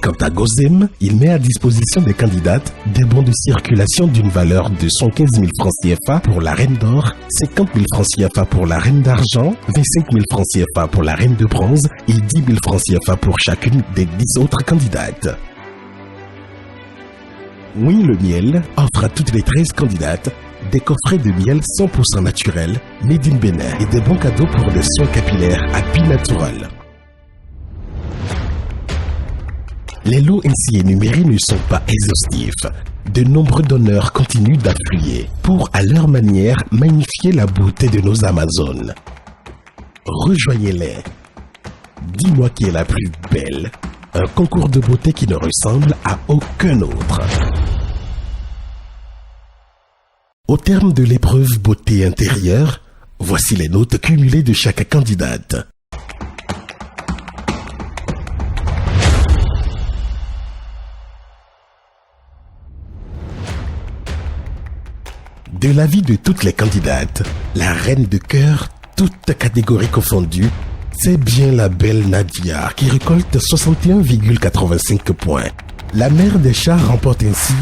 Quant à Gozem, il met à disposition des candidates des bons de circulation d'une valeur de 115 000 francs CFA pour la Reine d'Or, 50 000 francs CFA pour la Reine d'Argent, 25 000 francs CFA pour la Reine de Bronze et 10 000 francs CFA pour chacune des 10 autres candidates. Oui, le miel offre à toutes les 13 candidates des coffrets de miel 100% naturel, made in Bénin et des bons cadeaux pour des soins capillaires à Natural. Les lots ainsi énumérés ne sont pas exhaustifs. De nombreux donneurs continuent d'affluer pour, à leur manière, magnifier la beauté de nos Amazones. Rejoignez-les. Dis-moi qui est la plus belle. Un concours de beauté qui ne ressemble à aucun autre. Au terme de l'épreuve beauté intérieure, voici les notes cumulées de chaque candidate. De l'avis de toutes les candidates, la reine de cœur, toutes catégories confondues, c'est bien la belle Nadia qui récolte 61,85 points. La mère des chats remporte ainsi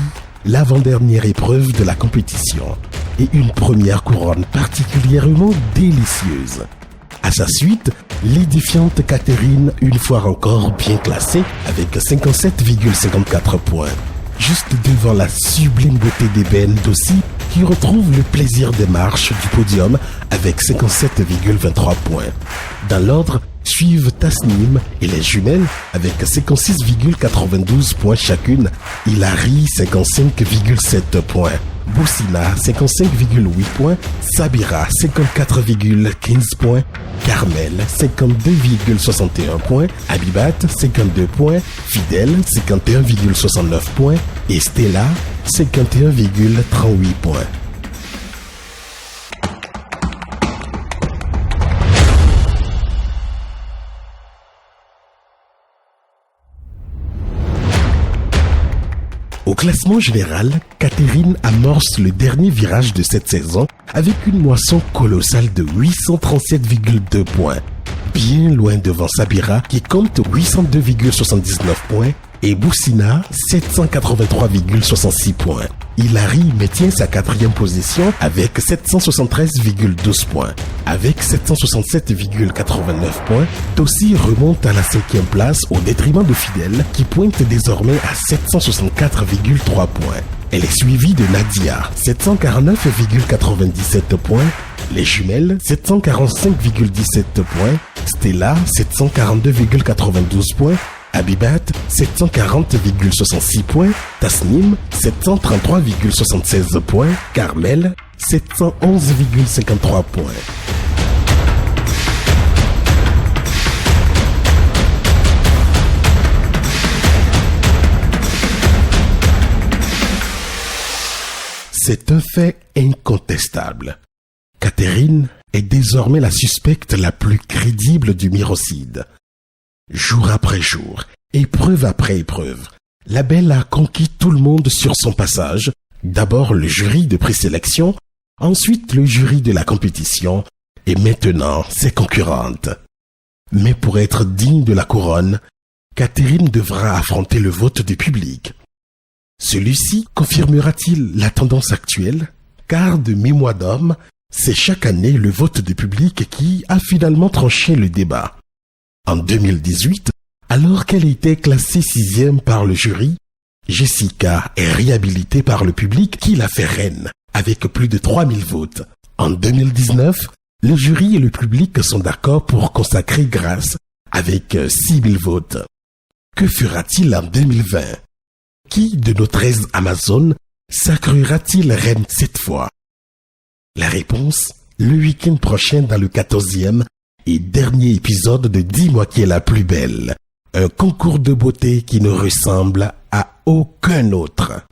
l'avant-dernière épreuve de la compétition et une première couronne particulièrement délicieuse. À sa suite, l'édifiante Catherine, une fois encore bien classée, avec 57,54 points. Juste devant la sublime beauté d'ébène d'Aussi, qui retrouve le plaisir des marches du podium avec 57,23 points. Dans l'ordre, suivent Tasnim et les jumelles avec 56,92 points chacune, Hilary 55,7 points, Boussina 55,8 points, Sabira 54,15 points, Carmel 52,61 points, Abibat 52 points, Fidèle 51,69 points et Stella 51,38 points. Au classement général, Catherine amorce le dernier virage de cette saison avec une moisson colossale de 837,2 points, bien loin devant Sabira qui compte 802,79 points et Boussina 783,66 points. Hilary maintient sa quatrième position avec 773,12 points. Avec 767,89 points, Tossi remonte à la 5e place au détriment de Fidèle qui pointe désormais à 764,3 points. Elle est suivie de Nadia, 749,97 points, les jumelles, 745,17 points, Stella, 742,92 points, Abibat, 740,66 points, Tasnim, 733,76 points, Carmel, 711,53 points. C'est un fait incontestable. Catherine est désormais la suspecte la plus crédible du myrocide. Jour après jour, épreuve après épreuve, la belle a conquis tout le monde sur son passage. D'abord le jury de présélection, ensuite le jury de la compétition et maintenant ses concurrentes. Mais pour être digne de la couronne, Catherine devra affronter le vote du public. Celui-ci confirmera-t-il la tendance actuelle? Car de mi-mois d'homme, c'est chaque année le vote du public qui a finalement tranché le débat. En 2018, alors qu'elle était classée 6e par le jury, Jessica est réhabilitée par le public qui l'a fait reine, avec plus de 3000 votes. En 2019, le jury et le public sont d'accord pour consacrer Grace avec 6000 votes. Que fera-t-il en 2020? Qui de nos 13 Amazones sacrera-t-il reine cette fois? La réponse, le week-end prochain dans le 14e et dernier épisode de Dis-moi qui est la plus belle. Un concours de beauté qui ne ressemble à aucun autre.